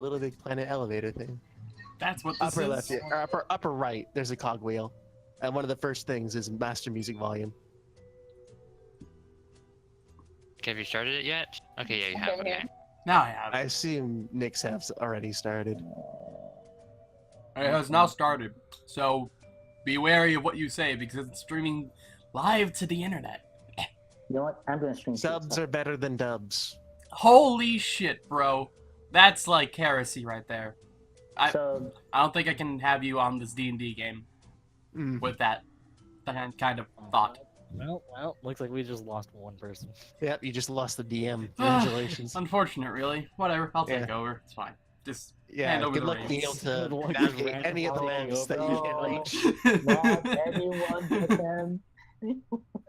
Little Big Planet elevator thing. That's what this Upper is. left, or upper right. There's a cogwheel, and one of the first things is master music volume. Okay, have you started it yet? Okay, yeah, you have. Okay. Now I have. I assume Nick's has already started. It has now started. So be wary of what you say because it's streaming live to the internet. You know what? I'm gonna stream Subs are better than dubs. Holy shit, bro. That's like heresy right there. I don't think I can have you on this D&D game with that kind of thought. Well, looks like we just lost one person. Yep, you just lost the DM. Congratulations. Unfortunate, really. Whatever, I'll take over. It's fine. Just hand over good the luck reins. being able to navigate any of the lands that you can't reach. Not anyone but them.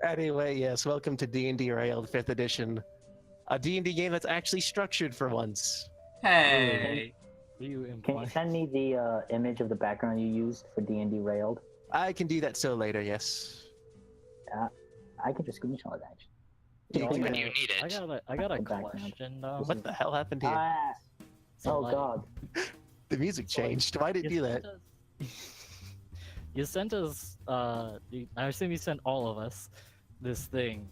Anyway, yes, welcome to DnDRailed 5th edition. A D&D game that's actually structured for once. Hey. Can you send me the image of the background you used for DnDRailed? I can do that so later, yes. I can just screenshot that. You need it. I got a question though. What the hell happened here? Oh god. The music changed. Why did it do that? You sent us, I assume you sent all of us this thing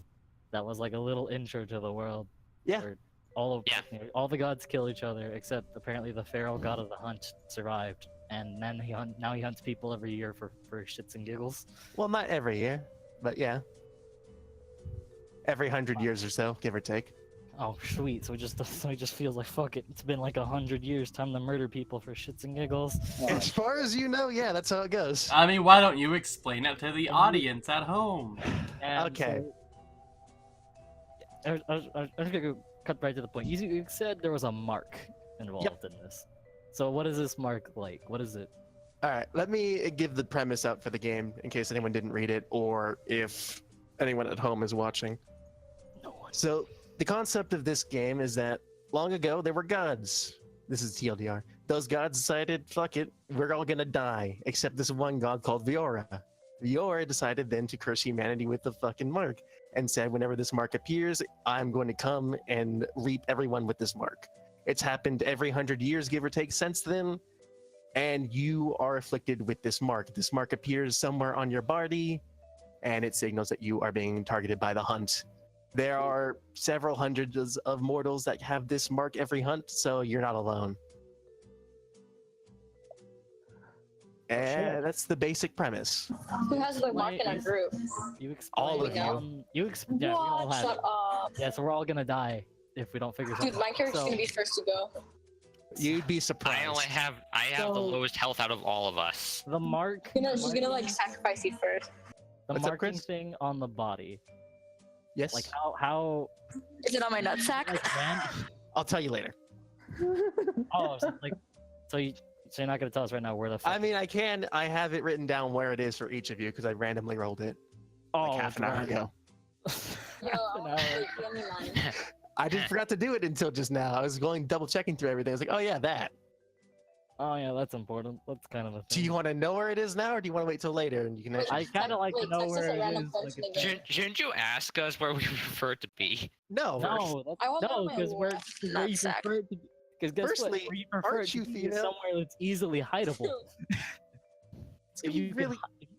that was like a little intro to the world. Yeah. Where all the gods kill each other, except apparently the feral god of the hunt survived. And then now he hunts people every year for shits and giggles. Well, not every year, but yeah. Every 100 years or so, give or take. Oh, sweet. So it just feels like, fuck it. It's been like 100 years. Time to murder people for shits and giggles. As far as you know, yeah, that's how it goes. I mean, why don't you explain it to the audience at home? Okay. So, I was gonna go cut right to the point. You said there was a mark involved in this. So what is this mark like? What is it? Alright, let me give the premise out for the game in case anyone didn't read it or if anyone at home is watching. No one. So, the concept of this game is that long ago there were gods. This is TLDR. Those gods decided, fuck it, we're all gonna die, except this one god called Viora. Viora decided then to curse humanity with the fucking mark and said, whenever this mark appears, I'm going to come and reap everyone with this mark. It's happened every 100 years, give or take, since then, and you are afflicted with this mark. This mark appears somewhere on your body, and it signals that you are being targeted by the hunt. There are several hundreds of mortals that have this mark every hunt, so you're not alone. And that's the basic premise. Who has the mark in our group? All of you. Yeah, we all have Shut it. up. Yeah, so we're all gonna die if we don't figure something out. Dude, my character's gonna be first to go. You'd be surprised. I have the lowest health out of all of us. The mark. You know, she's gonna like sacrifice you first. The What's up, marking Chris? thing on the body. Yes. Like how Is it on my nutsack? like I'll tell you later. so you're not gonna tell us right now where the fuck I mean, I have it written down where it is for each of you because I randomly rolled it like half an hour ago. Yo, I want to give me mine. I just forgot to do it until just now. I was going double checking through everything. I was like, oh yeah, that. Oh yeah, that's important. That's kind of a thing. Do you want to know where it is now, or do you want to wait till later and you can actually... I kind of like to know where it is. Like, Shouldn't you ask us where we prefer it to be? No. no, I want no, my because where you nutsack. prefer it to. Because guess Firstly, what? Where you prefer aren't it to you be is female? somewhere that's easily hideable. If you really...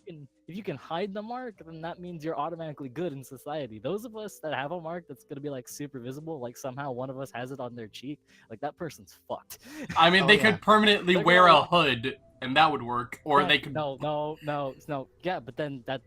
if you can hide the mark, then that means you're automatically good in society. Those of us that have a mark that's gonna be like super visible, like somehow one of us has it on their cheek, like that person's fucked. I mean, Oh, they yeah. could permanently They're wear a gonna- hood, and that would work. Or they could. No. Yeah, but then that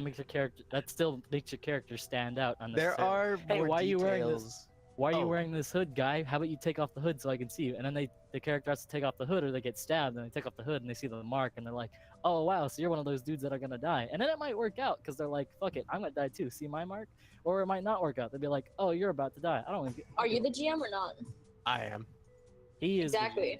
makes your character. That still makes your character stand out. There are Hey, more why are you wearing this? details. Why are you Oh. wearing this hood, guy? How about you take off the hood so I can see you? And then the character has to take off the hood, or they get stabbed, and they take off the hood and they see the mark, and they're like, "Oh wow, so you're one of those dudes that are gonna die." And then it might work out because they're like, "Fuck it, I'm gonna die too. See my mark?" Or it might not work out. They'd be like, "Oh, you're about to die. I don't." Are you the GM or not? I am. He is the Exactly.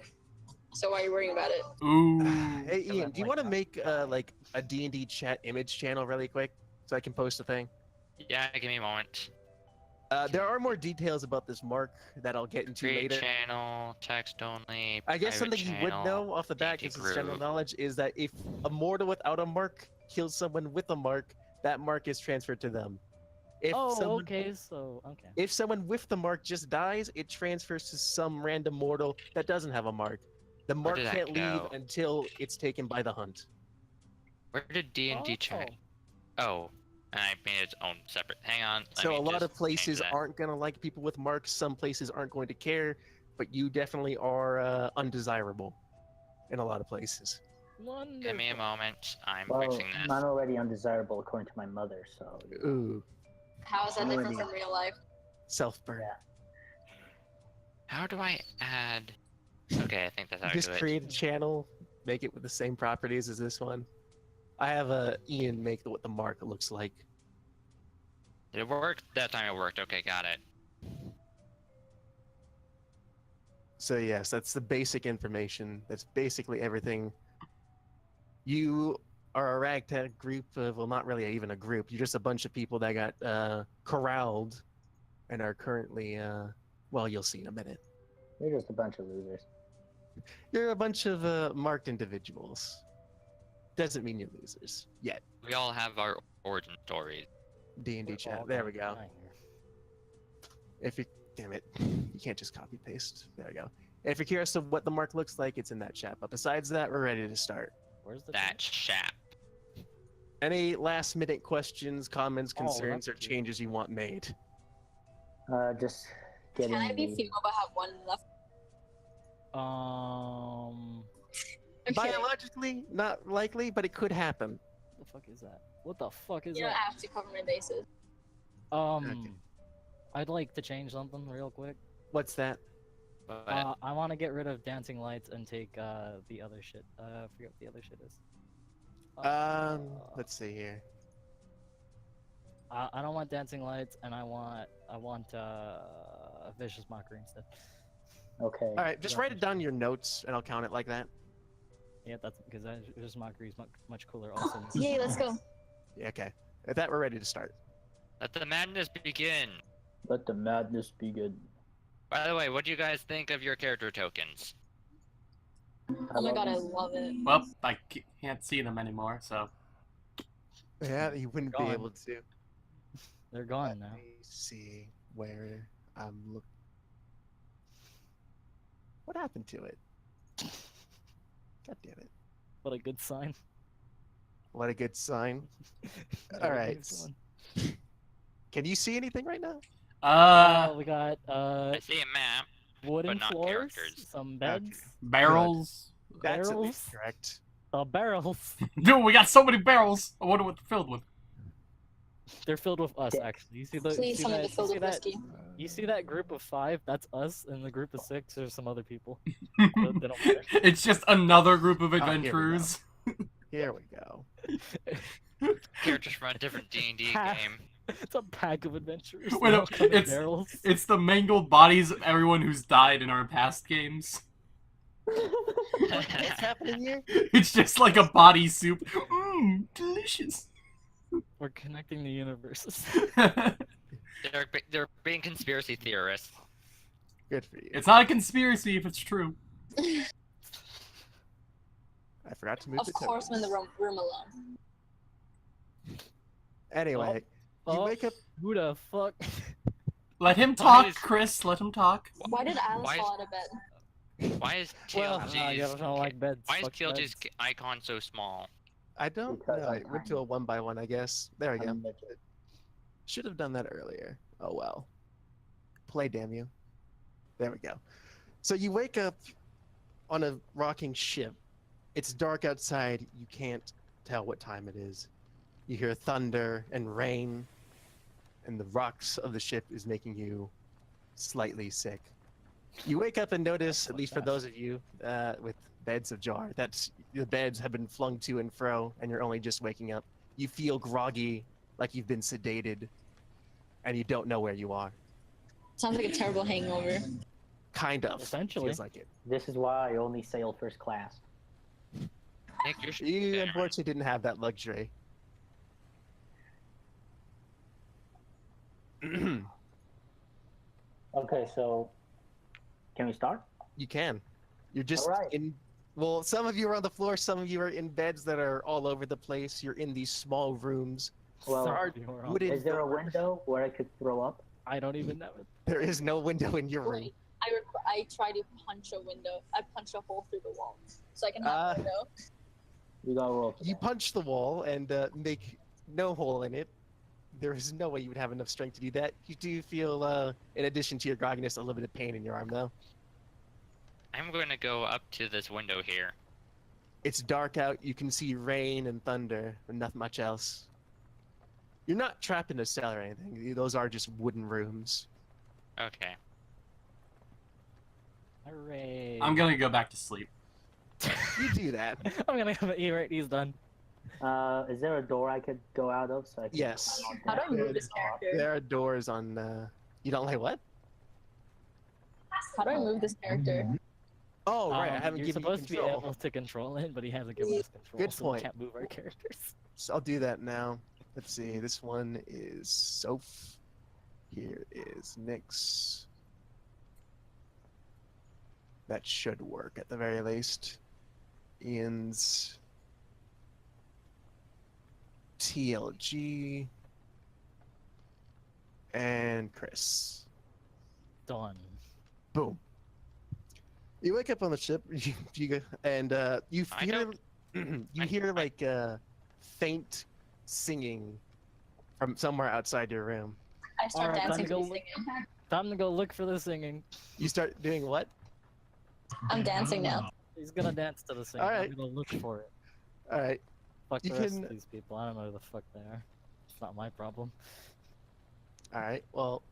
So why are you worrying about it? Ooh. Hey Ian, I'm do you like want to that. make like a D&D chat image channel really quick so I can post a thing? Yeah, give me a moment. There are more details about this mark that I'll get into Create later. channel, text only. I guess private something you would channel, know off the bat, D&D because it's general group. knowledge, is that if a mortal without a mark kills someone with a mark, that mark is transferred to them. If Oh, someone, okay. So okay. if someone with the mark just dies, it transfers to some random mortal that doesn't have a mark. The Where mark did that can't leave go? until it's taken by the hunt. Where did D&D chat? Oh, and I made its own separate. Hang on. Let So me a lot just of places change that. aren't going to like people with marks. Some places aren't going to care, but you definitely are undesirable in a lot of places. Give me a Wonderful. moment. I'm Well, fixing this. I'm already undesirable according to my mother, so. Ooh, How is that different from real life? self-burn. Yeah. How do I add? Okay, I think that's how I Just do it. create a channel, make it with the same properties as this one. I have Ian make what the mark looks like. Did it work? That time it worked. Okay, got it. So yes, that's the basic information. That's basically everything. You are a ragtag group of, well, not really even a group. You're just a bunch of people that got corralled and are currently, well, you'll see in a minute. You're just a bunch of losers. You're a bunch of marked individuals. Doesn't mean you're losers yet. We all have our origin stories. D&D We're chat. all There we gonna go. die here. If you, damn it, you can't just copy paste. There we go. If you're curious of what the mark looks like, it's in that chat. But besides that, we're ready to start. Where's the That chap. Any last minute questions, comments, Oh, concerns, or that's cute. changes you want made? Just getting Can I be the. female but have one left? Okay. Biologically, not likely, but it could happen. What the fuck is that? What the fuck is You don't that? have to cover my bases. I'd like to change something real quick. What's that? But I want to get rid of dancing lights and take the other shit. I forget what the other shit is. Let's see here. I don't want dancing lights, and I want vicious mockery instead. Okay. All right, just write it down in your notes, and I'll count it like that. Yeah, that's because vicious mockery is much cooler. Also, Yay, let's go. Yeah, okay. At that, we're ready to start. let the madness begin. Let the madness begin. By the way, what do you guys think of your character tokens? Oh my god, I love it. Well, I can't see them anymore, so. Yeah, you wouldn't be Gone. able to. they're gone Let now. me see where I'm looking. What happened to it? God damn it. What a good sign. What a good sign. What All are right. you doing? Can you see anything right now? We got I see a map. wooden not floors, characters. some beds, barrels. That's at least barrels. correct. Barrels. Dude, we got so many barrels. I wonder what they're filled with. They're filled with us, Dicks. actually. You see the Please you see tell me that, to fill you see with that whiskey. you see that group of 5? That's us, and the group of 6 are some other people. They don't matter. It's just another group of here we go. adventurers. Here we go. Characters from a different D&D Ha. game. It's a pack of adventurers. Wait, They no, all come in it's- barrels. It's the mangled bodies of everyone who's died in our past games. What's happening here? It's just like a body soup. Mmm, delicious. We're connecting the universes. They're being conspiracy theorists. Good for you. It's not a conspiracy if it's true. I forgot to move Of the course, I'm in the tokens. room alone. Anyway, you Oh, wake up. who the fuck? Let him Why talk, is- Chris. Let him talk. Why did Alice Why is- fall out of bed? Why is Well, TLG's I don't like beds. why is Fuck TLG's beds. icon so small? I don't Because know. I'm I went to tiny. a 1 by 1, I guess. There we I'm a go. midget. Should have done that earlier. Oh well. Play, damn you. There we go. So you wake up on a rocking ship. It's dark outside. You can't tell what time it is. You hear thunder and rain, and the rocks of the ship is making you slightly sick. You wake up and notice, at least for those of you with beds ajar, that the beds have been flung to and fro, and you're only just waking up. You feel groggy, like you've been sedated, and you don't know where you are. Sounds like a terrible hangover. Kind of. Essentially. Feels like it. This is why I only sail first class. Nick, you're You better. unfortunately didn't have that luxury. Okay, so can we start? You can. You're just Alright. in. Well, some of you are on the floor, some of you are in beds that are all over the place. You're in these small rooms Well, Sorry, Viora. Wooden is there a door. window where I could throw up? I don't even know it. There is no window in your room. Wait, I try to punch a window. I punch a hole through the wall so I can have a window. You gotta roll. For You that. punch the wall and make no hole in it. There is no way you would have enough strength to do that. You do feel, in addition to your grogginess, a little bit of pain in your arm, though. I'm going to go up to this window here. It's dark out. You can see rain and thunder, and not much else. You're not trapped in a cell or anything. Those are just wooden rooms. Okay. Hooray. I'm gonna go back to sleep. You do that. I'm gonna go. He's done. Is there a door I could go out of so I can? Yes. How do I move this character? There are doors on. You don't like what? How do I move this character? Oh right, I haven't You're given you supposed to be control. able to control it, but he hasn't given us control. Good so we point. can't move our characters. So I'll do that now. Let's see. This one is Soph. Here is Nyx. That should work at the very least. Ian's TLG and Chris. Done. Boom. You wake up on the ship, and you I feel, don't- you hear like faint singing from somewhere outside your room. I start Alright, dancing time to to the go singing. Time to go look for the singing. You start doing what? I'm dancing now. He's gonna dance to the singing. Alright. I'm gonna look for it. All right. Fuck You the rest can- of these people. I don't know who the fuck they are. It's not my problem. All right. Well,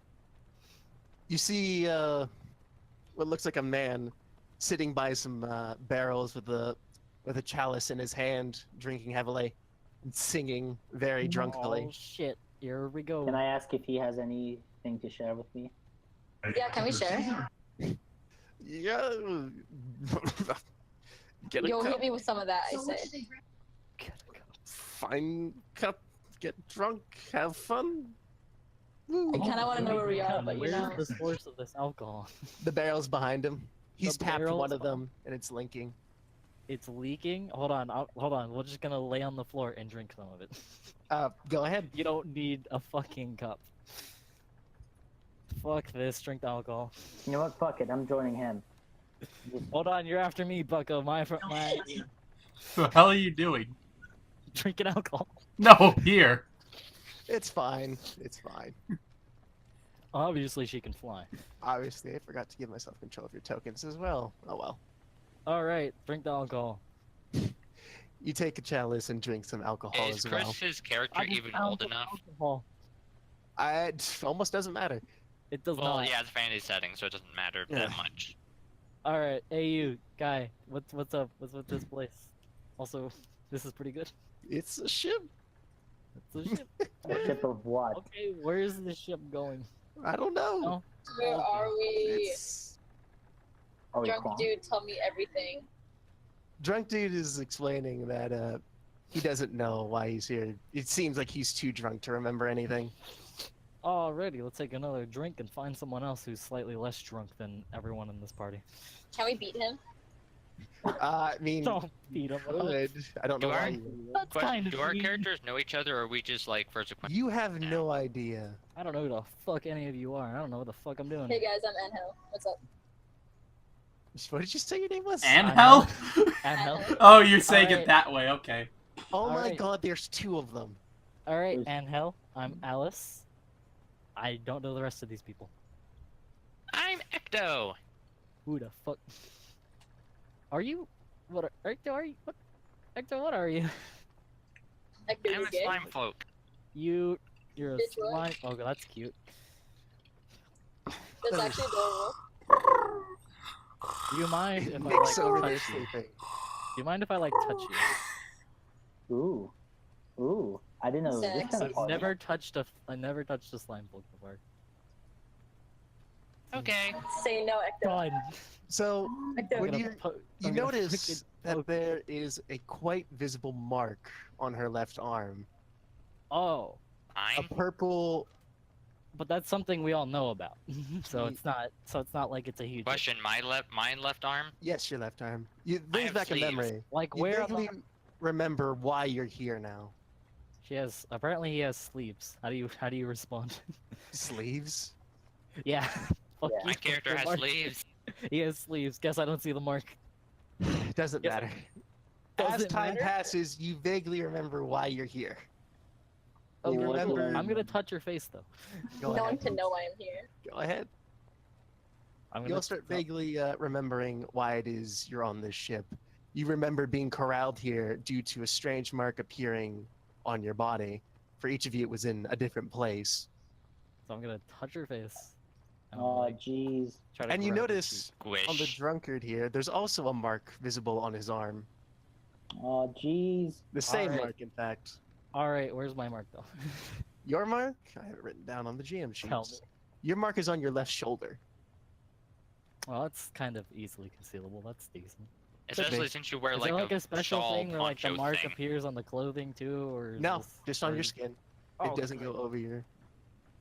you see what looks like a man sitting by some barrels with a chalice in his hand, drinking heavily, and singing very drunkenly. Oh shit! Here we go. Can I ask if he has anything to share with me? Yeah, can we share? Yeah. Get a You'll cup, hit me with some of that, I say. find cup, get drunk, have fun. Woo. I kind of want to know where we are, but you Where's know. the source of this alcohol? The barrel's behind him. He's The tapped one barrel's of them, and it's linking. It's leaking. Hold on. Hold on. We're just gonna lay on the floor and drink some of it. Go ahead. You don't need a fucking cup. Fuck this. Drink the alcohol. You know what? Fuck it. I'm joining him. Hold on. You're after me, Bucko. My The hell are you doing? drinking alcohol. No, here. It's fine. It's fine. Obviously, she can fly. Obviously, I forgot to give myself control of your tokens as well. Oh well. All right. Drink the alcohol. You take a chalice and drink some alcohol Is as well. Chris's character I just even found old some enough? Alcohol. It almost doesn't matter. It does Well, not. yeah, it's fantasy setting, so it doesn't matter Yeah. that much. All right. Hey, you guy. What's up? What's with this place? Also, this is pretty good. It's a ship. It's a ship. A ship of what? Okay, where is the ship going? I don't know. No. Where are we? It's... Are we Drunk cloned? dude, tell me everything. Drunk dude is explaining that he doesn't know why he's here. It seems like he's too drunk to remember anything. Alrighty, let's take another drink and find someone else who's slightly less drunk than everyone in this party. Can we beat him? I mean, Don't beat him. good. I don't know Do why. I- you would. That's Question, kind of do our mean. characters know each other, or are we just like first acquaintance? You have no idea. I don't know who the fuck any of you are. I don't know what the fuck I'm doing. Hey guys, I'm Angel. What's up? What did you say your name was? Angel? Angel. Oh, you're saying Alright. it that way. Okay. Oh my Alright. god, there's two of them. Alright, Angel. I'm Alice. I don't know the rest of these people. I'm Ecto. Who the fuck? Are you? What are Ecto? Are you? What? Ecto, what are you? Hector, I'm you a gay? slime folk. You're a Bitch, what? slime. Oh, that's cute. That's actually adorable. Do you mind if I Nick's like over touch there you? sleeping. Do you mind if I like touch you? Ooh. Ooh. I didn't know this Sex. kind of I've party. never touched a slime folk before. Okay. Say no, Ecto. Done. So Ecto. when I'm you gonna po- you I'm gonna notice freaking that poke- there is a quite visible mark on her left arm. Oh, A I'm. purple. but that's something we all know about. so Ye- it's not. So it's not like it's a huge. Question. Mine left arm. Yes, your left arm. You brings have back sleeves. a memory. Like You where? vaguely remember why you're here now. Apparently he has sleeves. How do you respond? Sleeves? Yeah. Fuck Yeah. My you, character the has mark. sleeves. He has sleeves. Guess I don't see the mark. Doesn't Yes. matter. Does As it time matter? passes, you vaguely remember why you're here. Okay, You cool. remember- I'm gonna touch your face though. Go no one ahead. can know I am here. Go ahead. I'm gonna You'll start vaguely remembering why it is you're on this ship. You remember being corralled here due to a strange mark appearing on your body. For each of you, it was in a different place. So I'm gonna touch her face. And Oh, like, jeez. try to And you grab her notice Squish. on the drunkard here, there's also a mark visible on his arm. Oh, jeez. The same Alright. mark, in fact. cheek. All right, where's my mark though? Your mark? I have it written down on the GM sheet. Tell me. Your mark is on your left shoulder. Well, that's kind of easily concealable. That's decent. Especially since you wear Is like, there like a special shawl thing where like the poncho mark thing. appears on the clothing too, or is No, this- just on or your is- skin. Oh, It doesn't great. go over your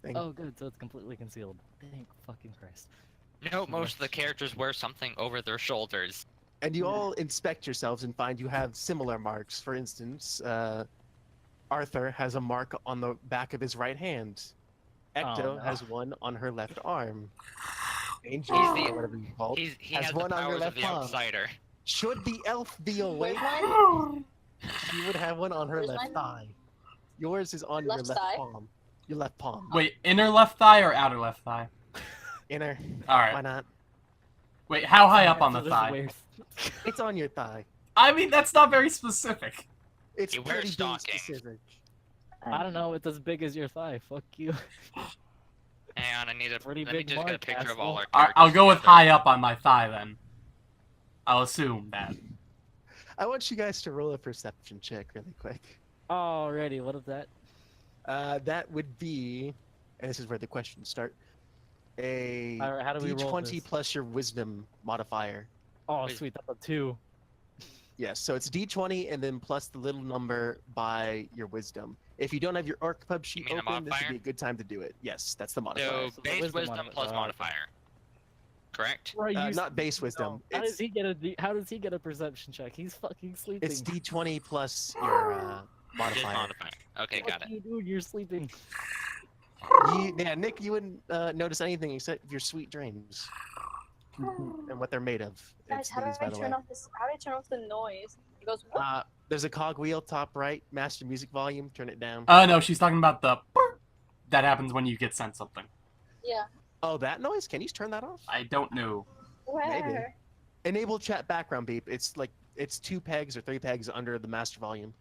thing. Oh, good. So it's completely concealable. Thank fucking Christ. Note most of the characters wear something over their shoulders. And you all inspect yourselves and find you have similar marks. For instance, Arthur has a mark on the back of his right hand. Ecto no. has one on her left arm. Angel, He's the- or whatever you call it, He has has the one on your powers of left the palm. outsider. Should the elf be awake, Where's mine? she would have one on her Where's left mine? thigh. Yours is on your Left left thigh? palm. Your left palm. Wait, inner left thigh or outer left thigh? Inner. All Why right. not? Wait, how high up on the This is thigh? weird. It's on your thigh. I mean, that's not very specific. It's You wear pretty being stockings. specific. I don't know. It's as big as your thigh. Fuck you. Hang on, I need a. Pretty Let me big just get a mark, picture of asshole. all our All right, characters. I'll go with together. high up on my thigh then. I'll assume that. I want you guys to roll a perception check really quick. Alrighty, what is that? That would be, and this is where the questions start, a Alright, how do we roll D20 this? plus your wisdom modifier. Oh, Wait. sweet. That's a 2. Yes, so it's D20 and then plus the little number by your wisdom. If you don't have your Orc Pub sheet mean a open, this would modifier? be a good time to do it. Yes, that's the modifier. So So the base wisdom wisdom plus modifier. modifier. Correct? Not base wisdom. How It's, does he get how does he get a perception check? He's fucking sleeping. it's D20 plus your Just modifier. modifier. Okay, got it. You dude, you're sleeping. Yeah, Nick, you wouldn't notice anything except your sweet dreams and what they're made of. Guys, It's how do these, by I the turn way. off this? How do I turn off the noise? It goes. What? There's a cog wheel top right, master music volume, turn it down. No, she's talking about the that happens when you get sent something. Yeah. Oh, that noise? Can you turn that off? I don't know. Where? Enable chat background beep. It's like, it's 2 pegs or 3 pegs under the master volume.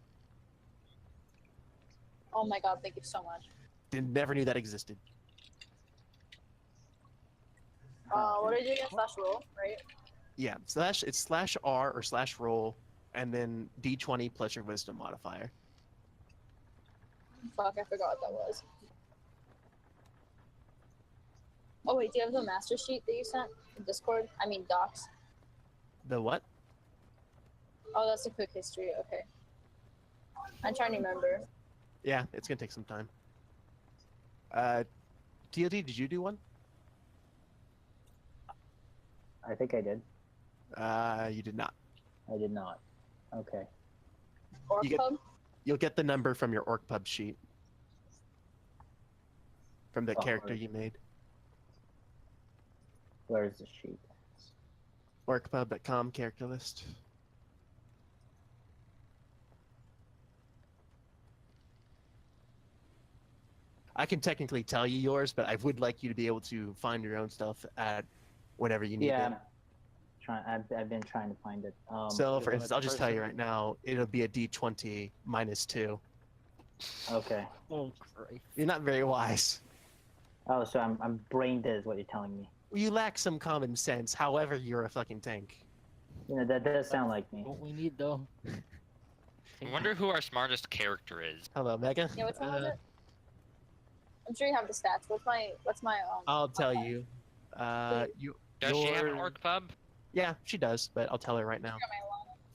Oh my god! Thank you so much. Never knew that existed. What are you doing? Slash roll, right? Yeah, it's slash R or slash roll, and then D20 plus your wisdom modifier. Fuck, I forgot what that was. Oh wait, do you have the master sheet that you sent in Discord? I mean docs. The what? Oh, that's a quick history. Okay. I'm trying to remember. Yeah, it's gonna take some time. TLD, did you do one? I think I did. You did not. I did not. Okay. Orc You get- Pub? You'll get the number from your Orc Pub sheet. From the Oh, character right. you made. Where's the sheet? Orcpub.com character list. I can technically tell you yours, but I would like you to be able to find your own stuff at whenever you need Yeah. it. I've been trying to find it. So, you for want instance, it I'll just tell you first? right now, it'll be a D20 minus 2. Okay. Oh, Christ. You're not very wise. Oh, so I'm brain dead is what you're telling me. You lack some common sense, however, you're a fucking tank. You know, that does sound like me. What we need though. I wonder who our smartest character is. Hello, Mega. Yeah, which one was it? I'm sure you have the stats. What's my I'll tell you. Does she have an your- orc pub? Yeah, she does, but I'll tell her right now.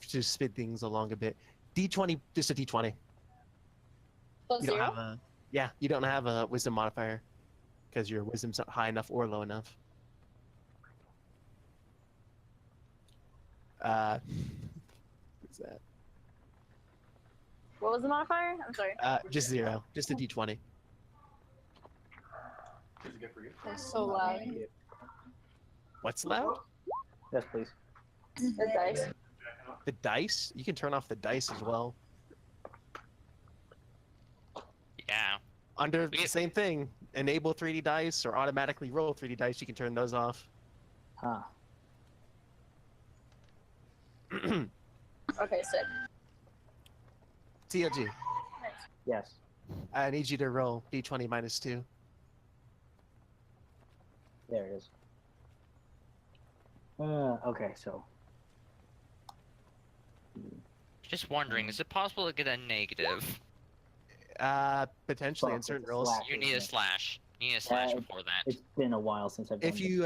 To speed things along a bit. D20, just a D20. Plus You don't 0? have a, yeah, you don't have a wisdom modifier because your wisdom's not high enough or low enough. What's that? What was the modifier? I'm sorry. Just 0. Just a d20. It's so loud. What's loud? Yes, please. The dice. The dice? You can turn off the dice as well. Yeah. Under the same thing, enable 3D dice or automatically roll 3D dice, you can turn those off. Huh. Okay, sick. TLG, Yes. I need you to roll d20 minus 2. There it is. Okay, so. Just wondering, is it possible to get a negative? Potentially in Fuck, certain it's a rolls. slash, You need isn't a it? slash. You need a slash Yeah, before that. It's been a while since I've done If you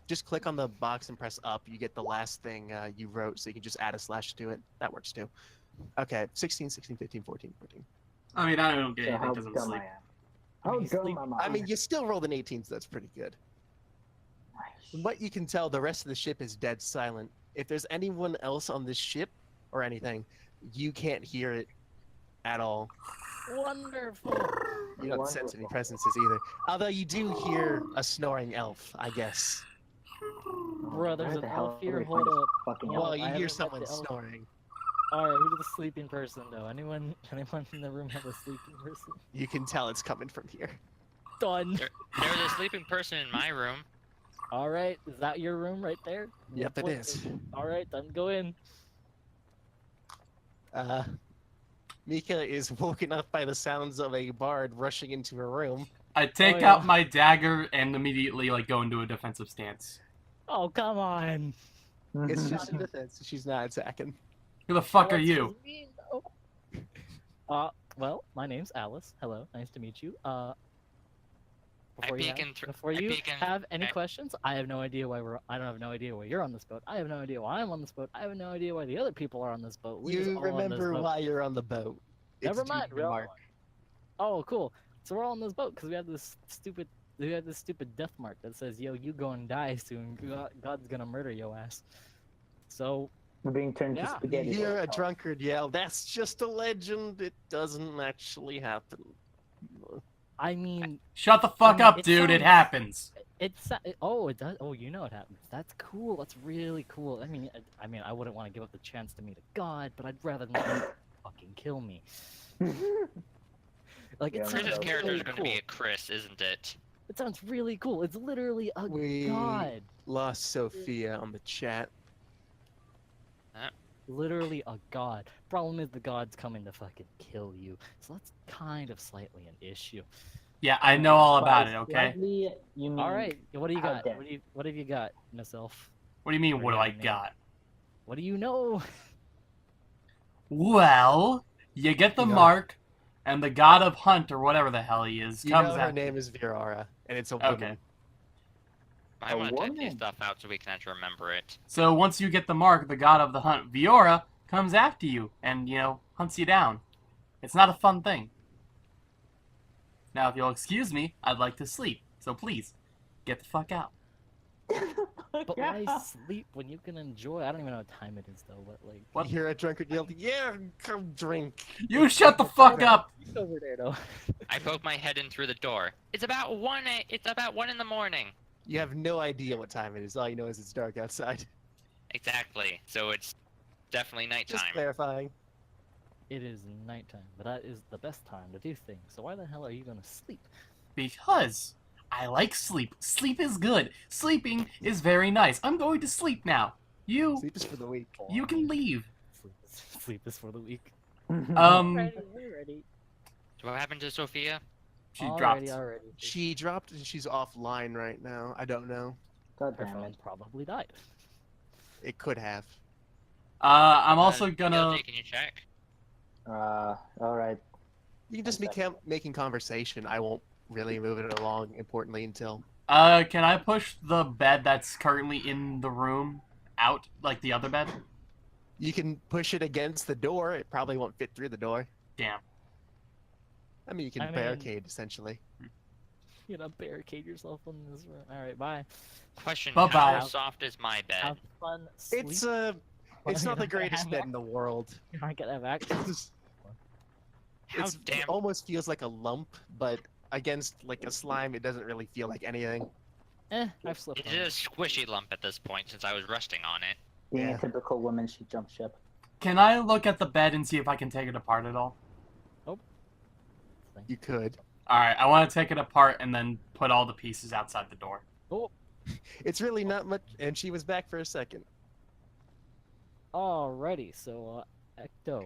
just click on the box and press up, you get the last thing you wrote, so you can just add a slash to it. That works too. Okay, 16, 16, 15, 14, 14. I mean, I don't get So anything how because I'm dumb asleep. I am. How He's dumb sleep- am I mean, you still rolled an 18, so that's pretty good. Nice. From what you can tell, the rest of the ship is dead silent. If there's anyone else on this ship or anything, you can't hear it at all. Wonderful. You don't sense any Wonderful. presences either. Although you do hear a snoring elf, I guess. Bro, there's Where an the hell elf here. did we Hold find this up. fucking Yo, elf? Well, you I hear haven't met someone the elf. snoring. All right, who's the sleeping person though? Anyone in the room have a sleeping person? You can tell it's coming from here. Done. There's a sleeping person in my room. All right, is that your room right there? Yep, it What- is. All right, then go in. Mika is woken up by the sounds of a bard rushing into her room. I take yeah. out my dagger and immediately like go into a defensive stance. Oh, come on. It's just a defense. She's not attacking. Who the fuck are What's you? his name, though? Well, my name's Alice. Hello, nice to meet you. Before you, peek have, in thr- before I you peek in- have any I- questions, I have no idea why I don't have no idea why you're on this boat. I have no idea why I'm on this boat. I have no idea why the other people are on this boat. We just You all on this remember boat. why you're on the boat. It's Never due mind. to We're all- Mark. Oh, cool. So we're all on this boat because we have this stupid death mark that says, "Yo, you gonna die soon. God's gonna murder your ass." So We're being turned Yeah. to You spaghetti. hear a drunkard yell, "That's just a legend. It doesn't actually happen." I mean, Shut the fuck up, It dude. It sounds- happens. it does. Oh, you know what happens. That's cool. That's really cool. I mean, I wouldn't want to give up the chance to meet a god, but I'd rather not fucking kill me. Like Yeah, it no, sounds Chris's that's character really is going cool. to be a Chris, isn't it? It sounds really cool. It's literally a We god. lost Sophia on the chat. Literally a god. Problem is the god's coming to fucking kill you. So that's kind of slightly an issue. Yeah, I know all about By it. Okay. slightly, you mean All right, what do you how got? dare. What have you got, Miss Elf? What do you mean? What What do do you I mean? got? What do you know? Well, you get the You know- mark, and the god of hunt or whatever the hell he is You comes know her at name you. is Virara, and it's a Okay. woman. I A want to type these woman. stuff out so we can actually remember it. So once you get the mark, the god of the hunt, Viora, comes after you and, hunts you down. It's not a fun thing. Now, if you'll excuse me, I'd like to sleep. So please, get the fuck out. But why sleep when you can enjoy? I don't even know what time it is though. But like, What? You hear a drunkard yell, "Yeah, come drink." You shut the fuck up! He's over there though. I poke my head in through the door. It's about 1 in the morning. You have no idea what time it is. All you know is it's dark outside. Exactly. So it's definitely Just nighttime. clarifying. It is nighttime, but that is the best time to do things. So why the hell are you gonna sleep? Because I like sleep. Sleep is good. Sleeping is very nice. I'm going to sleep now. You Sleep is for the weak. can leave. Sleep is for the weak. So what happened to Sophia? She dropped. Already. She dropped and she's offline right now. I don't know. God Her damn phone it. probably died. It could have. I'm also gonna. DLG, can you check? Alright. You can just One second. making conversation. I won't really move it along importantly until. Can I push the bed that's currently in the room out, like the other bed? You can push it against the door. It probably won't fit through the door. Damn. I mean, you can I mean- barricade essentially. You're gonna barricade yourself in this room. All right, bye. Question, Bye-bye. how soft is my bed? Have fun. It's sleep. it's not the You're not gonna greatest have bed in the world. You're not gonna have access. How It damn. almost feels like a lump, but against like a slime, it doesn't really feel like anything. I've slipped It on is a squishy lump at this point since I was resting on it. Being Yeah. a typical woman, she jumped ship. Can I look at the bed and see if I can take it apart at all? You could. Alright, I want to take it apart and then put all the pieces outside the door. It's really not much, and she was back for a second. Alrighty, so Ecto,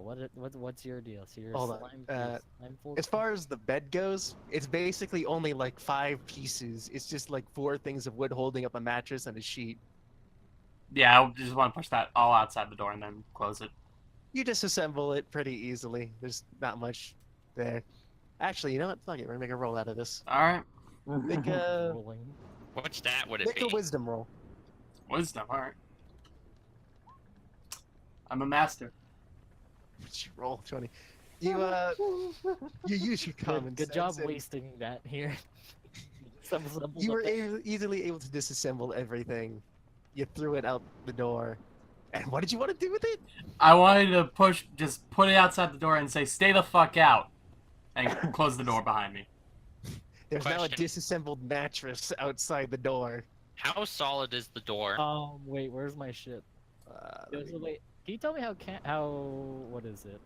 what's your deal? So you're Hold on, slime, slime As far as the bed goes, it's basically only like 5 pieces. It's just like 4 things of wood holding up a mattress and a sheet. Yeah, I just want to push that all outside the door and then close it. You disassemble it pretty easily. There's not much there. Actually, you know what? Fuck it. We're gonna make a roll out of this. Alright. Make a, rolling. What stat would it make a be? wisdom roll. Wisdom, alright. I'm a master. What's your roll, 20? You you use your common Good job sense and wasting that here. You were easily able to disassemble everything. You threw it out the door. And what did you want to do with it? I wanted to just put it outside the door and say, stay the fuck out. And close the door behind me. There's now a Question. disassembled mattress outside the door. How solid is the door? Wait, where's my shit? Let me- Wait, can you tell me what is it?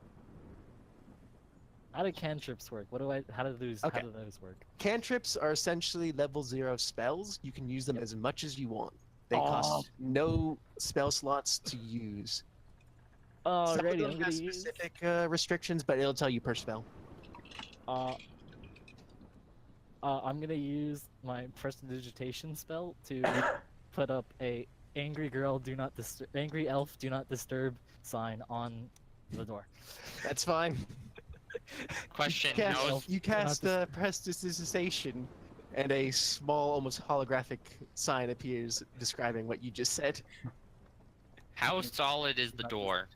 How do cantrips work? How do those work? Cantrips are essentially level 0 spells. You can use them as much as you want. They Oh. cost no spell slots to use. Some of Alrighty, them I'm gonna have use. specific restrictions, but it'll tell you per spell. I'm gonna use my prestidigitation spell to put up a angry elf do not disturb sign on the door. That's fine. Question. Cast, How Elf. you cast prestidigitation, and a small, almost holographic sign appears describing what you just said. how solid is the door?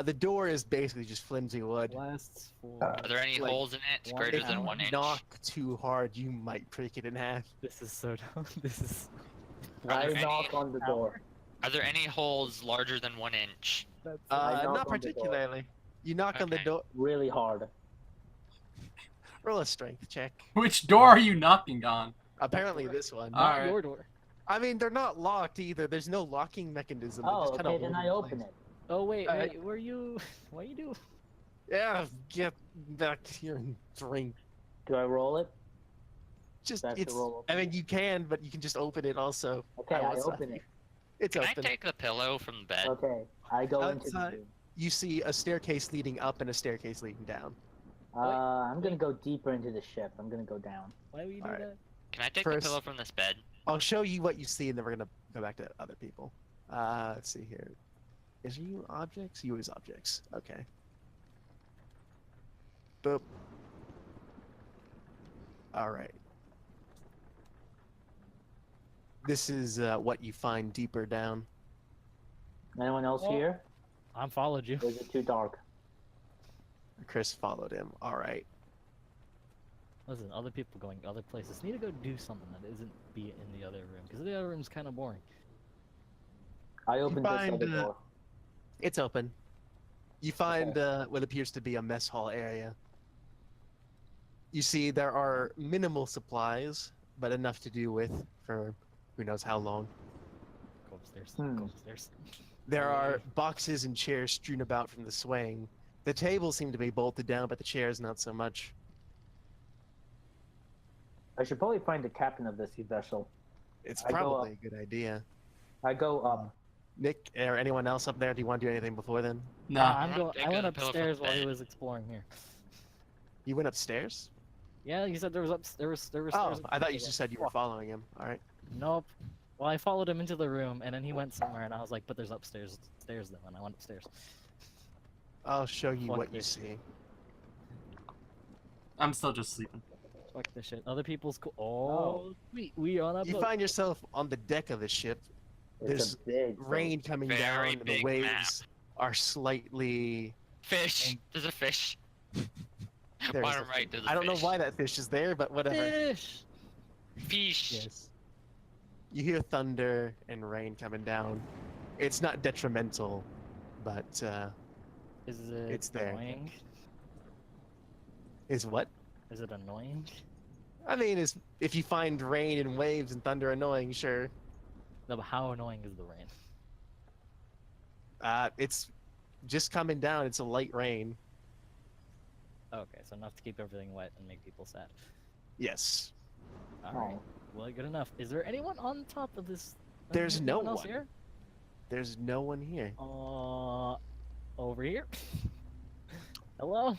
The door is basically just flimsy wood. Lasts for. Are there any Like, holes in it one greater If than you 1 inch? knock too hard, you might break it in half. This is so dumb. This is. Are I there knock any- on the door. Are there any holes larger than 1 inch? I knock Not on the door. particularly. You knock on the Okay. door. Really hard. Roll a strength check. Which door are you knocking on? Apparently this one. Not Alright. your door. I mean, they're not locked either. There's no locking mechanism. They're Oh, just kind okay, of then holding I in open place. it. Oh wait, Alright. wait, were you? What you do? Yeah, get back here and drink. Do I roll it? Just That's the it's. roll. I mean, you can, but you can just open it also. Okay, I don't know, open it. It's Can I open. take the pillow from the bed? Okay, I go into the Outside. room. You see a staircase leading up and a staircase leading down. I'm gonna go deeper into the ship. I'm gonna go down. Why would you do Alright. that? Can I take First- the pillow from this bed? I'll show you what you see, and then we're gonna go back to other people. Let's see here. Is you objects? You use objects. Okay. Boop. All right. This is what you find deeper down. Anyone else Oh. here? I followed you. Or is it too dark? Chris followed him. All right. Listen, other people going other places need to go do something that isn't be in the other room because the other room's kind of boring. I open this find, other door. It's open. You find what appears to be a mess hall area. You see there are minimal supplies, but enough to do with for who knows how long. Go upstairs. Hmm. Go upstairs. There are boxes and chairs strewn about from the swaying. The tables seem to be bolted down, but the chairs not so much. I should probably find the captain of this vessel. It's I go probably up. a good idea. I go up. Nick, or anyone else up there, do you want to do anything before then? No. I'm I'm going. taking I went the pillow from upstairs the while he bed. was exploring here. You went upstairs? Yeah, you said there was there was Oh, stairs. I thought you just said you were Fuck. following him. All right. Nope. Well, I followed him into the room, and then he went somewhere, and I was like, "But there's stairs though," and I went upstairs. I'll show you Fuck what you this. see. I'm still just sleeping. Fuck this shit. Other people's cool. Oh, sweet. We on a You boat. find yourself on the deck of the ship. It's a big boat. Rain coming Very down, and the big waves map. are slightly. Fish! There's a fish. There's Bottom a- right, there's a I don't know fish. why that fish is there, but whatever. Fish. Fish! Yes. You hear thunder and rain coming down. It's not detrimental, but Is it It's there. annoying? Is what? Is it annoying? I mean, is if you find rain and waves and thunder annoying, sure. No, but how annoying is the rain? It's just coming down. It's a light rain. Okay, so enough to keep everything wet and make people sad. Yes. Alright, well, good enough. Is there anyone on top of this? There's no anyone else one. here? There's no one here. Over here? Hello?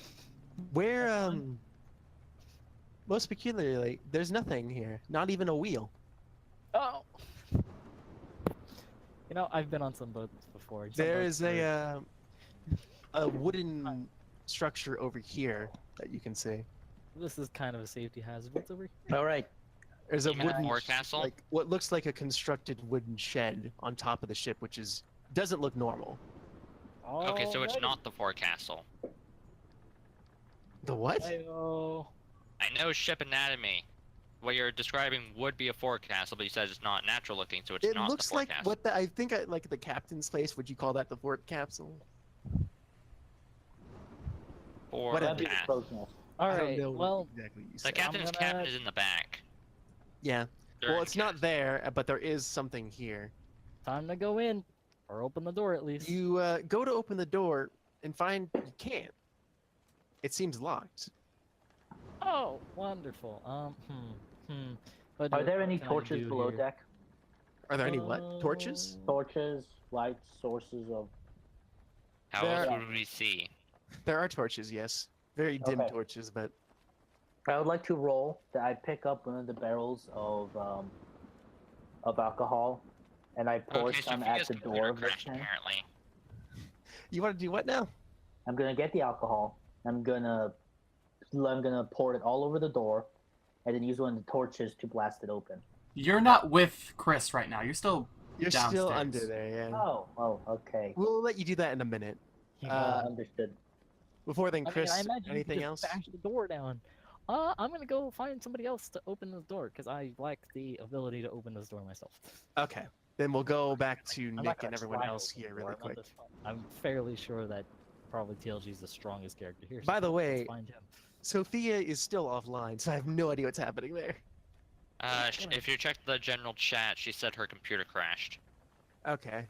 Where, Anyone? most peculiarly, there's nothing here. Not even a wheel. Oh! You know, I've been on some boats before. Some There boats is a wooden structure over here that you can see. This is kind of a safety hazard. What's over here? All right. There's a You mean a wooden forecastle? like what looks like a constructed wooden shed on top of the ship, which doesn't look normal. Okay, so it's Alrighty. not the forecastle. The what? Ayo. I know ship anatomy. What you're describing would be a forecastle, but you said it's not natural looking, so it's It not looks the like forecastle. what the, I think like the captain's place. Would you call that the fort capsule? That'd be the Forecast. crow's nest. I don't Alright, know well, exactly what you The said. captain's gonna- cabin is in the back. Yeah. Third Well, it's not cast. there, but there is something here. time to go in. Or open the door at least. You go to open the door and find you can't. It seems locked. Oh, wonderful. What Are do- there any what can I torches do below here? deck? Are there any what? Torches? Torches, lights, sources of. How There- else would we see? There are torches, yes. Very dim Okay. torches, but I would like to roll that I pick up one of the barrels of alcohol, and I pour Okay, some Sophia's at the computer door of this crashed, thing. apparently. you want to do what now? I'm gonna get the alcohol. I'm gonna pour it all over the door, and then use one of the torches to blast it open. You're not with Chris right now. You're still. You're still Downstairs. under there, yeah. Oh, okay. We'll let you do that in a minute. Understood. Before then, I mean, Chris, I imagine anything you else? could just bash the door down. I'm gonna go find somebody else to open this door because I lack the ability to open this door myself. Okay. Then we'll go back to I'm not Nick gonna and everyone try to else open here the really door, I'm not quick. this fun. I'm fairly sure that probably TLG is the strongest character here. By the let's way- find him. Sophia is still offline, so I have no idea what's happening there. If you check the general chat, she said her computer crashed. Okay.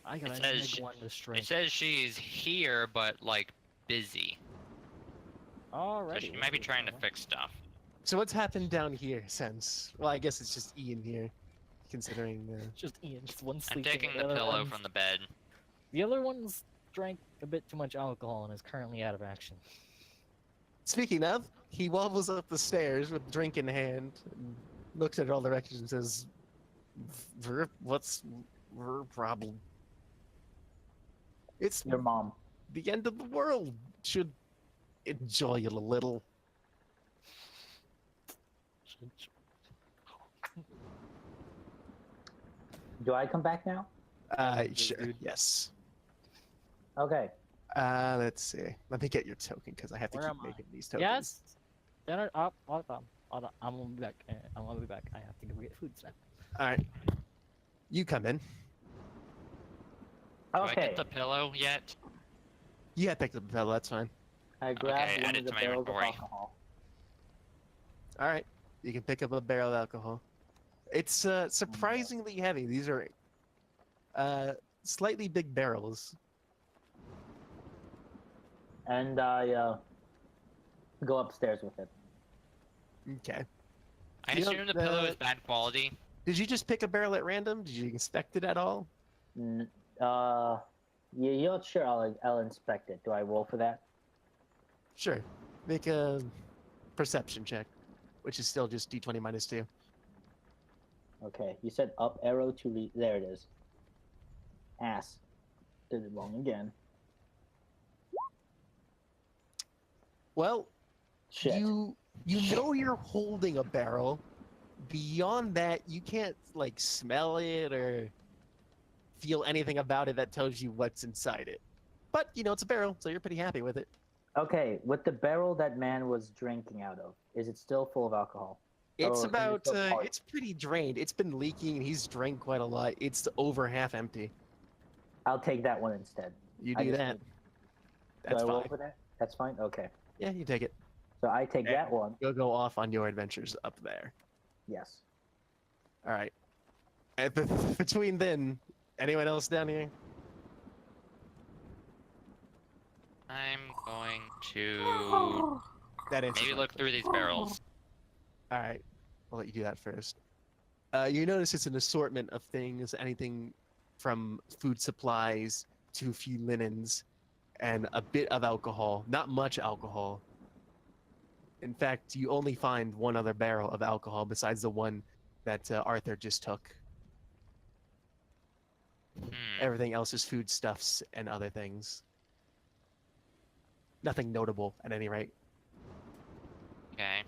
I got It a says- neg one to It strength. says she's here, but like busy. So Alrighty. she might be trying to fix stuff. So what's happened down here since? Well, I guess it's just Ian here, considering. Just Ian, just one I'm sleeping. taking the other pillow one's- from the bed. The other one's drank a bit too much alcohol and is currently out of action. Speaking of, he wobbles up the stairs with drink in hand, and looks at all directions and says, "What's her problem? It's Your mom. the end of the world. Should enjoy it a little." Do I come back now? Sure. dude. Yes. Okay. Let's see. Let me get your token because I have to Where keep am I? making these tokens. Yes. Dinner. Hold on. I'm gonna be back. I'm gonna be back. I have to go get food now. All right. You come in. Do I Okay. get the pillow yet? Yeah, pick up the pillow. That's fine. I grabbed add one it of the to my barrels of inventory. alcohol. All right. You can pick up a barrel of alcohol. It's surprisingly heavy. These are slightly big barrels. And I go upstairs with it. Okay. I You know, assume the pillow the- is bad quality. Did you just pick a barrel at random? Did you inspect it at all? Yeah, sure. I'll inspect it. Do I roll for that? Sure. Make a perception check, which is still just d20 minus 2. Okay. You said up arrow to lead. There it is. Ass. Did it wrong again. Well, Shit. you know you're holding a barrel. Beyond that, you can't like smell it or feel anything about it that tells you what's inside it. But you know it's a barrel, so you're pretty happy with it. Okay. With the barrel that man was drinking out of, is it still full of alcohol? It's Oh, about it's a part. it's pretty drained. It's been leaking. And he's drank quite a lot. It's over half empty. I'll take that one instead. You I do just that. need- That's do I roll fine. for that? That's fine. Okay. Yeah, you take it. So I take And that one. You'll go off on your adventures up there. Yes. All right. And between then, anyone else down here? I'm going to That answers maybe my look through these barrels. All right, I'll let you do that first. You notice it's an assortment of things, anything from food supplies to a few linens and a bit of alcohol. Not much alcohol. In fact, you only find one other barrel of alcohol besides the one that Arthur just took. Hmm. Everything else is foodstuffs and other things. Nothing notable, at any rate. Okay.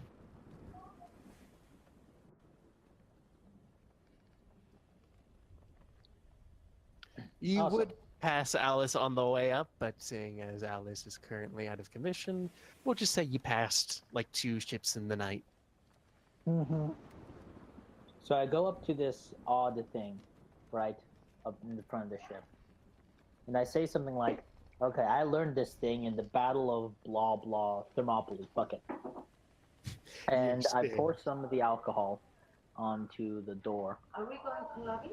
You Awesome. would pass Alice on the way up, but seeing as Alice is currently out of commission, we'll just say you passed like 2 ships in the night. Mm-hmm. So I go up to this odd thing, right, up in the front of the ship, and I say something like, "Okay, I learned this thing in the Battle of blah blah Thermopylae. Fuck it." And I spin. pour some of the alcohol onto the door. Are we going clubbing?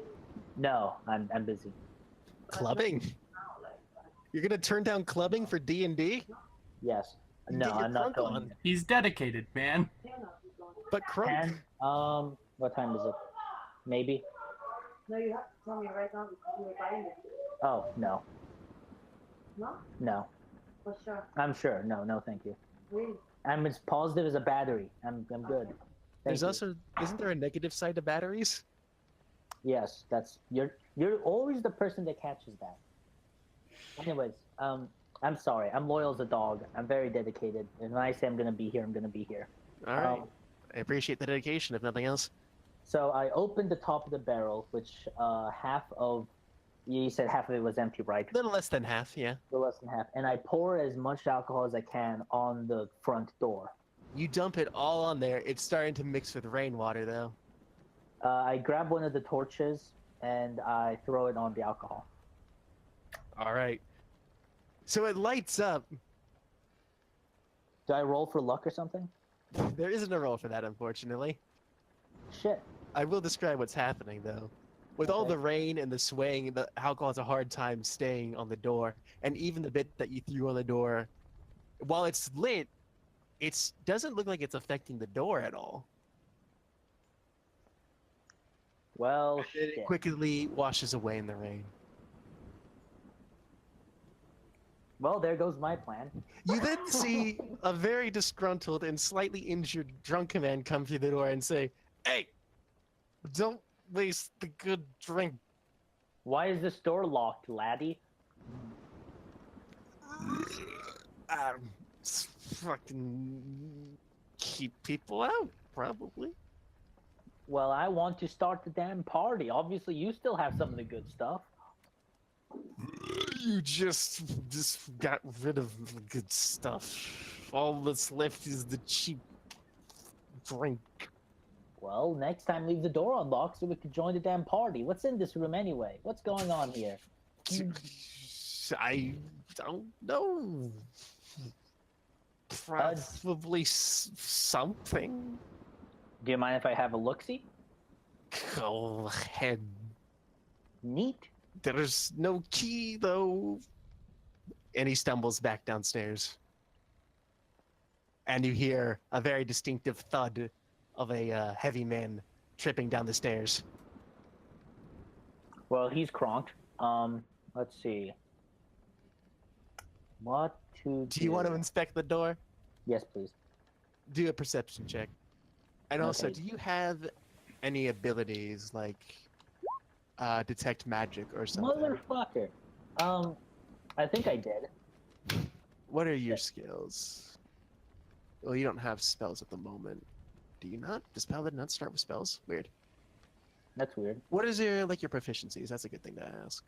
No, I'm busy. Clubbing? You're gonna turn down clubbing for D&D? Yes. You No, get your I'm not crunk going. on. Yet. He's dedicated, man. But crunk. And what time is it? Maybe. No, you have to tell me right now because you were buying it. Oh no, No? no. For sure. I'm sure. No, no, thank you. Really? I'm as positive as a battery. I'm good. Thank There's you. also isn't there a negative side to batteries? Yes, that's you're always the person that catches that. Anyways, I'm sorry. I'm loyal as a dog. I'm very dedicated. And when I say I'm gonna be here, I'm gonna be here. All right. I appreciate the dedication, if nothing else. So I opened the top of the barrel, which half of you said half of it was empty, right? A little less than half, yeah. A little less than half. And I pour as much alcohol as I can on the front door. You dump it all on there. It's starting to mix with rainwater, though. I grab one of the torches and I throw it on the alcohol. All right. So it lights up. Do I roll for luck or something? There isn't a roll for that, unfortunately. Shit. I will describe what's happening, though. With all Okay. the rain and the swaying, the alcohol has a hard time staying on the door. And even the bit that you threw on the door, while it's lit, it doesn't look like it's affecting the door at all. Well, It shit. quickly washes away in the rain. Well, there goes my plan. You then see a very disgruntled and slightly injured drunken man come through the door and say, "Hey, don't waste the good drink." Why is this door locked, laddie? Fucking keep people out, probably. Well, I want to start the damn party. Obviously, you still have some of the good stuff. You just got rid of the good stuff. All that's left is the cheap drink. Well, next time leave the door unlocked so we can join the damn party. What's in this room anyway? What's going on here? I don't know. Probably something. Do you mind if I have a look-see? Go ahead. Neat. There's no key, though. And he stumbles back downstairs. And you hear a very distinctive thud of a heavy man tripping down the stairs. Well, he's cronked. Let's see. What to Do you want to inspect the door? Yes, please. Do a perception check. And also, Okay. do you have any abilities like detect magic or something? Motherfucker. I think I did. What are your skills? Well, you don't have spells at the moment. Do you not? Does Paladin not start with spells? Weird. That's weird. What is your proficiencies? That's a good thing to ask.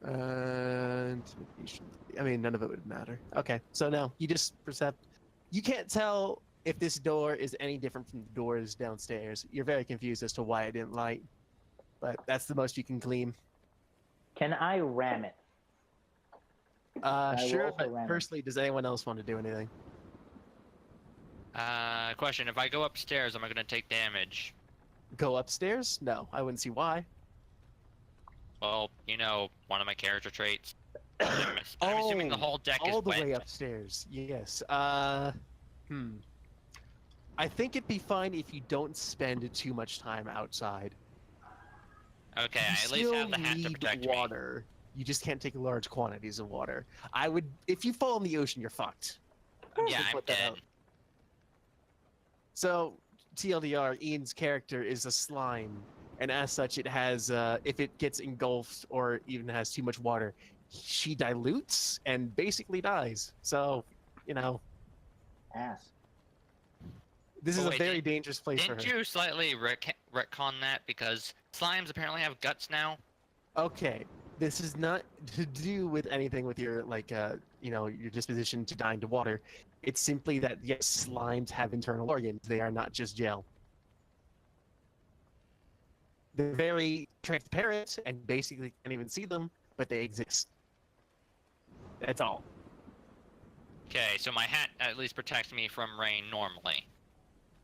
Intimidation. I mean, none of it would matter. Okay, so no, you just percept. You can't tell if this door is any different from the doors downstairs. You're very confused as to why it didn't light, but that's the most you can glean. Can I ram it? I will Sure, also but ram it. personally, does anyone else want to do anything? Question: if I go upstairs, am I gonna take damage? Go upstairs? No, I wouldn't see why. Well, you know, one of my character traits. I'm assuming the whole deck is all the wet. way upstairs. Yes. I think it'd be fine if you don't spend too much time outside. Okay, You I at least still have the hat to need protect me. water. You just can't take large quantities of water. I would, if you fall in the ocean, you're fucked. Yeah, Just I'm put that dead. out. So, TLDR, Ian's character is a slime, and as such, it has, if it gets engulfed or even has too much water, she dilutes and basically dies. So, you know, Ass. this Oh, is a wait, very dangerous place for Didn't her. you slightly retcon that because slimes apparently have guts now? Okay, this is not to do with anything with your, like, your disposition to dying to water. It's simply that, yes, slimes have internal organs. They are not just gel. They're very transparent and basically can't even see them, but they exist. That's all. Okay, so my hat at least protects me from rain normally.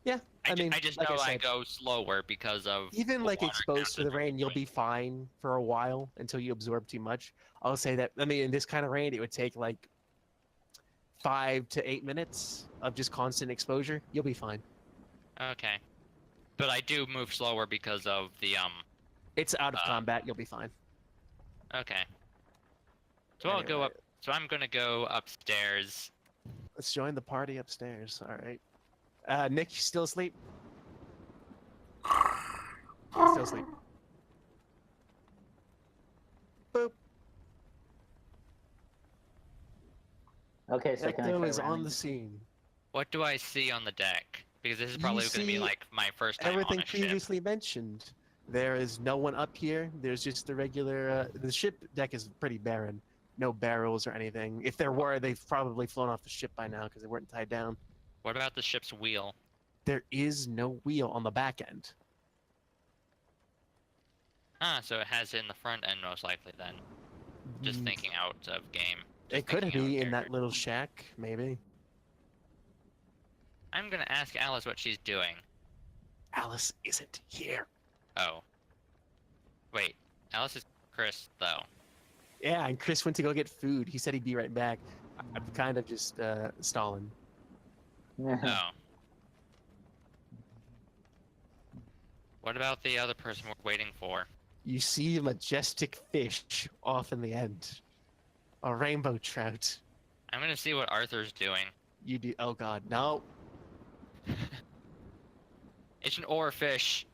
Yeah, I mean, I just like know I I said, go slower because of even the like water exposed to the gases rain, you'll be fine for a while until you absorb too much. I'll say that, I mean, in this kind of rain, it would take like 5 to 8 minutes of just constant exposure. You'll be fine. Okay. But I do move slower because of the It's out of combat. You'll be fine. okay. So I'll go Anyway. up. So I'm gonna go upstairs. Let's join the party upstairs. All right. Nick, you still asleep? Still asleep. Boop. Okay, so can I Ecto try is on ramming? the scene. What do I see on the deck? Because this is You probably gonna be see like my first time Everything on a ship. previously mentioned. There is no one up here. There's just the regular. The ship deck is pretty barren. No barrels or anything. If there were, they've probably flown off the ship by now because they weren't tied down. What about the ship's wheel? There is no wheel on the back end. Ah, so it has it in the front end most likely then. Just Mm, thinking out of game. It Just could thinking out of be in that character. little shack, maybe. I'm gonna ask Alice what she's doing. Alice isn't here. Oh. Wait, Alice is Chris though. Yeah, and Chris went to go get food. He said he'd be right back. I'm kind of just stalling. Oh. What about the other person we're waiting for? You see a majestic fish off in the end. A rainbow trout. I'm gonna see what Arthur's doing. You do. Oh God, no. It's an oarfish.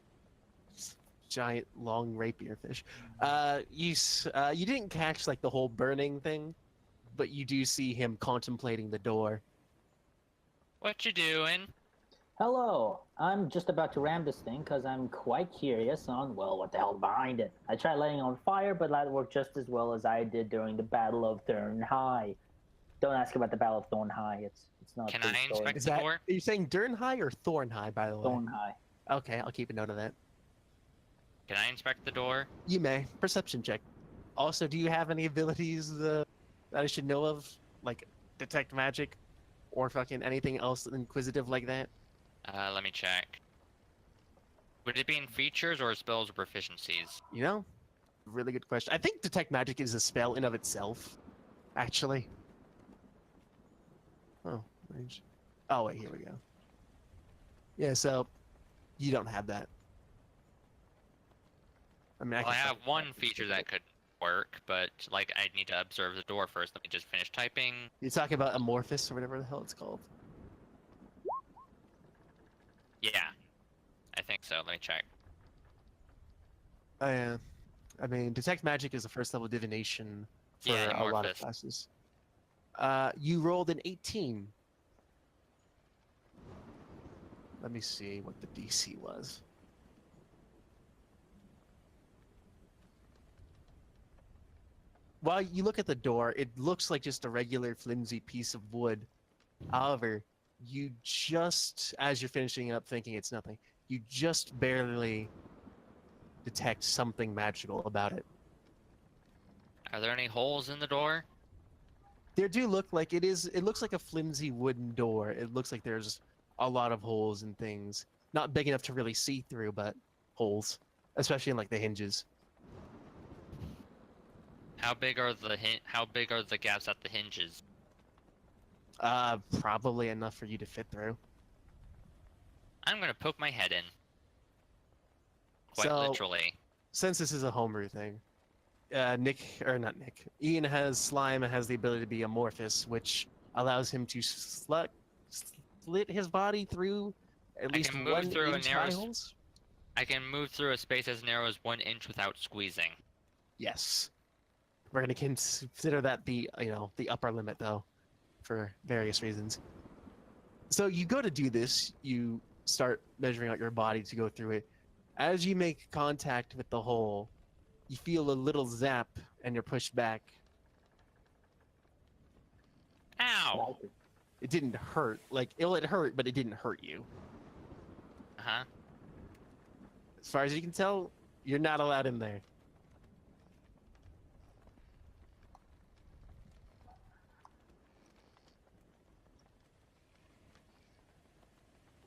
Giant long rapier fish. You didn't catch like the whole burning thing, but you do see him contemplating the door. What you doing? Hello, I'm just about to ram this thing because I'm quite curious on, well, what the hell behind it. I tried lighting it on fire, but that worked just as well as I did during the Battle of Thorn High. Don't ask about the Battle of Thorn High. It's not. Can a big I story. inspect Is the that? door? Are you saying Dern High or Thorn High, by the way? Thorn High? Okay, I'll keep a note of that. Can I inspect the door? You may. Perception check. Also, do you have any abilities that I should know of, like detect magic, or fucking anything else inquisitive like that? Let me check. Would it be in features or spells or proficiencies? You know, really good question. I think detect magic is a spell in of itself, actually. Oh, range. Oh wait, here we go. Yeah, so you don't have that. I mean, Well, I can have find one that. feature that could work, but like I need to observe the door first. Let me just finish typing. You're talking about Amorphous or whatever the hell it's called. Yeah, I think so. Let me check. I mean, detect magic is a first level divination for Yeah, a lot of Amorphous. classes. You rolled an 18. Let me see what the DC was. While you look at the door, it looks like just a regular flimsy piece of wood. However, you just, as you're finishing up thinking it's nothing, you just barely detect something magical about it. Are there any holes in the door? There do look like it looks like a flimsy wooden door. It looks like there's a lot of holes and things. Not big enough to really see through, but holes, especially in like the hinges. How big are the gaps at the hinges? Probably enough for you to fit through. I'm gonna poke my head in. Quite So, literally. since this is a homebrew thing, not Nick, Ian has slime and has the ability to be amorphous, which allows him to split his body through at I least can move 1 through a inch narrow high s- holes. I can move through a space as narrow as 1 inch without squeezing. Yes. We're gonna consider that the upper limit though, for various reasons. So you go to do this, you start measuring out your body to go through it. As you make contact with the hole, you feel a little zap and you're pushed back. Ow! It didn't hurt. It hurt, but it didn't hurt you. Uh-huh. As far as you can tell, you're not allowed in there.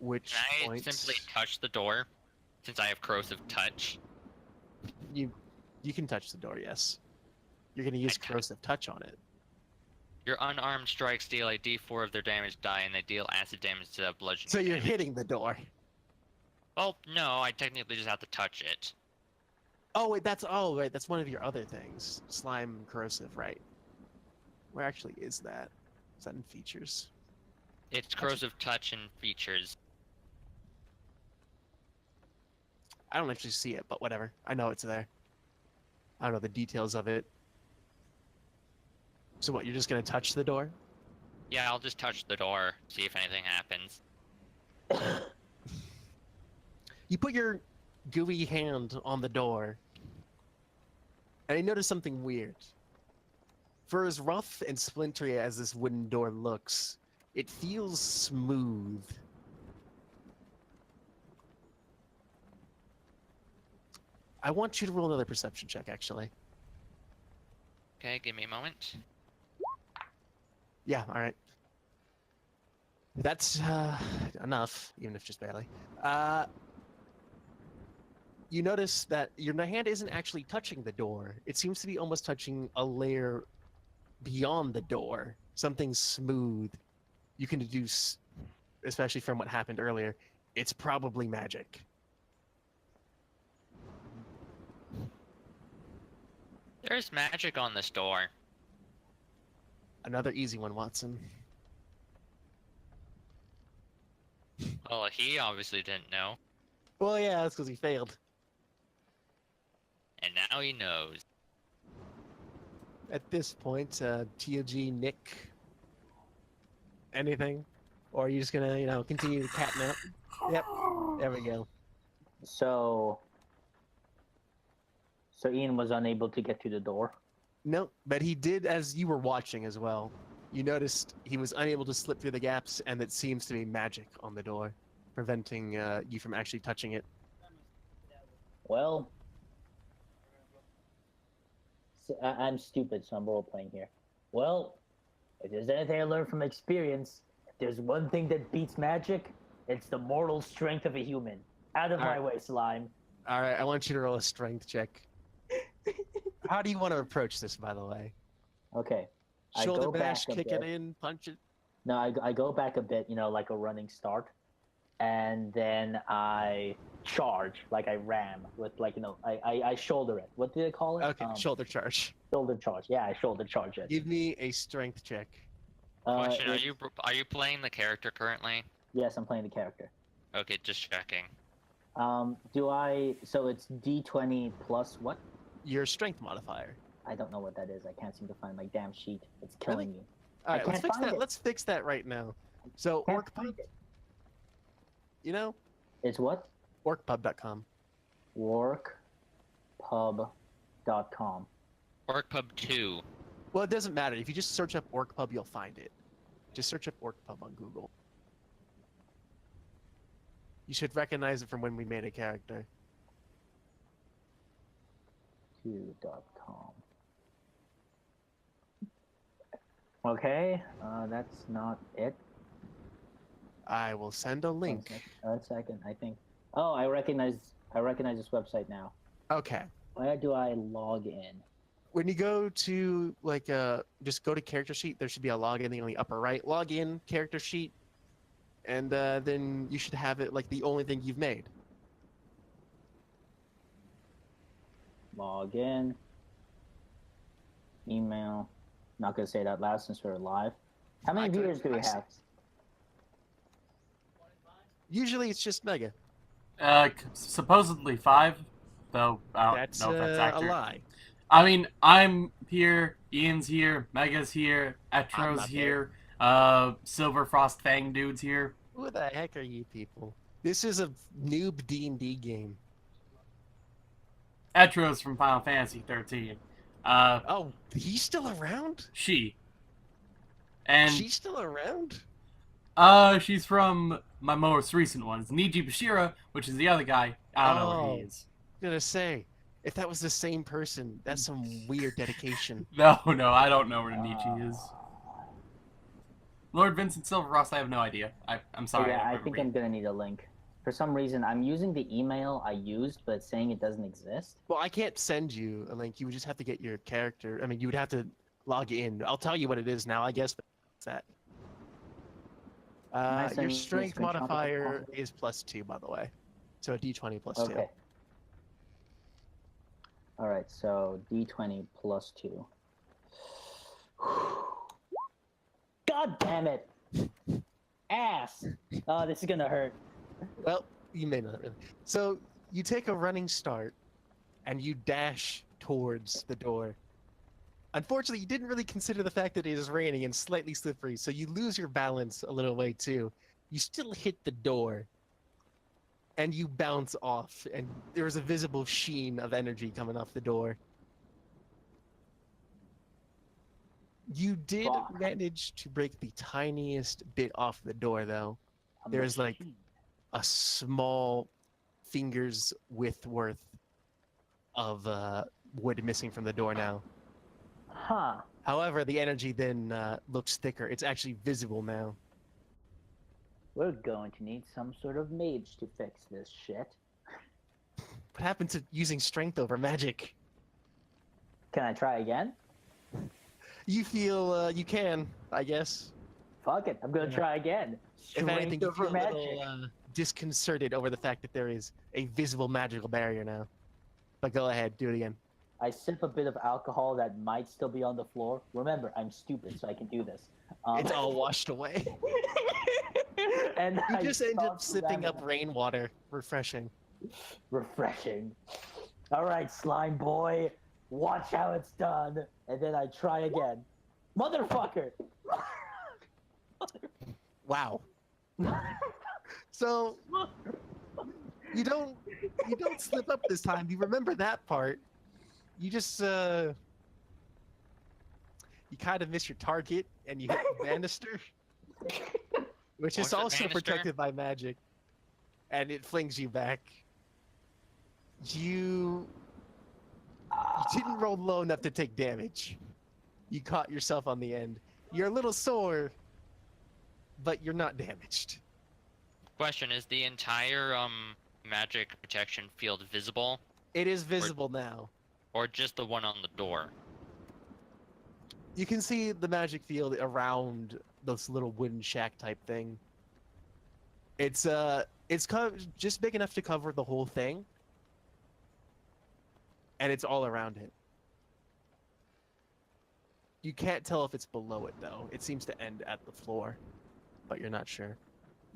Which Can I point simply touch the door? Since I have corrosive touch. you can touch the door, yes. You're gonna use corrosive touch on it. Your unarmed strikes deal a d4 of their damage die, and they deal acid damage to bludgeoning So you're damage. hitting the door. Well, no, I technically just have to touch it. Oh wait, that's one of your other things. Slime and corrosive, right? Where actually is that? Is that in features? It's corrosive touch and features. I don't actually see it, but whatever. I know it's there. I don't know the details of it. So what, you're just gonna touch the door? Yeah, I'll just touch the door, see if anything happens. You put your gooey hand on the door, and you notice something weird. For as rough and splintery as this wooden door looks, it feels smooth. I want you to roll another perception check, actually. Okay, give me a moment. Yeah, all right. That's enough, even if just barely. You notice that your hand isn't actually touching the door. It seems to be almost touching a layer beyond the door. Something smooth. You can deduce, especially from what happened earlier, it's probably magic. There's magic on this door. Another easy one, Watson. Well, he obviously didn't know. Well, yeah, that's because he failed. And now he knows. At this point, TOG, Nick, anything? Or are you just gonna, continue to catnap? Yep, there we go. So Ian was unable to get to the door. Nope, but he did as you were watching as well. You noticed he was unable to slip through the gaps, and it seems to be magic on the door, preventing you from actually touching it. Well, I'm stupid, so I'm role playing here. Well, if there's anything I learned from experience, if there's one thing that beats magic, it's the mortal strength of a human. Out of my way, slime. All right, I want you to roll a strength check. How do you want to approach this, by the way? Okay. I Shoulder go bash, back a kick it bit. in, punch it. No, I go back a bit, like a running start, and then I charge, like I ram with, I shoulder it. What do they call it? Okay, shoulder charge. Shoulder charge. Yeah, I shoulder charge it. Give me a strength check. Question: It's- Are you playing the character currently? Yes, I'm playing the character. Okay, just checking. So it's D20 plus what? Your strength modifier. I don't know what that is. I can't seem to find my damn sheet. It's killing me. All right, let's can't fix find that. it. Let's fix that right now. So, Can't Orkpub, find it. It's what? Orkpub.com. Workpub.com. Orkpub 2. Well, it doesn't matter. If you just search up Orkpub, you'll find it. Just search up Orkpub on Google. You should recognize it from when we made a character. 2.com. Okay, that's not it. I will send a link. 1 second, I think. Oh, I recognize this website now. Okay. Where do I log in? When you go to like just go to character sheet, there should be a login thing on the upper right. Login character sheet, and then you should have it like the only thing you've made. Log in. Email. Not gonna say that loud since we're live. How many viewers do we have? Usually it's just Mega. Supposedly 5, though I don't That's, know if that's a accurate. lie. I mean, I'm here, Ian's here, Mega's here, I'm Etro's not here, Silver Frost Fang Dude's here. Who the heck are you people? This is a noob D&D game. Etro's from Final Fantasy 13. Oh, he's still around? She. And She's still around? she's from my most recent ones. Niji Bashira, which is the other guy. I don't know where he is. I'm gonna say, if that was the same person, that's some weird dedication. No, I don't know where Niji is. Lord Vincent Silverfrost, I have no idea. I'm sorry. Yeah, I don't think remember. I'm gonna need a link. For some reason, I'm using the email I used, but it's saying it doesn't exist. Well, I can't send you a link. You would just have to get your character. I mean, you would have to log in. I'll tell you what it is now, I guess. But it's that. I send Your you a strength screenshot of the modifier call? is +2, by the way. So a d20 +2. Okay. All right, so D20 +2. God damn it! Ass! Oh, this is gonna hurt. Well, you may not really. So you take a running start, and you dash towards the door. Unfortunately, you didn't really consider the fact that it is raining and slightly slippery, so you lose your balance a little way too. You still hit the door, and you bounce off, and there is a visible sheen of energy coming off the door. You did Fuck. manage to break the tiniest bit off the door, though. There's like a small finger's width worth of wood missing from the door now. Huh. However, the energy then looks thicker. It's actually visible now. We're going to need some sort of mage to fix this shit. What happened to using strength over magic? Can I try again? You feel you can, I guess. Fuck it, I'm gonna try again. If anything, Strength you over feel a magic. little disconcerted over the fact that there is a visible magical barrier now. But go ahead, do it again. I sip a bit of alcohol that might still be on the floor. Remember, I'm stupid, so I can do this. It's all washed away. And You I just end up start sipping up ramen. rainwater. Refreshing. Refreshing. All right, slime boy, watch how it's done. And then I try again. Motherfucker! Wow. So you don't slip up this time. You remember that part. You just you kind of miss your target and you hit the banister, which is What's the also banister? protected by magic, and it flings you back. You didn't roll low enough to take damage. You caught yourself on the end. You're a little sore, but you're not damaged. Question, is the entire magic protection field visible, It is visible now. or just the one on the door? You can see the magic field around this little wooden shack type thing. It's just big enough to cover the whole thing, and it's all around it. You can't tell if it's below it though. It seems to end at the floor, but you're not sure.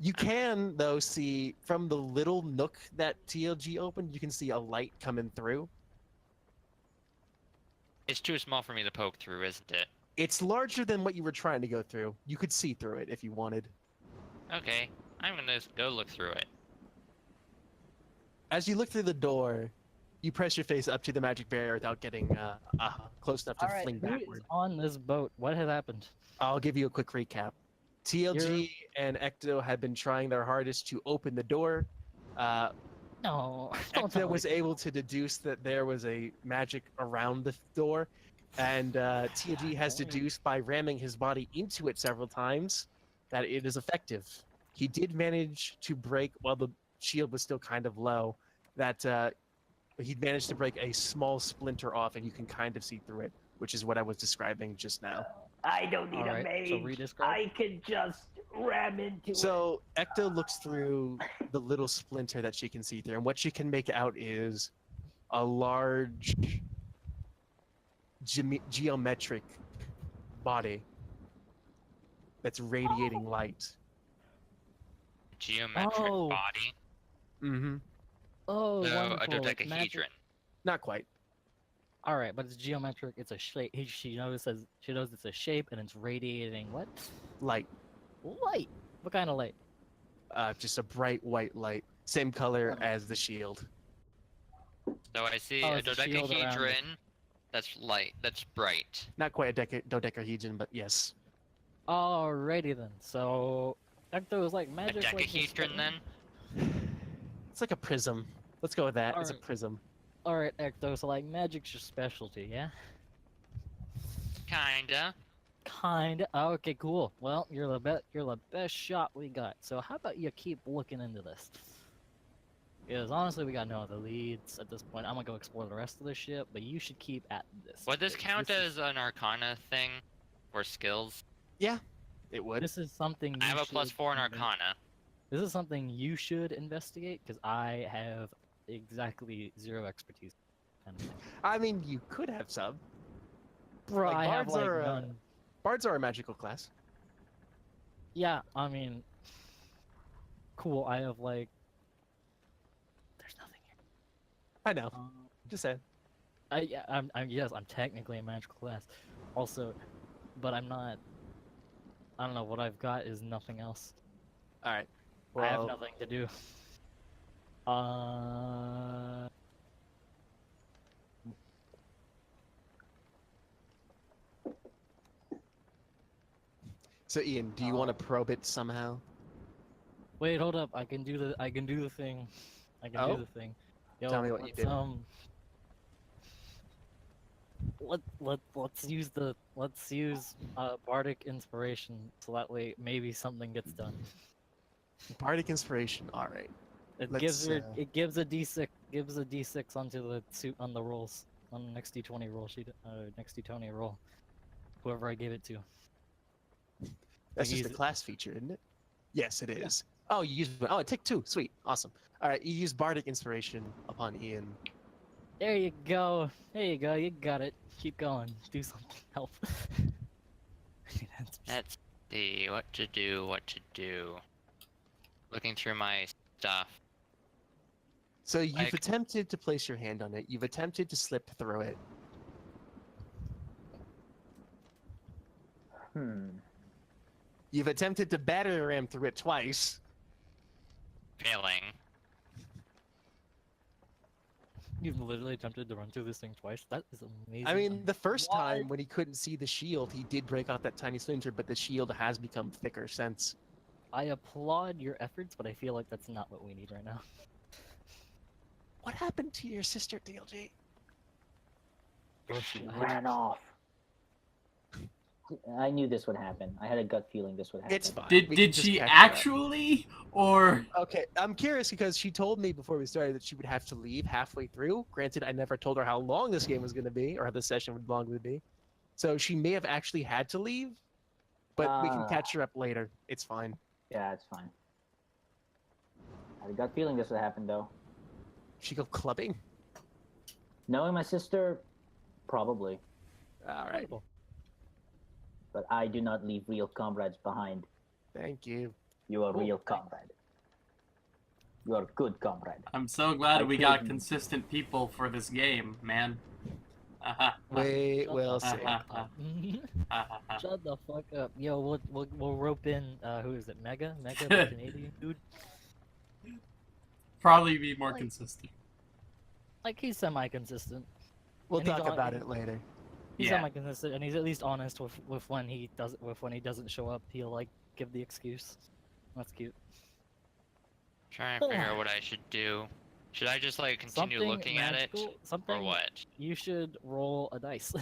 You can though see from the little nook that TLG opened, you can see a light coming through. It's too small for me to poke through, isn't it? It's larger than what you were trying to go through. You could see through it if you wanted. Okay, I'm gonna go look through it. As you look through the door, you press your face up to the magic barrier without getting close enough to All right, fling who is backward. on this boat? What has happened? I'll give you a quick recap. TLG and Ecto had been trying their hardest to open the door. No, don't Ecto tell was me. able to deduce that there was a magic around the door, and TLG has deduced by ramming his body into it several times that it is effective. he did manage to break while the shield was still kind of low. That he'd managed to break a small splinter off, and you can kind of see through it, which is what I was describing just now. I don't need Alright, a so mage. re-describe. I can just ram into it. So Ecto looks through the little splinter that she can see through, and what she can make out is a large geometric body that's radiating light. Geometric Oh. body. Mm-hmm. Oh, So a wonderful. It's magic. dodecahedron. Not quite. All right, but it's geometric. It's a shape. She knows it's a shape, and it's radiating what? Light. Light. What kind of light? Just a bright white light. Same color as the shield. So I see Oh, a it's a shield around it. dodecahedron. That's light. That's bright. Not quite a dodecahedron, but yes. Alrighty then. So Ecto is like A magic. like this decahedron thing. then? It's like a prism. Let's go with that. It's a Alright. prism. All right, Ecto. So like magic's your specialty, yeah? Kinda. Kinda. Oh, okay, cool. Well, you're the best shot we got. So how about you keep looking into this? Because honestly, we got no other leads at this point. I'm gonna go explore the rest of the ship, but you should keep at this. Would this because count this as an arcana thing? Or skills? It would. This is something I you have a +4 in should arcana. This is something you should investigate because I have exactly zero expertise. Kind of thing. I mean, you could have some. Bro, Like, I have bards like are, none. Bards are a magical class. Yeah, I mean, cool. I have like. There's nothing here. I know. Just saying. I'm technically a magical class, also, but I'm not. I don't know. What I've got is nothing else. All right. I have Well, nothing to do. so Ian, do you want to probe it somehow? Wait, hold up. I can do the thing. I can Oh? do the thing. Yo, Tell me what you let's, did. Let's use bardic inspiration so that way maybe something gets done. Bardic inspiration. All right. It Let's, gives a d6 onto the suit on the rolls on the next d20 roll sheet next d20 roll. Whoever I gave it to. That's Like, just a use it. class feature, isn't it? Yes, it is. Oh, you use. Oh, it took 2. Sweet. Awesome. All right. You use bardic inspiration upon Ian. There you go. There you go. You got it. Keep going. Do something. Help. Let's see what to do. Looking through my stuff. So you've Like- attempted to place your hand on it. You've attempted to slip through it. You've attempted to batter ram through it twice. Failing. You've literally attempted to run through this thing twice. That is amazing. I mean, the first Why? time when he couldn't see the shield, he did break out that tiny splinter, but the shield has become thicker since. I applaud your efforts, but I feel like that's not what we need right now. What happened to your sister, DLG? Bless you. Ran off. I knew this would happen. I had a gut feeling this would happen. It's fine. Did We can did just she catch her up. actually, or Okay, I'm curious because she told me before we started that she would have to leave halfway through. Granted, I never told her how long this game was going to be or how the session would long would be. So she may have actually had to leave, but we can catch her up later. It's fine. Yeah, it's fine. I had a gut feeling this would happen, though. She go clubbing. Knowing my sister, probably. All right. But I do not leave real comrades behind. Thank you. You are a Cool. real comrade. You are a good comrade. I'm so glad I we got couldn't- consistent people for this game, man. We will see. Shut the fuck up. Yo, we'll rope in, who is it? Mega, the Canadian dude? Probably be more Like- consistent. Like, he's semi-consistent. We'll And he's talk on- about it later. He's Yeah. semi-consistent, and he's at least honest with when he doesn't show up. He'll, like, give the excuse. That's cute. Trying to figure out what I should do. Should I just like continue Something looking at it, magical- something or what? You should roll a dice.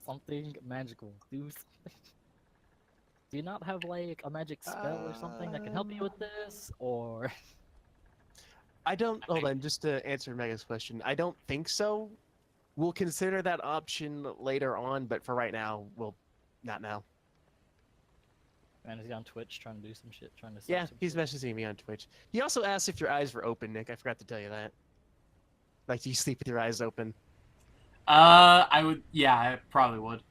Something magical. Do something. Do you not have like a magic spell or something that can help you with this, or? I don't. Hold on, just to answer Mega's question, I don't think so. We'll consider that option later on, but for right now, we'll not now. Man, is he on Twitch trying to do some shit? Trying to. Yeah, some he's shit? messaging me on Twitch. He also asked if your eyes were open, Nick. I forgot to tell you that. Like, do you sleep with your eyes open? I would. Yeah, I probably would.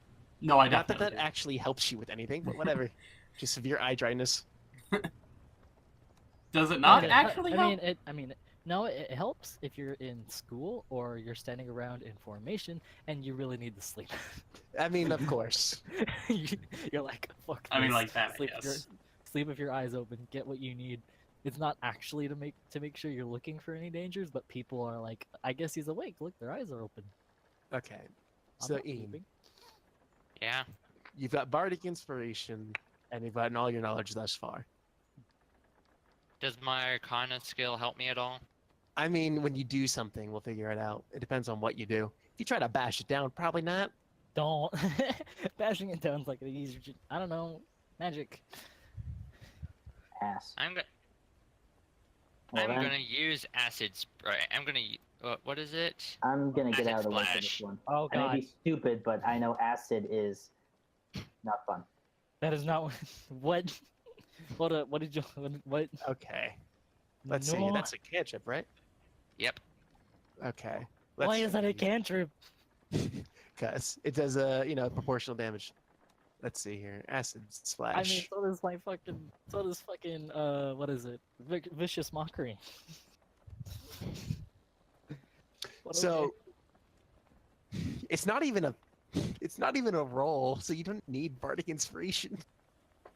No, I Not that definitely. that actually helps you with anything, but whatever. Just severe eye dryness. Does it not Okay, actually help? No, it helps if you're in school or you're standing around in formation and you really need to sleep. I mean, of course. You're like, fuck. I mean, this. like that, I Sleep, guess. sleep with your eyes open. Get what you need. It's not actually to make sure you're looking for any dangers, but people are like, I guess he's awake. Look, their eyes are open. Okay. I'm So, not Ian, sleeping. Yeah. you've got bardic inspiration, and you've gotten all your knowledge thus far. Does my Arcana skill help me at all? I mean, when you do something, we'll figure it out. It depends on what you do. If you try to bash it down, probably not. Don't. Bashing it down's like an easier. I don't know. Magic. Ass. I'm Well, then, gonna use acid spray. I'm gonna. What is it? I'm gonna get Acid out of the way for this splash. one. Oh I may god, be stupid, but I know acid is not fun. that is not what. What did you? What? Okay. Let's see. No. That's a cantrip, right? Yep. Okay. Why is that a cantrip? Because it does proportional damage. Let's see here. Acid splash. I mean, so does my fucking. So does fucking. What is it? Vicious mockery. But So okay. it's not even a roll, so you don't need bardic inspiration.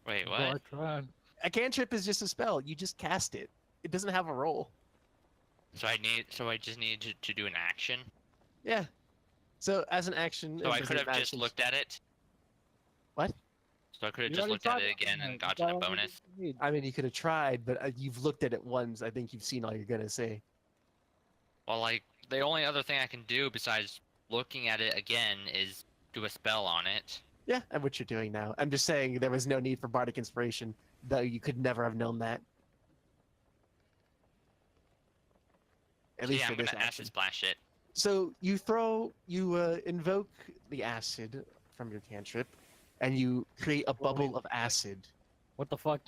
Wait, Well, what? I tried. A cantrip is just a spell. You just cast it. It doesn't have a roll. So I just need to do an action. Yeah. So as an action, So I as could an have just action- looked at it. What? So I could have You just already looked at tried it it. again Yeah, and you gotten got a all the bonus. things you need. I mean, you could have tried, but you've looked at it once. I think you've seen all you're gonna say. Well, like the only other thing I can do besides looking at it again is do a spell on it. Yeah, and what you're doing now. I'm just saying there was no need for bardic inspiration, though you could never have known that. At So least yeah, for I'm this gonna action. acid splash it. So you invoke the acid from your cantrip, and you create a bubble of acid. What the fuck?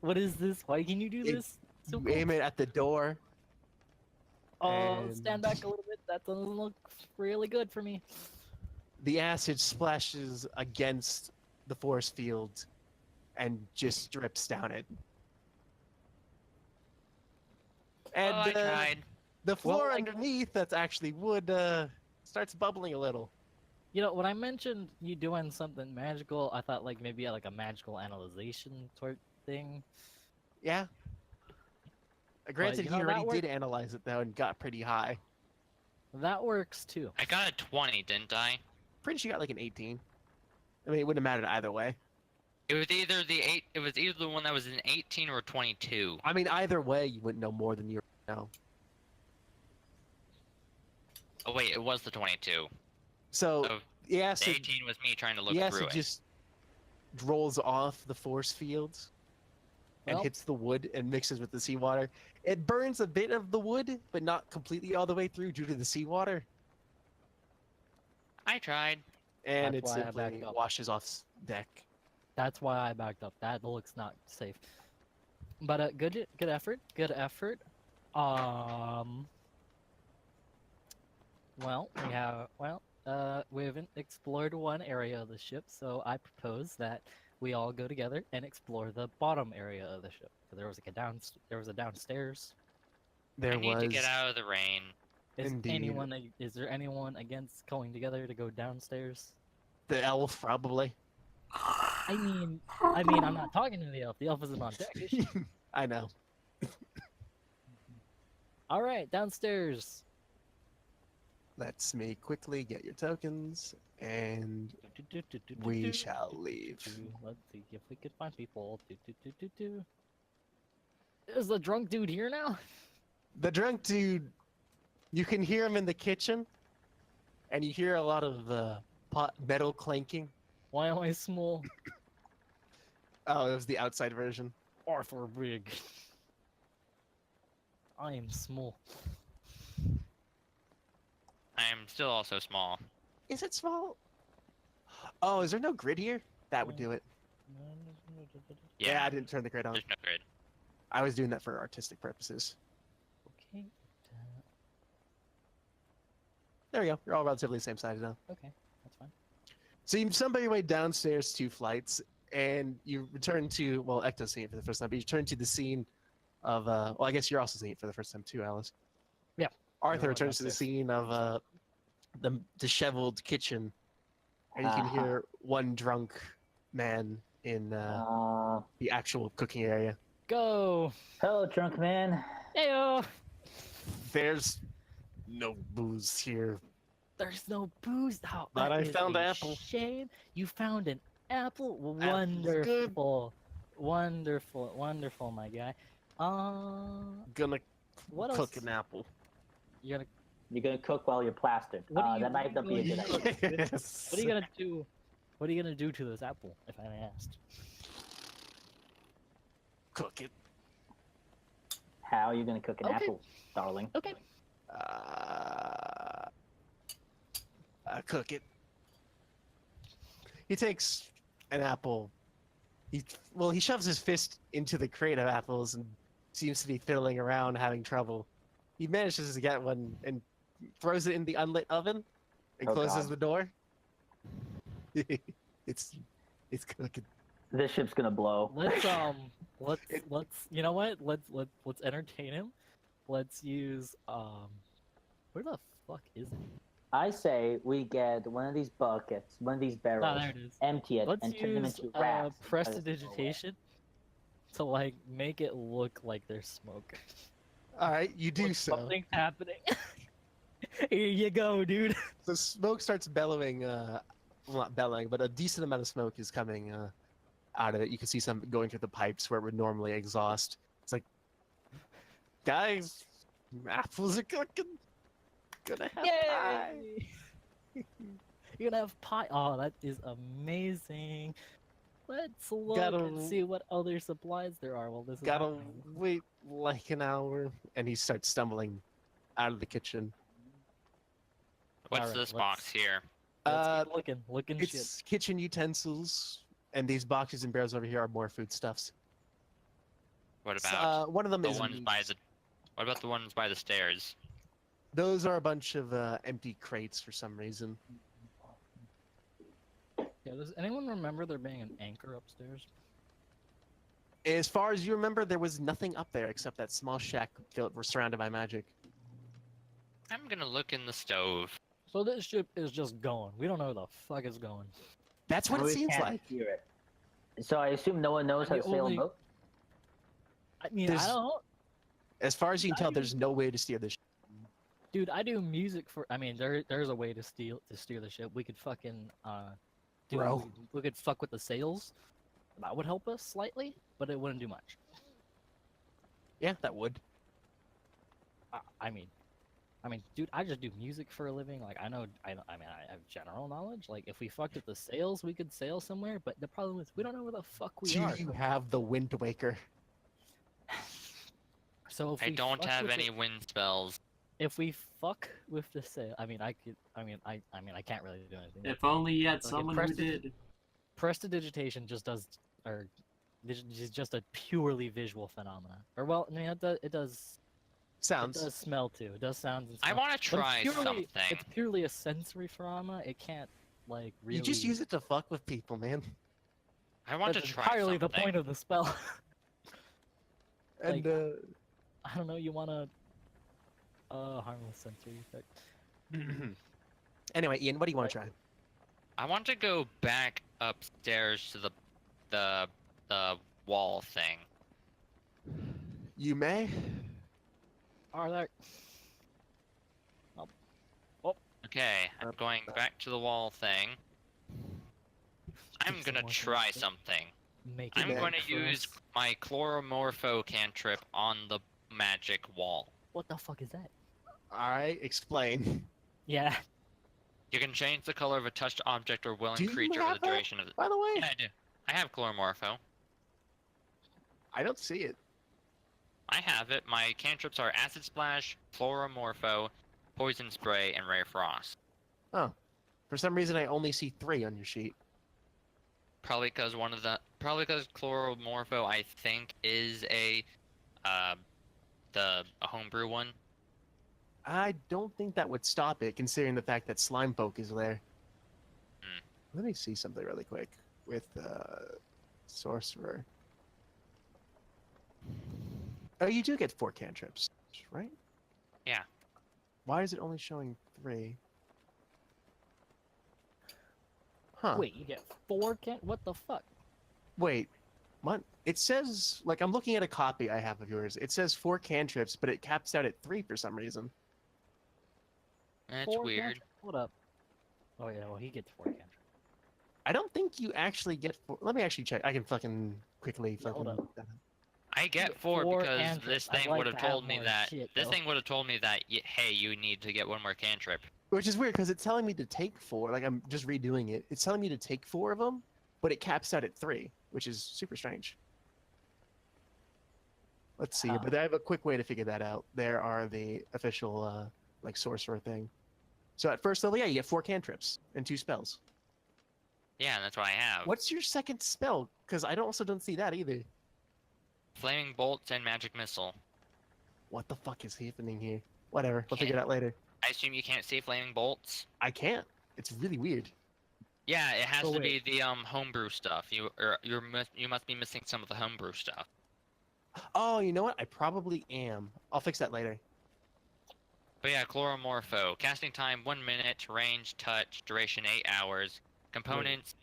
What is this? Why can you do It- this? So You cool. aim it at the door. Oh, and stand back a little bit. That doesn't look really good for me. The acid splashes against the force field, and just drips down it. And I tried. the floor like- underneath, that's actually wood, starts bubbling a little. You know, when I mentioned you doing something magical, I thought like maybe like a magical analyzation sort thing. Yeah. Granted, you know, he that already did analyze it though and got pretty high. That works too. I got a 20, didn't I? Pretty sure you got like an 18. I mean, it wouldn't have mattered either way. It was either the one that was an 18 or a 22. I mean, either way, you wouldn't know more than you know. Oh wait, it was the 22. So So the the acid, 18 was me trying to look the through acid it. just rolls off the force fields and Well- hits the wood and mixes with the seawater. It burns a bit of the wood, but not completely all the way through due to the seawater, I tried. and That's it why I simply backed up. washes off deck. That's why I backed up. That looks not safe. But good effort. Good effort. We haven't explored one area of the ship, so I propose that we all go together and explore the bottom area of the ship. 'Cause there was like a downstairs. There I need was to get out of the rain. Indeed. Is there anyone against going together to go downstairs? the elf, probably. I mean, I'm not talking to the elf. The elf isn't on deck. Is she? I know. All right, downstairs. Let's me quickly get your tokens, and we shall leave. Let's see if we could find people. Is the drunk dude here now? The drunk dude, you can hear him in the kitchen, and you hear a lot of pot metal clanking. Why am I small? Oh, it was the outside version. Arthur Big. I am small. I am still also small. Is it small? Oh, is there no grid here? That would do it. Yeah, I didn't turn the grid on. there's no grid. I was doing that for artistic purposes. Okay. There we go. You're all relatively the same size now. Okay, that's fine. So you somebody your way downstairs 2 flights, and you return to, well, Ecto's seeing it for the first time, but you return to the scene of, well, I guess you're also seeing it for the first time too, Alice. Yeah. Arthur Everyone returns to the downstairs. scene of the disheveled kitchen, and you can hear one drunk man in the actual cooking area. Go! Hello, drunk man. Heyo! There's no booze here. There's no booze. Oh, But that I is found a an apple. Shame. You found an apple. Apple's good. Wonderful, wonderful, my guy. Gonna What cook else? an apple. You're gonna. You're gonna cook while you're plastered. What are you That might not be a good idea. Yes. What are you gonna do? What are you gonna do to this apple, if I may ask? Cook it. How are you gonna cook an Okay. apple, darling? Okay. Cook it. He takes an apple. He shoves his fist into the crate of apples and seems to be fiddling around, having trouble. He manages to get one and throws it in the unlit oven and Oh, closes God. the door. it's cooking. This ship's gonna blow. Let's you know what? Let's entertain him. Let's use where the fuck is it? I say we get one of these buckets, one of these barrels, Ah, there it is. empty it, Let's and turn them use into rafts. prestidigitation to like make it look like there's smoke. All right, you do so. Something's happening. Here you go, dude. The smoke starts bellowing. Well, not bellowing, but a decent amount of smoke is coming out of it. You can see some going through the pipes where it would normally exhaust. It's like, guys, apples are cooking. Gonna have pie. Yay! You're gonna have pie. Oh, that is amazing. Let's look Gotta- and see what other supplies there are while this is Gotta happening. wait like an hour, and he starts stumbling out of the kitchen. What's Alright, this let's- box here? Let's keep looking shit. It's kitchen utensils, and these boxes and barrels over here are more foodstuffs. What So, about one of them the is ones by the? What about the ones by the stairs? Those are a bunch of empty crates for some reason. Yeah, does anyone remember there being an anchor upstairs? As far as you remember, there was nothing up there except that small shack filled, we're surrounded by magic. I'm gonna look in the stove. So this ship is just going. We don't know where the fuck it's going. That's what it We seems can't like. hear it. So I assume no one knows how The to sail only- a boat. I mean, There's- I don't. As far as you can tell, there's no way to steer this. Dude, I do music for. I mean, there's a way to steer the ship. We could fucking Bro. we could fuck with the sails. That would help us slightly, but it wouldn't do much. Yeah, that would. I mean, dude, I just do music for a living. Like, I mean, I have general knowledge. Like, if we fucked with the sails, we could sail somewhere. But the problem is, we don't know where the fuck we Do are. you have the Wind Waker? So if I we don't fuck have with any it- wind spells. If we fuck with the sail, I mean, I could. I mean, I can't really do anything. If only you had Okay, someone who Preston- did. Prestidigitation just does, or is just a purely visual phenomenon. Or well, I mean, it does Sounds. smell too. It does sounds. And I smell. want to But try it's purely, something. It's purely a sensory phenomena. It can't like really. You just use it to fuck with people, man. I want That's to try entirely something. the point of the spell. And I don't know. You wanna harmless sensory effect. anyway, Ian, what do you want to try? I want to go back upstairs to the wall thing. You may. Are there? Okay, I'm going back to the wall thing. I'm Give gonna someone try something. something. Make it I'm back going to for use us. my chloromorpho cantrip on the magic wall. What the fuck is that? All right, explain. Yeah. You can change the color of a touched object or willing Do you creature have for the that? duration of the. By the way, Yeah, I do. I have chloromorpho. I don't see it. I have it. My cantrips are Acid Splash, Chloramorpho, Poison Spray, and Ray of Frost. Oh, for some reason I only see 3 on your sheet. Probably because Chloramorpho, I think, is a homebrew one. I don't think that would stop it, considering the fact that Slime Poke is there. Hmm. Let me see something really quick with Sorcerer. Oh, you do get 4 cantrips, right? Yeah. Why is it only showing 3? Huh. Wait, you get 4 What the fuck? Wait. What? It says, like, I'm looking at a copy I have of yours. It says 4 cantrips, but it caps out at 3 for some reason. That's 4 weird. cantrips? Hold up. Oh yeah, well he gets 4 cantrips. I don't think you actually get 4. Let me actually check. I can fucking quickly Yeah, hold fucking. I get get 4 4 because cantrips. this I'd thing like would have to have told me more that shit, this though. thing would have told me that hey, you need to get 1 more cantrip. Which is weird because it's telling me to take 4. Like, I'm just redoing it. It's telling me to take 4 of them, but it caps out at 3, which is super strange. Let's see, but I have a quick way to figure that out. There are the official, like, sorcerer thing. So at first level, yeah, you get 4 cantrips and 2 spells. Yeah, that's what I have. What's your second spell? Because I also don't see that either. Flaming Bolts and Magic Missile. What the fuck is happening here? Whatever, we'll figure it out later. I assume you can't see Flaming Bolts? I can't. It's really weird. Yeah, it has So to be wait. the homebrew stuff. You must be missing some of the homebrew stuff. Oh, you know what? I probably am. I'll fix that later. But yeah, Chloramorpho. Casting time 1 minute, range, touch, duration 8 hours. Components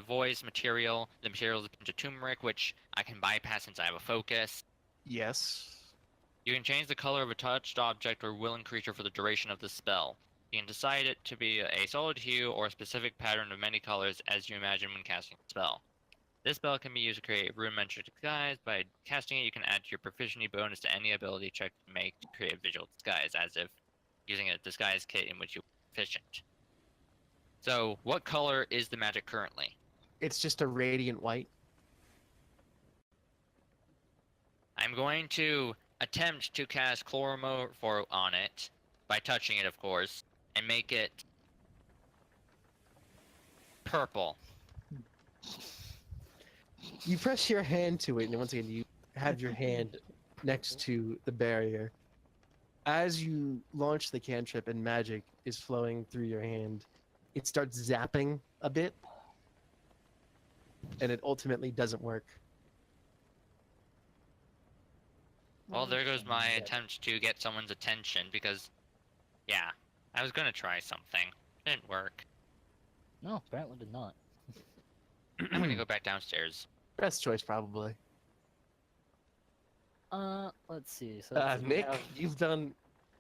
voice material. The material is a pinch of turmeric, which I can bypass since I have a focus. Yes. You can change the color of a touched object or willing creature for the duration of the spell. You can decide it to be a solid hue or a specific pattern of many colors as you imagine when casting the spell. This spell can be used to create rudimentary disguise. By casting it, you can add your proficiency bonus to any ability check to make to create a visual disguise, as if using a disguise kit in which you're proficient. So, what color is the magic currently? It's just a radiant white. I'm going to attempt to cast Chloramorpho on it, by touching it, of course, and make it purple. You press your hand to it, and once again, you have your hand next to the barrier. As you launch the cantrip and magic is flowing through your hand, it starts zapping a bit, and it ultimately doesn't work. Well, there goes my attempt to get someone's attention, because, yeah, I was gonna try something. Didn't work. No, apparently did not. I'm gonna go back downstairs. Best choice, probably. Let's see. So let's see, we Nick, have- you've done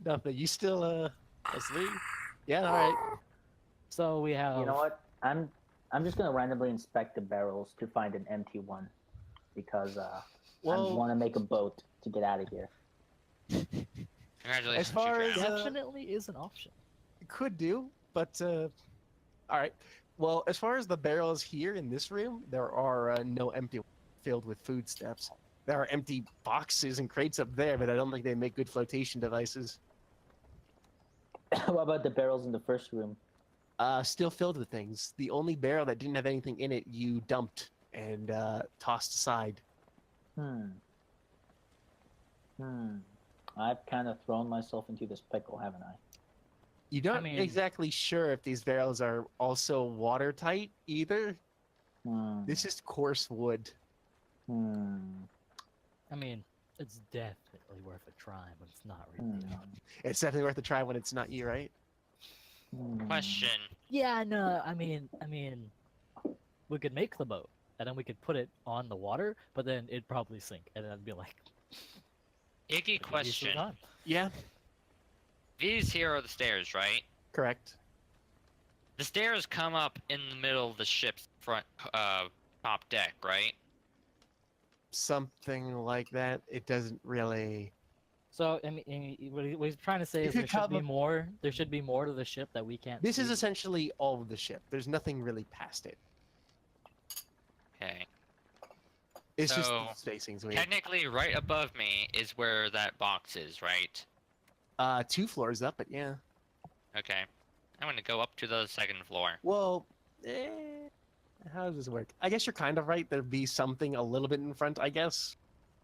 nothing. You still, asleep? Yeah, alright. So we have. You know what? I'm just gonna randomly inspect the barrels to find an empty one, because I Well, want to make a boat to get out of here. Congratulations, As far you as, drowned. Definitely is an option. could do, but, alright. Well, as far as the barrels here in this room, there are no empty filled with foodstuffs. There are empty boxes and crates up there, but I don't think they make good flotation devices. What about the barrels in the first room? Still filled with things. The only barrel that didn't have anything in it, you dumped and tossed aside. I've kind of thrown myself into this pickle, haven't I? You're not mean- exactly sure if these barrels are also watertight either. This is coarse wood. I mean, it's definitely worth a try, but it's not really. It's definitely worth a try when it's not you, right? Question. Yeah, no. I mean, we could make the boat, and then we could put it on the water, but then it'd probably sink, and then it'd be like. Icky "What a waste of question. time." Yeah, These here are the stairs, right? correct. The stairs come up in the middle of the ship's front top deck, right? Something like that. It doesn't really. So I mean, what he's trying to say It is could there should be come up- more. There should be more to the ship that we can't. This is see. essentially all of the ship. There's nothing really past it. Okay. It's just So, the spacing's weird. Technically, right above me is where that box is, right? 2 floors up, but yeah. Okay. I'm gonna go up to the second floor. Well, eh, how does this work? I guess you're kind of right. There'd be something a little bit in front, I guess.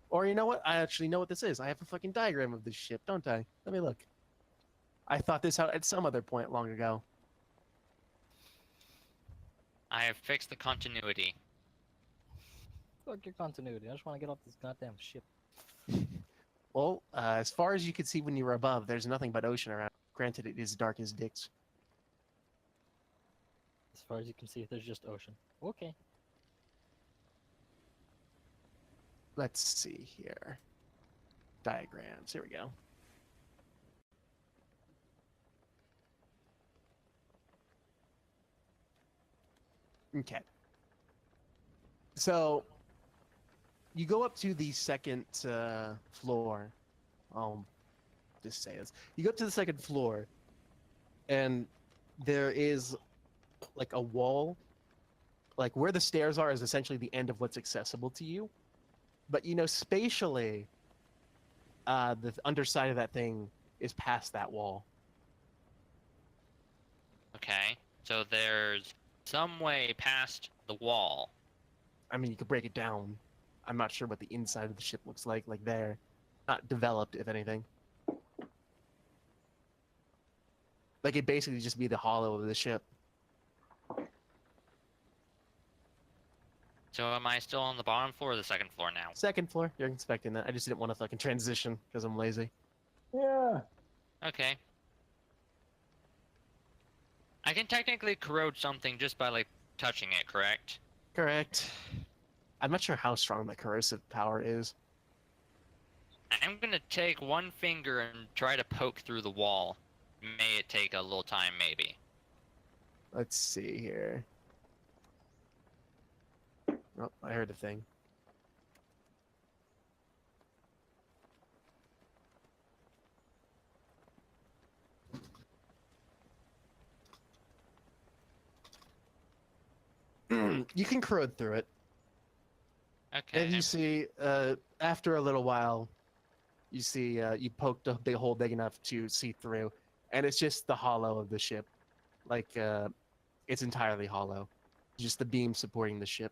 Or you know what? I actually know what this is. I have a fucking diagram of this ship, don't I? Let me look. I thought this out at some other point long ago. I have fixed the continuity. Fuck your continuity. I just want to get off this goddamn ship. Well, as far as you could see when you were above, there's nothing but ocean around. Granted, it is dark as dicks. As far as you can see, there's just ocean. Okay. Let's see here. Diagrams. Here we go. Okay. So, you go up to the second floor. I'll just say this. You go up to the second floor, and there is like a wall. Like where the stairs are is essentially the end of what's accessible to you. But you know, spatially, the underside of that thing is past that wall. Okay. So there's some way past the wall. I mean, you could break it down. I'm not sure what the inside of the ship looks like there. Not developed, if anything. Like, it basically just be the hollow of the ship. So am I still on the bottom floor or the second floor now? Second floor, you're expecting that. I just didn't want to fucking transition, because I'm lazy. Yeah. Okay. I can technically corrode something just by, like, touching it, correct? Correct. I'm not sure how strong the corrosive power is. I'm gonna take one finger and try to poke through the wall. May it take a little time, maybe. Let's see here. Oh, I heard a thing. You can corrode through it. Okay. And you see, after a little while, you see you poked a big hole big enough to see through, and it's just the hollow of the ship. Like, it's entirely hollow. Just the beam supporting the ship.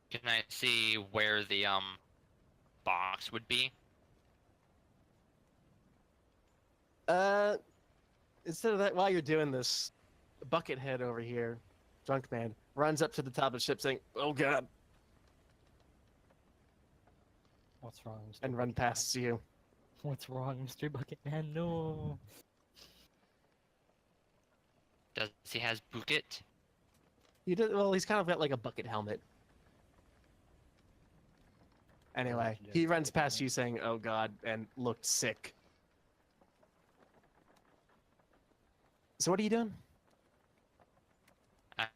Can I see where the box would be? Instead of that, while you're doing this, Buckethead over here, drunk man, runs up to the top of the ship saying, "Oh God," What's wrong, Mr. and run Bucket past you. Man? What's wrong, Mr. Bucket Man? No. Does he has bucket? He does, well, he's kind of got like a bucket helmet. Anyway, Yeah, he runs bucket past helmet. you saying, "Oh God," and looked sick. So what are you doing?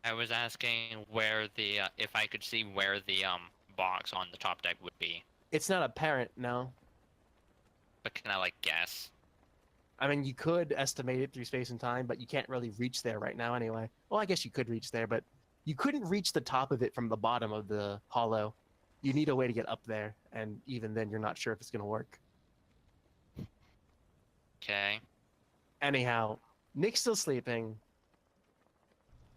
I was asking where the if I could see where the box on the top deck would be, It's not apparent, no. but can I like guess? I mean, you could estimate it through space and time, but you can't really reach there right now anyway. Well, I guess you could reach there, but you couldn't reach the top of it from the bottom of the hollow. You need a way to get up there, and even then, you're not sure if it's going to work. Okay. Anyhow, Nick's still sleeping.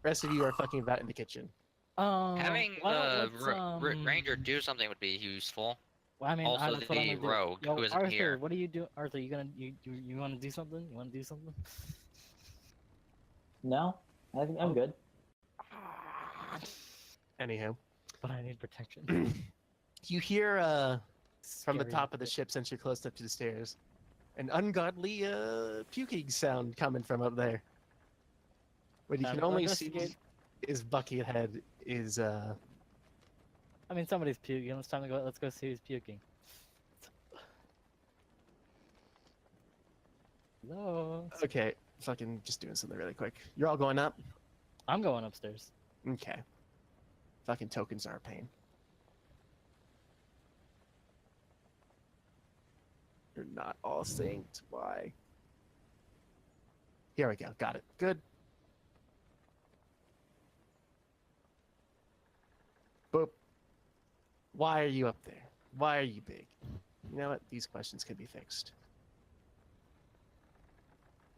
Rest of you are fucking about in the kitchen. Having why the don't let's, ranger do something would be useful. Well, I mean, also that's what I'm the gonna do. rogue, Yo, who isn't Arthur, here. what are you doing? Arthur, you want to do something? You want to do something? No, I think I'm good. Anyhow, But I need protection. you hear from the Scary top of the bit. ship, since you're close up to the stairs, an ungodly puking sound coming from up there. What you Time can to only see investigate. is Buckethead is I mean, somebody's puking. It's time to go. Let's go see who's puking. Hello. okay. Fucking just doing something really quick. You're all going up. I'm going upstairs. Okay. Fucking tokens are a pain. You're not all synced. Why? Here we go. Got it. Good. Boop. Why are you up there? Why are you big? You know what? These questions could be fixed.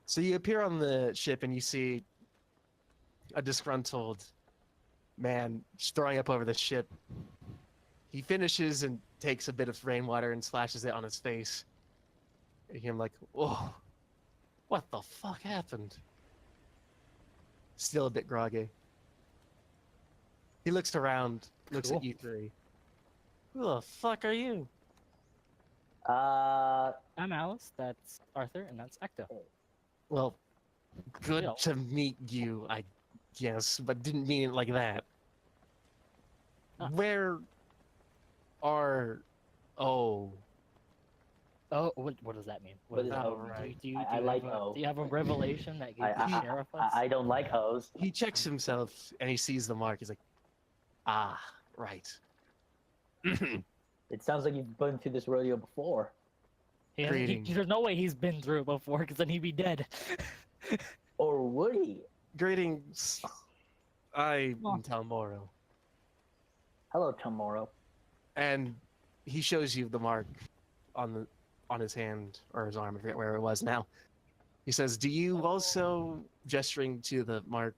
So you appear on the ship and you see a disgruntled man just throwing up over the ship. He finishes and takes a bit of rainwater and splashes it on his face. And him like, oh, what the fuck happened? Still a bit groggy. He looks around, looks Cool. at you three. Who the fuck are you? I'm Alice, that's Arthur, and that's Ecto. Well, good Yeah. to meet you, I guess, but didn't mean it like that. Ah. Where are... Oh, Oh, what does that mean? What does is that O? mean? Right. Do you I like have a, O. Do you have a revelation that you I- can share with us? I don't like hoes. He checks himself and he sees the mark. He's like, ah, right. It sounds like you've been through this rodeo before. Greetings. There's no way he's been through it before, because then he'd be dead. Or would he? Greetings. I'm Oh. Talmoro. Hello, Tomorrow. And he shows you the mark on his hand or his arm, I forget where it was now. He says, do you also, gesturing to the mark,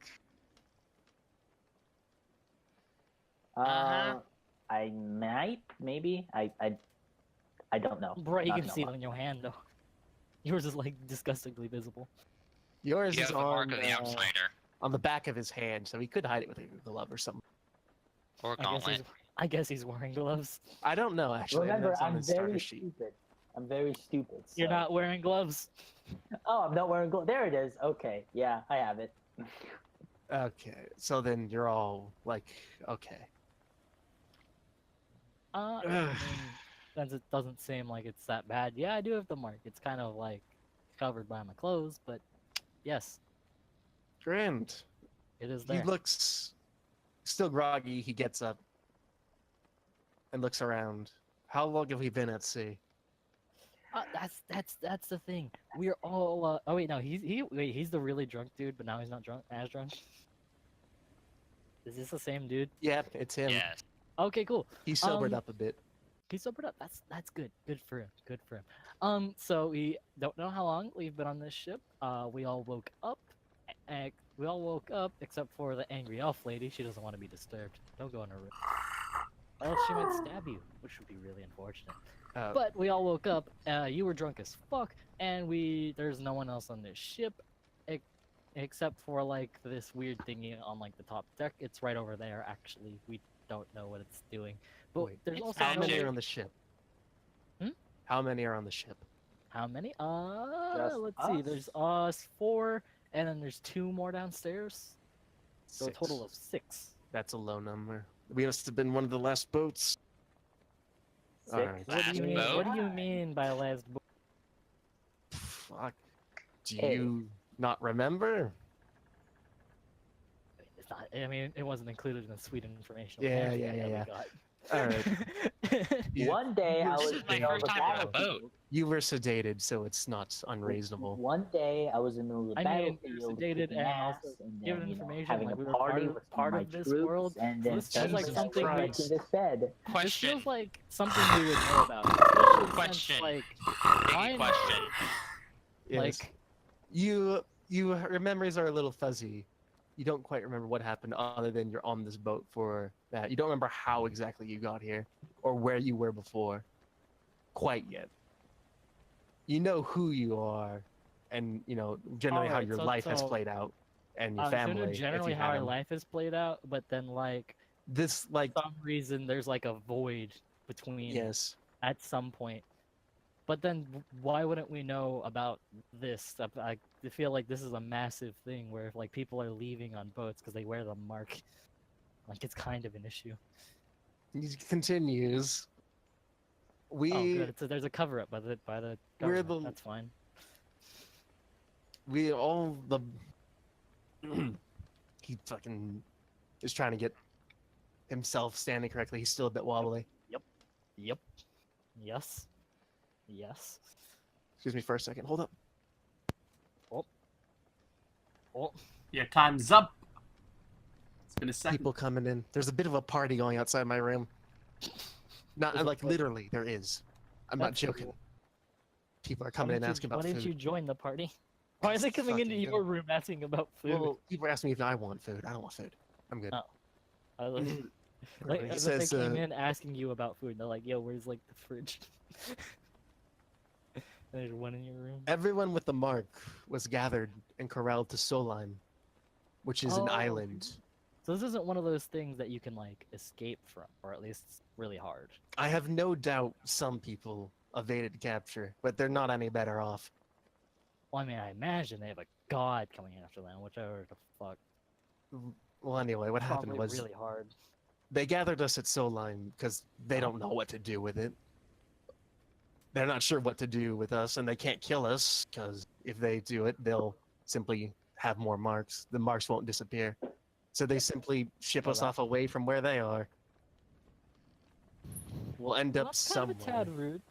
I might, maybe. I don't know. Bro, you Not can gonna see it lie. on your hand, though. Yours is, like, disgustingly visible. yours You is have the mark on, of the outsider. on the back of his hand, so he could hide it with a glove or something. Or a gauntlet. I guess he's wearing gloves. I don't know, actually. Remember, That's on I'm his starter very sheet. stupid. I'm very stupid. You're so- not wearing gloves. Oh, I'm not wearing gloves. There it is. Okay, yeah, I have it. Okay, so then you're all like, okay. I mean, since it doesn't seem like it's that bad. Yeah, I do have the mark. It's kind of, like, covered by my clothes, but yes, Grand. it is He there. looks still groggy. He gets up and looks around. How long have we been at sea? That's the thing. We're all. Oh wait, no, he's the really drunk dude, but now he's not as drunk. Is this the same dude? Yeah, it's him. Yes. Okay, cool. He sobered Um, up a bit. He's sobered up. That's good. Good for him. Good for him. So we don't know how long we've been on this ship. We all woke up. We all woke up except for the angry elf lady. She doesn't want to be disturbed. Don't go in her room. Or else she might stab you, which would be really unfortunate. But we all woke up. You were drunk as fuck, and there's no one else on this ship, except for like this weird thingy on like the top deck. It's right over there. Actually, we don't know what it's doing. But Wait, there's it's also how no many magic. are on the ship? Hmm? How many are on the ship? How many? Just Let's see. us? There's us 4, and then there's 2 more downstairs. So a total of 6. That's a low number. We must have been one of the last boats. Six. Alright. What do you Last mean? boat? What do you mean by last boat? Fuck. Do Hey. you not remember? It's not. I mean, it wasn't included in the Sweden information. Yeah, yeah. Alright. Yeah. One day I This was is my you know, first the time on a battlefield. boat. You were sedated, so it's not unreasonable. One day I was in the middle of the I mean, battlefield, sedated kicking and ass, also and given then, you know, information, having like, a we were party part with some part of of my this troops, world, and so then this feels like suddenly I something went we- back to this bed. This Question. feels like something we would know about. Especially since, Question. like, Biggie mine- question. Yes. like, your memories are a little fuzzy. You don't quite remember what happened other than you're on this boat for that. You don't remember how exactly you got here or where you were before quite yet. You know who you are and, you know, generally how Alright, your so- life has so- played out and your so I family. know if generally you how had our 'em. life is played out, but then like This, like, for some reason there's like a void between yes. at some point. But then why wouldn't we know about this? I feel like this is a massive thing where if like people are leaving on boats because they wear the mark, like it's kind of an issue. He continues. We Oh, good. There's a cover up by the We're government. the- That's fine. we all the he fucking is trying to get himself standing correctly. He's still a bit wobbly. Yep. Yes. Yes. Excuse me for a second. Hold up. Oh, Your time's up. It's been a second. People coming in. There's a bit of a party going outside my room. Not Is it like like- literally, there is. I'm not That's joking. cool. People are Why coming in didn't you- asking about Why didn't you food. join the party? Why is it coming into Fucking your room asking about food? Well, people ask me if I want food. I don't want food. I'm good. Oh. I was- Whatever. like, He as if says, they came in asking you about food. And they're like, "Yo, where's like the fridge?" And there's one in your room. everyone with the mark was gathered and corralled to Soline, which is an Oh. island. So this isn't one of those things that you can like escape from, or at least it's really hard. I have no doubt some people evaded capture, but they're not any better off. Well, I mean, I imagine they have a god coming after them, whichever the fuck. Well, anyway, what happened Probably was really hard. they gathered us at Soline because they don't know what to do with it. They're not sure what to do with us, and they can't kill us because if they do it, they'll simply have more marks. The marks won't disappear. So they simply ship Oh, us that- off away from where they are. We'll end Well, up that's kind of a somewhere. tad rude.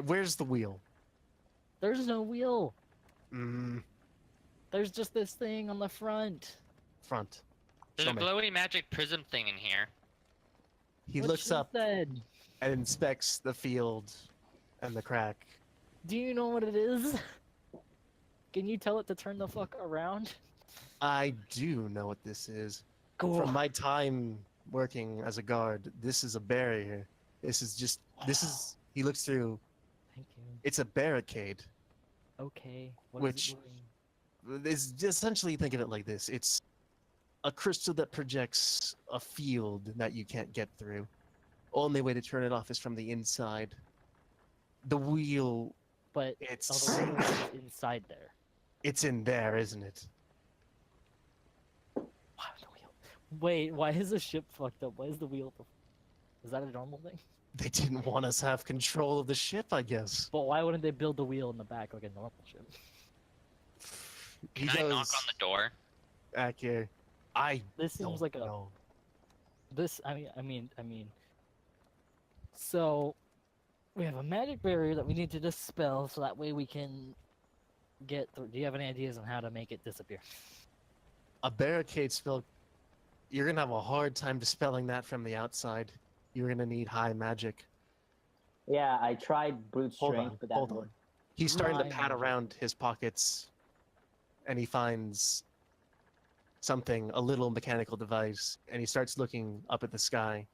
Where's the wheel? There's no wheel. Mm, There's just this thing on the front. front. There's Show a me. glowy magic prism thing in here. He What looks she up said. and inspects the field and the crack. Do you know what it is? Can you tell it to turn the fuck around? I do know what this is. Cool. From my time working as a guard, this is a barrier. This is he looks through, Thank you. it's a barricade. Okay. What is Which- it doing? It's essentially, think of it like this. It's a crystal that projects a field that you can't get through. Only way to turn it off is from the inside. The wheel, But it's the wheel is inside there. it's in there, isn't it? Why the wheel? Wait, why is the ship fucked up? Why is the wheel? Is that a normal thing? They didn't want us to have control of the ship, I guess. But why wouldn't they build the wheel in the back like a normal ship? He Can I knock goes on the door? back here. I This seems don't like a know. this. I mean. So, we have a magic barrier that we need to dispel, so that way we can get through. Do you have any ideas on how to make it disappear? A barricade spell. You're gonna have a hard time dispelling that from the outside. You're gonna need high magic. Yeah, I tried brute Hold strength, on, but that hold on. won't- He's starting to High pat magic. around his pockets, and he finds something, a little mechanical device, and he starts looking up at the sky.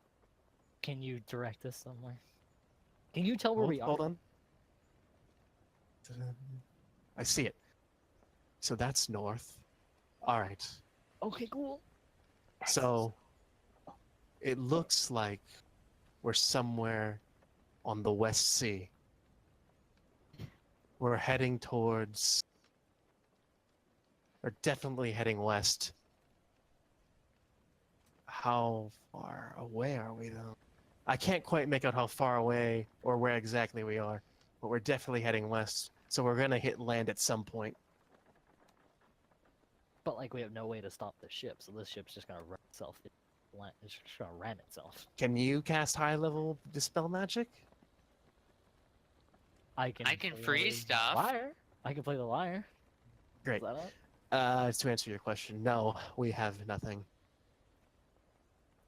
Can you direct us somewhere? Can you tell where we are? Hold on. I see it. So that's north. All right. Okay, cool. So it looks like we're somewhere on the West Sea. We're heading towards. We're definitely heading west. How far away are we, though? I can't quite make out how far away or where exactly we are, but we're definitely heading west. So we're gonna hit land at some point. But like we have no way to stop the ship, so this ship's just gonna run itself. It's just gonna ram itself. Can you cast high level dispel magic? I can. I can play freeze the stuff. Lyre. I can play the lyre. Great. Is that it? To answer your question, no, we have nothing.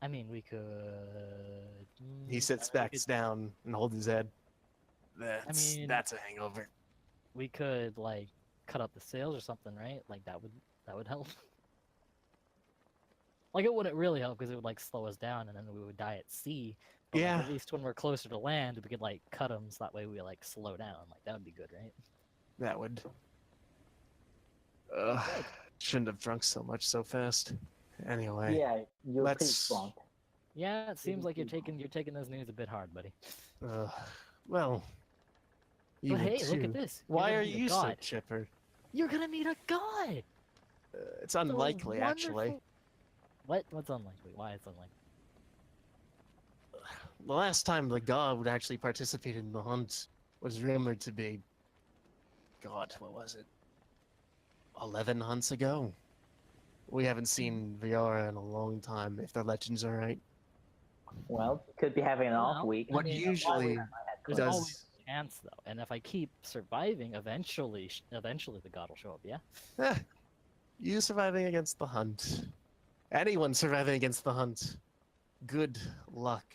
I mean, we could. He sits we back could- down and holds his head. That's mean- that's a hangover. We could like cut up the sails or something, right? Like that would help. Like it wouldn't really help because it would like slow us down and then we would die at sea. But, like, Yeah. at least when we're closer to land, we could like cut them so that way we like slow down. Like that would be good, right? That would. Shouldn't have drunk so much so fast. Anyway, Yeah, you're pretty let's- strong. Yeah, it seems like you're Mhm. taking those news a bit hard, buddy. well. But would hey, look too. at this. You're Why gonna are meet a you so god. chipper? You're gonna meet a god. It's unlikely, actually. wonderful- What's unlikely? Why it's unlikely? The last time the god would actually participate in the hunt was rumored to be. God, what was it? 11 hunts ago? We haven't seen Viara in a long time, if the legends are right. Well, could be having an off Well, week. What mean, usually There's does. always a chance though, and if I keep surviving, eventually the god will show up. Yeah. You surviving against the hunt. Anyone surviving against the hunt. Good luck.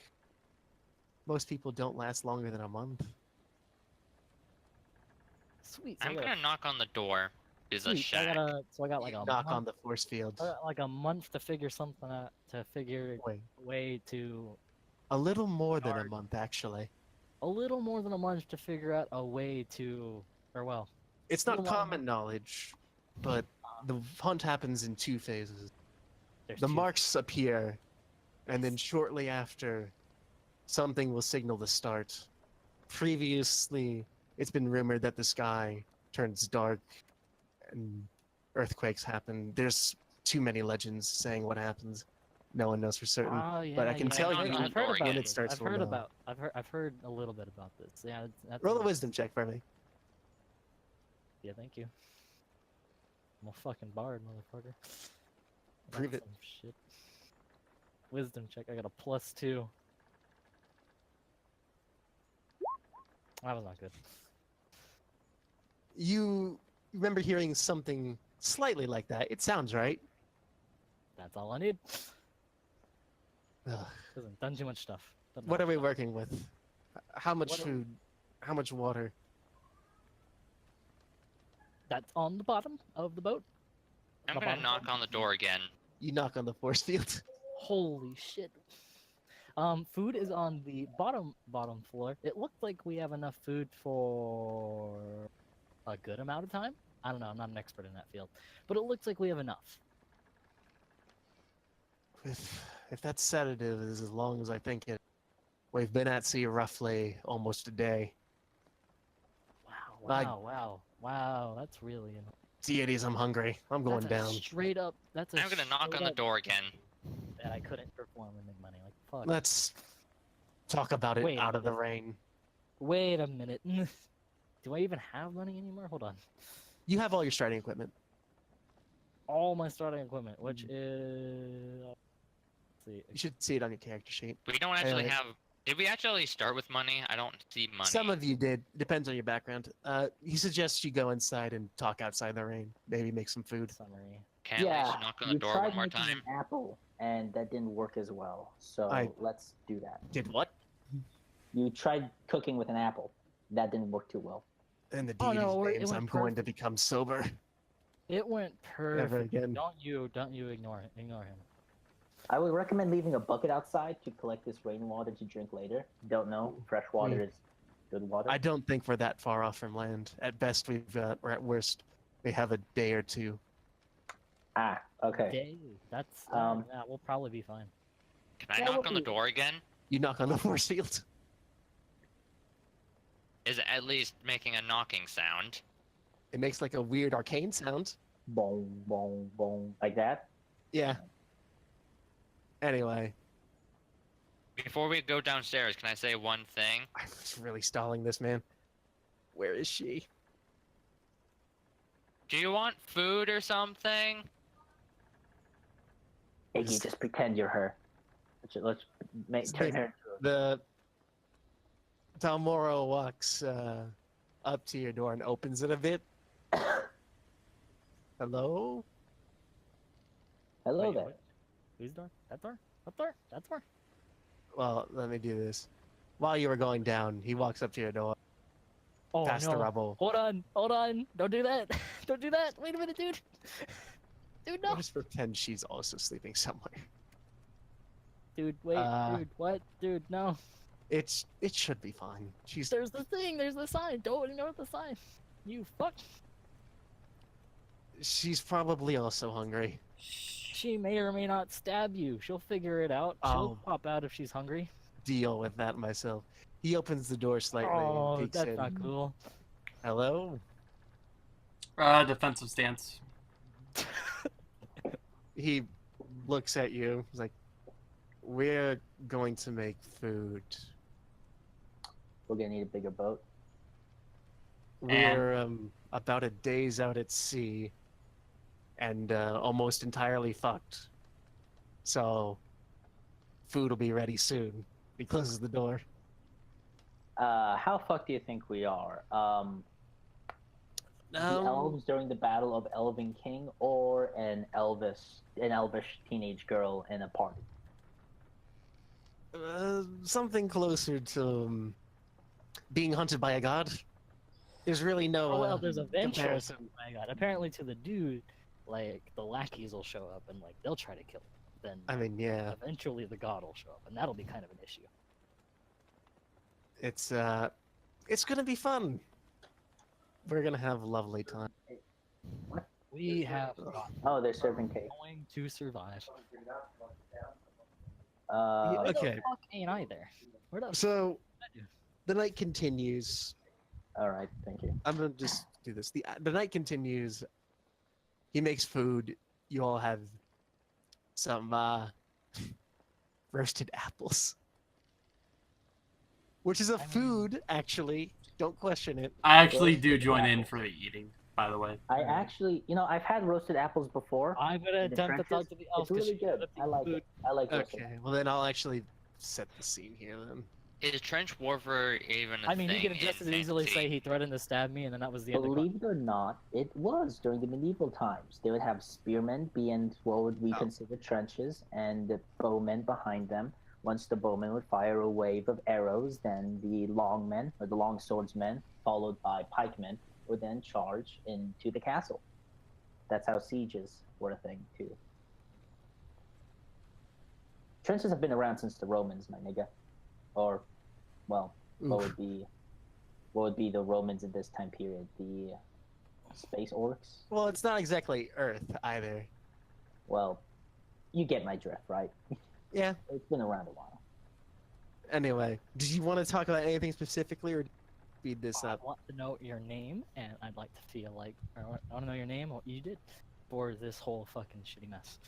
Most people don't last longer than a month. Sweet. So I'm gonna knock on the door. Is a sweet. shack. So I got like You a knock on month. the force field. I got like a month to figure something out. To figure Wait, a way to. a little more than a Guard. month, actually. A little more than a month to figure out a way to. Or well. It's Little not more- common knowledge, but the hunt happens in 2 phases. There's The two. marks appear, and then shortly after, something will signal the start. Previously, it's been rumored that the sky turns dark and earthquakes happen. There's too many legends saying what happens. No one knows for certain. Oh yeah, but I can yeah, tell I've you heard, I've heard when about it this. starts I've to heard know. about. I've heard a little bit about this. Yeah, that's Roll a wisdom check for me. Yeah, thank you. I'm a fucking bard, motherfucker. Prove That's it. some shit. Wisdom check. I got a +2. That was not good. You remember hearing something slightly like that. It sounds right. That's all I need. Ugh. Doesn't done too much stuff. Done What are much we stuff. working with? How much What are- food? How much water? That's on the bottom of the boat. I'm The gonna bottom knock floor? on the door again. You knock on the force field. Holy shit. Food is on the bottom floor. It looked like we have enough food for a good amount of time. I don't know. I'm not an expert in that field, but it looks like we have enough. If that sedative is as long as I think it, we've been at sea roughly almost a day. Wow! Like- Wow! That's really Deities, I'm hungry. I'm going that's down. A straight up. That's a I'm gonna knock straight on the up door again. that I couldn't perform and make money. Like fuck. Let's talk about it Wait a out of the minute. rain. Wait a minute. Do I even have money anymore? Hold on. You have all your starting equipment. All my starting equipment, which is. Let's see. You should see it on your character sheet. We don't actually Anyway. have. Did we actually start with money? I don't see money. Some of you did. Depends on your background. He suggests you go inside and talk outside the rain. Maybe make some food. Summary. Can I at least knock on the you door tried one more making time? an apple, and that didn't work as well. So let's do that. Did what? You tried cooking with an apple. That didn't work too well. In the Oh, deity's no, it names, went I'm going to become sober. It went Never perfect. again. Don't you ignore him. I would recommend leaving a bucket outside to collect this rainwater to drink later. Don't know. Fresh water is good water. I don't think we're that far off from land. At best, or at worst, we have a day or two. Ah, okay. Day. That's that will probably be fine. Can I Yeah, knock we'll on the be- door again? You knock on the force field. Is it at least making a knocking sound? It makes like a weird arcane sound. Boom, boom, boom. Like that? Yeah. Anyway, Before we go downstairs, can I say one thing? I was really stalling this, man. Where is she? Do you want food or something? Iggy, just pretend you're her. Let's turn her into The Talmoro walks up to your door and opens it a bit. Hello? Hello Wait, there. what? Whose door? That door? That door? That door? Well, let me do this. While you were going down, he walks up to your door, Oh past no. the rubble. Hold on. Don't do that. Don't do that. Wait a minute, dude. Dude, no. We'll just pretend she's also sleeping somewhere. Dude, wait. Dude, what? Dude, no. It should be fine. She's There's the thing. There's the sign. Don't ignore the sign. You fuck. she's probably also hungry. She may or may not stab you. She'll figure it out. She'll Oh. pop out if she's hungry. Deal with that myself. He opens the door slightly Oh, and peeks that's in. not cool. Hello? Defensive stance. He looks at you. He's like, we're going to make food. We're gonna need a bigger boat. We're about a day's out at sea and almost entirely fucked. So food will be ready soon. He closes the door. How fucked do you think we are? The elves during the Battle of Elven King, or an elvish teenage girl in a party? something closer to being hunted by a god. There's really no Oh well, there's eventually. comparison. Oh my god! Apparently, to the dude, like the lackeys will show up and like they'll try to kill him. Then I mean, yeah, eventually the god will show up, and that'll be kind of an issue. it's gonna be fun. We're gonna have a lovely time. We have Oh, they're serving cake. going to survive. Yeah, Where okay. the fuck ain't I there? Where the So the night continues. All right, thank you. I'm gonna just do this. The night continues. He makes food. You all have some roasted apples, which is a food. Actually, don't question it. I actually do join in for the eating, by the way. I actually, I've had roasted apples before. I'm gonna In the attempt to talk trenches, to the elf. It's really good. I like it. I like roasted. Okay, well then I'll actually set the scene here then. Is trench warfare even a I mean, thing he could just in as easily fantasy? say he threatened to stab me, and then that was the end of it. Believe it or not, it was during the medieval times. They would have spearmen be in what would we Oh. consider trenches, and the bowmen behind them. Once the bowmen would fire a wave of arrows, then the longmen, or the long swordsmen, followed by pikemen, would then charge into the castle. That's how sieges were a thing, too. Trenches have been around since the Romans, my nigga. Or, well, what Oof. would be the Romans in this time period? The space orcs? Well, it's not exactly Earth either. Well, you get my drift, right? Yeah. It's been around a while. Anyway, do you want to talk about anything specifically, or speed this I up? want to know your name, and I'd like to feel like I want to know your name, what you did for this whole fucking shitty mess.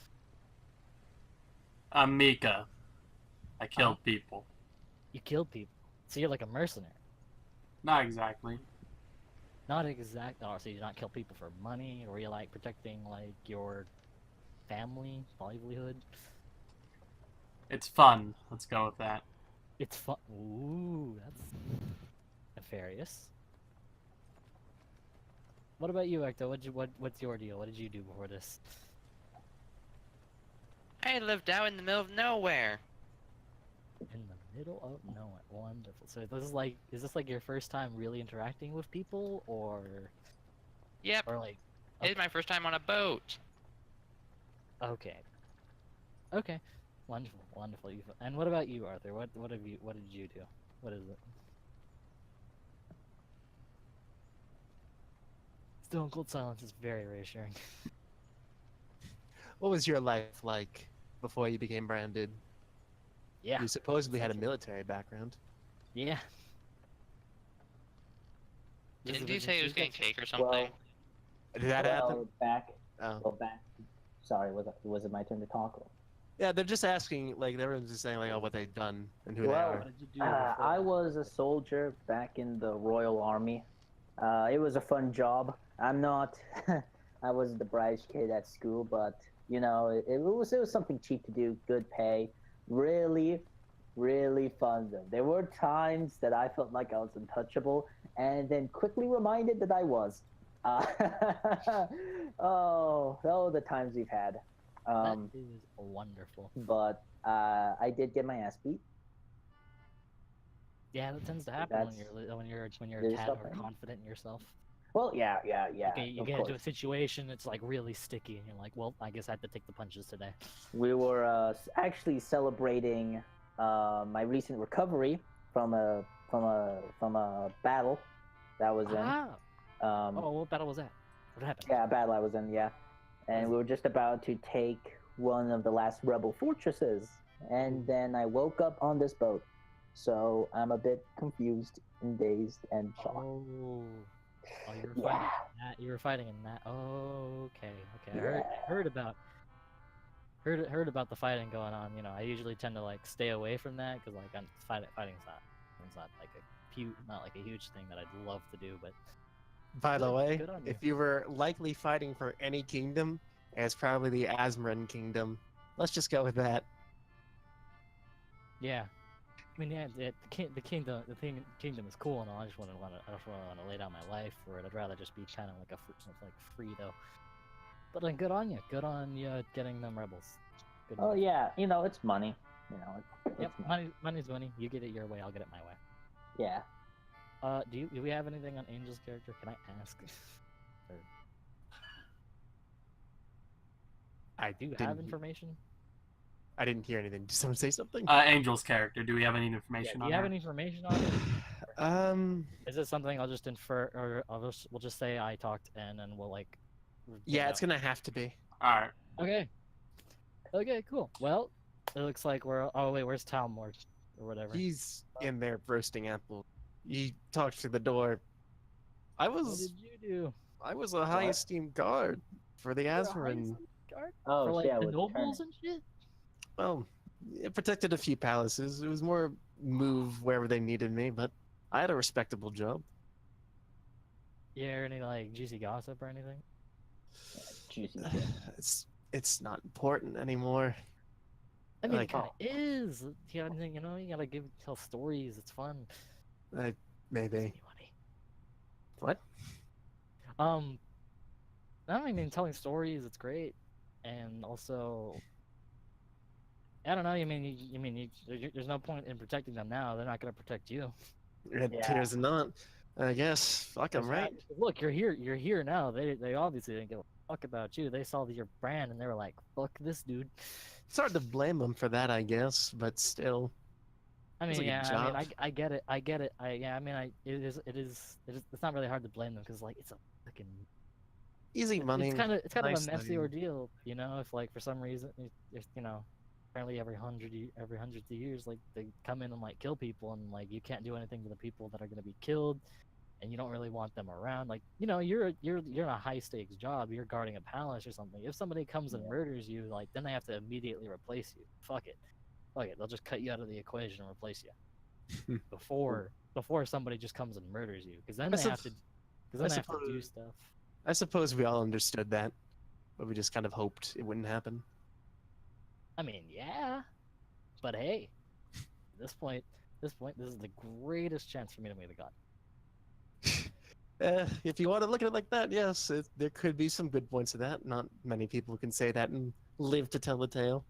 I'm Mika. I killed people. You killed people, so you're like a mercenary. Not exactly. Not exact. Oh, so you not kill people for money, or you like protecting like your family livelihood? It's fun. Let's go with that. It's fun. Ooh, that's nefarious. What about you, Ecto? What's your deal? What did you do before this? I lived out in the middle of nowhere. In the middle of nowhere. Wonderful. So is this like your first time really interacting with people, or Yep, like? it's my first time on a boat. Okay. Okay. Wonderful, wonderful. And what about you, Arthur? What did you do? What is it? Stone cold silence is very reassuring. What was your life like before you became branded? Yeah. You supposedly had a military background. Yeah. Didn't you say he was getting cake or Well, something? Did that happen? Back. Oh. Well, back. Sorry, was it my turn to talk? Yeah, they're just asking, like, everyone's just saying, like, oh, what they've done and who they Well, are. What did you do? I was a soldier back in the Royal Army. It was a fun job. I'm not. I wasn't the brightest kid at school, but it was something cheap to do, good pay, really, really fun though. There were times that I felt like I was untouchable, and then quickly reminded that I was. Oh, the times we've had. That is wonderful. But I did get my ass beat. Yeah, that tends to happen when you're There's a tad more something. confident in yourself. Well, yeah. Okay, you of get into a course. situation that's like really sticky, and you're like, well, I guess I have to take the punches today. We were actually celebrating my recent recovery from a battle that was in. Ah! Oh, what battle was that? What happened? Yeah, a battle I was in. Yeah, and we were just about to take one of the last rebel fortresses, and then I woke up on this boat. So I'm a bit confused and dazed and shocked. Oh, you were Yeah. fighting in that. You were fighting in that. Oh, okay. I Yeah. heard about the fighting going on. I usually tend to like stay away from that because like fighting's not like a huge thing that I'd love to do. But By the Good- way, good on you. if you were likely fighting for any kingdom, it's probably the Asmran kingdom. Let's just go with that. yeah, I mean, yeah, the kingdom is cool and all. I just want to lay down my life for it. I'd rather just be kind of like free though. But then good on you getting them rebels. Good Oh on you. yeah, it's money. You know, Yep, it's not- money's money. You get it your way, I'll get it my way. yeah. Do we have anything on Angel's character? Can I ask? Or I do you didn't. have information? I didn't hear anything. Did someone say something? Angel's character. Do we have any Yeah, information do on you have her? any information on it? Is it something I'll just infer, or we'll just say I talked, and then we'll like. Yeah, it's gonna have to be. All right. Okay. Okay, cool. Well, it looks like we're. Oh wait, where's Talmor, or whatever? He's in there roasting apples. He talked through the door. I What was did you do? a high What? esteemed guard for the You're a Azmarin. guard Oh, for like yeah, the with nobles Turner. and shit. Well, it protected a few palaces. It was more move wherever they needed me, but I had a respectable job. You hear any like juicy gossip or anything? Juicy shit. It's not important anymore. I mean, Like- it kind of is. You know, you gotta tell stories. It's fun. Maybe. Anybody. What? I mean, telling stories. It's great, and also, I don't know. There's no point in protecting them now. They're not gonna protect you. It Yeah. appears not. I guess. Fuck 'em, right? Look, you're here. You're here now. They obviously didn't give a fuck about you. They saw your brand and they were like, "Fuck this dude." It's hard to blame them for that, I guess, but still. I It's mean, like a yeah. job. I get it. I get it. It is. It's not really hard to blame them because like it's a fucking. Easy money. It's kind of nice a messy living. ordeal, you know. If like for some reason, if apparently every hundreds of years, like they come in and like kill people, and like you can't do anything to the people that are gonna be killed, and you don't really want them around. Like you're in a high stakes job. You're guarding a palace or something. If somebody comes and murders you, like then they have to immediately replace you. Fuck it. They'll just cut you out of the equation and replace you before somebody just comes and murders you, because then I they sup- have to. Because then I they have to do suppose- stuff. I suppose we all understood that, but we just kind of hoped it wouldn't happen. I mean, yeah, but hey, at this point, this is the greatest chance for me to meet a god. If you want to look at it like that, yes, there could be some good points to that. Not many people can say that and live to tell the tale.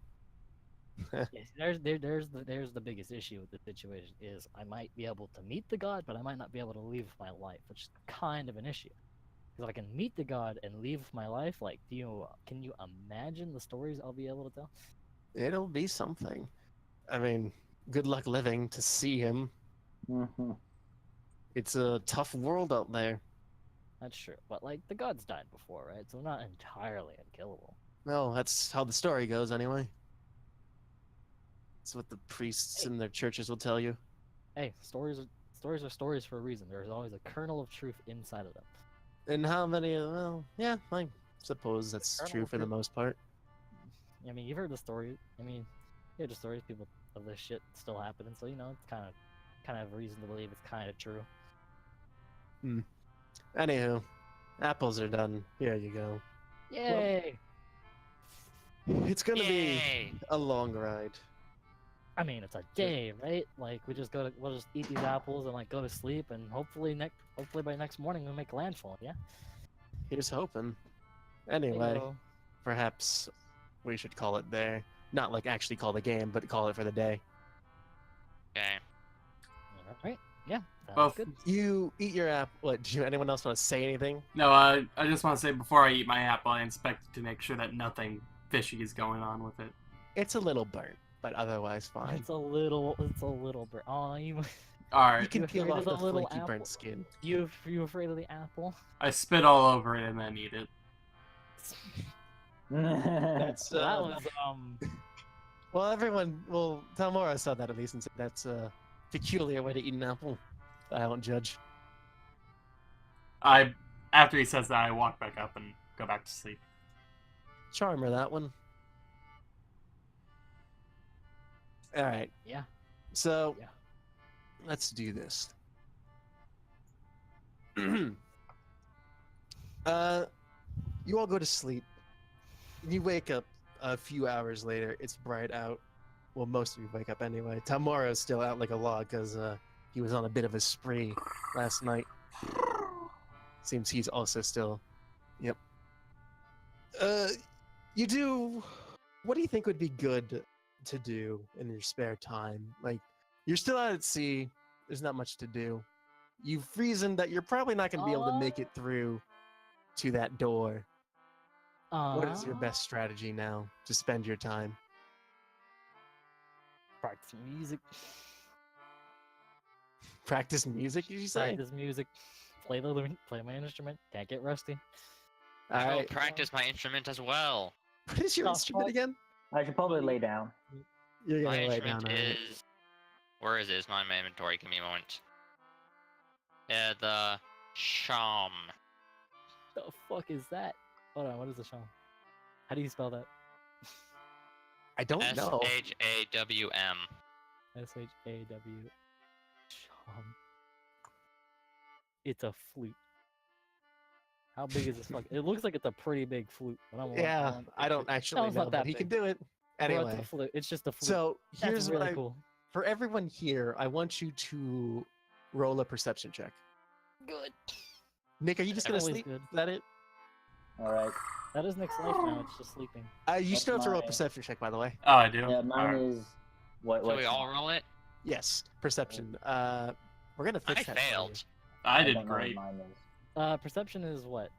Yes, there's the biggest issue with the situation is I might be able to meet the god, but I might not be able to leave my life, which is kind of an issue. Because I can meet the god and leave my life, like, can you imagine the stories I'll be able to tell? It'll be something. I mean, good luck living to see him. Mm-hmm. It's a tough world out there. That's true, but like the gods died before, right? So not entirely unkillable. No, that's how the story goes anyway. That's what the priests in their churches will tell you. Hey, stories are stories for a reason. There's always a kernel of truth inside of them. And how many, well, yeah, I suppose that's Kernel true of for the truth. most part. I mean, you've heard the story. I mean, you heard the stories. People of this shit still happening, so it's kind of reason to believe it's kind of true. Anywho, apples are done. Here you go. Yay! It's gonna be Yay! a long ride. I mean, it's a day, right? Like we'll just eat these apples and like go to sleep, and hopefully by next morning we'll make landfall. Yeah. Here's hoping. There you Anyway, go. perhaps we should call it there. Not like actually call the game, but call it for the day. Okay. All right. Yeah. Sounds Both. good. You eat your apple. What? Do anyone else want to say anything? No, I just want to say before I eat my apple, I inspect it to make sure that nothing fishy is going on with it. It's a little burnt, but otherwise fine. It's a little burnt. Oh, you All You right. can You peel afraid off of the the little flaky apple? burnt skin. you afraid of the apple? I spit all over it and then eat it. That's So that was well, everyone. Well, Talmora saw that at least and said that's a peculiar way to eat an apple. I won't judge. After he says that, I walk back up and go back to sleep. Charmer, that one. All right. Yeah. So, Yeah. let's do this. You all go to sleep. You wake up a few hours later. It's bright out. Well, most of you wake up anyway. Tamara's still out like a log because he was on a bit of a spree last night. Seems he's also still. Yep. You do. What do you think would be good to do in your spare time. Like, you're still out at sea. There's not much to do. You've reasoned that you're probably not going to be able to make it through to that door. What is your best strategy now to spend your time? Practice music. Practice music, did you say? Practice music. Play my instrument. Can't get rusty. All I will right. practice my instrument as well. What is your Oh, instrument fuck. again? I should probably lay down. You're My gonna lay down. instrument All right. is. Where is it? It's not in my inventory. Give me a moment. The sham. The fuck is that? Hold on, what is a sham? How do you spell that? I don't know. SHAWM. S-H-A-W. Sham. It's a flute. How big is this fuck? It looks like it's a pretty big flute. But Yeah, I don't actually Sounds know, not but that he can big. do it. Well, Anyway, it's a flute. It's just a flute. so That's here's really what cool. for everyone here, I want you to roll a perception check. Good. Nick, are you just gonna Always sleep? good. Is that it? All right. That is Nick's life now. It's just sleeping. You That's still have to roll a my- perception check, by the way. Oh, I do. Yeah, mine Alright. is what? So we all roll it? Yes, perception. We're gonna I fix that. for you. failed. I I did don't know what great. mine is. Perception is what?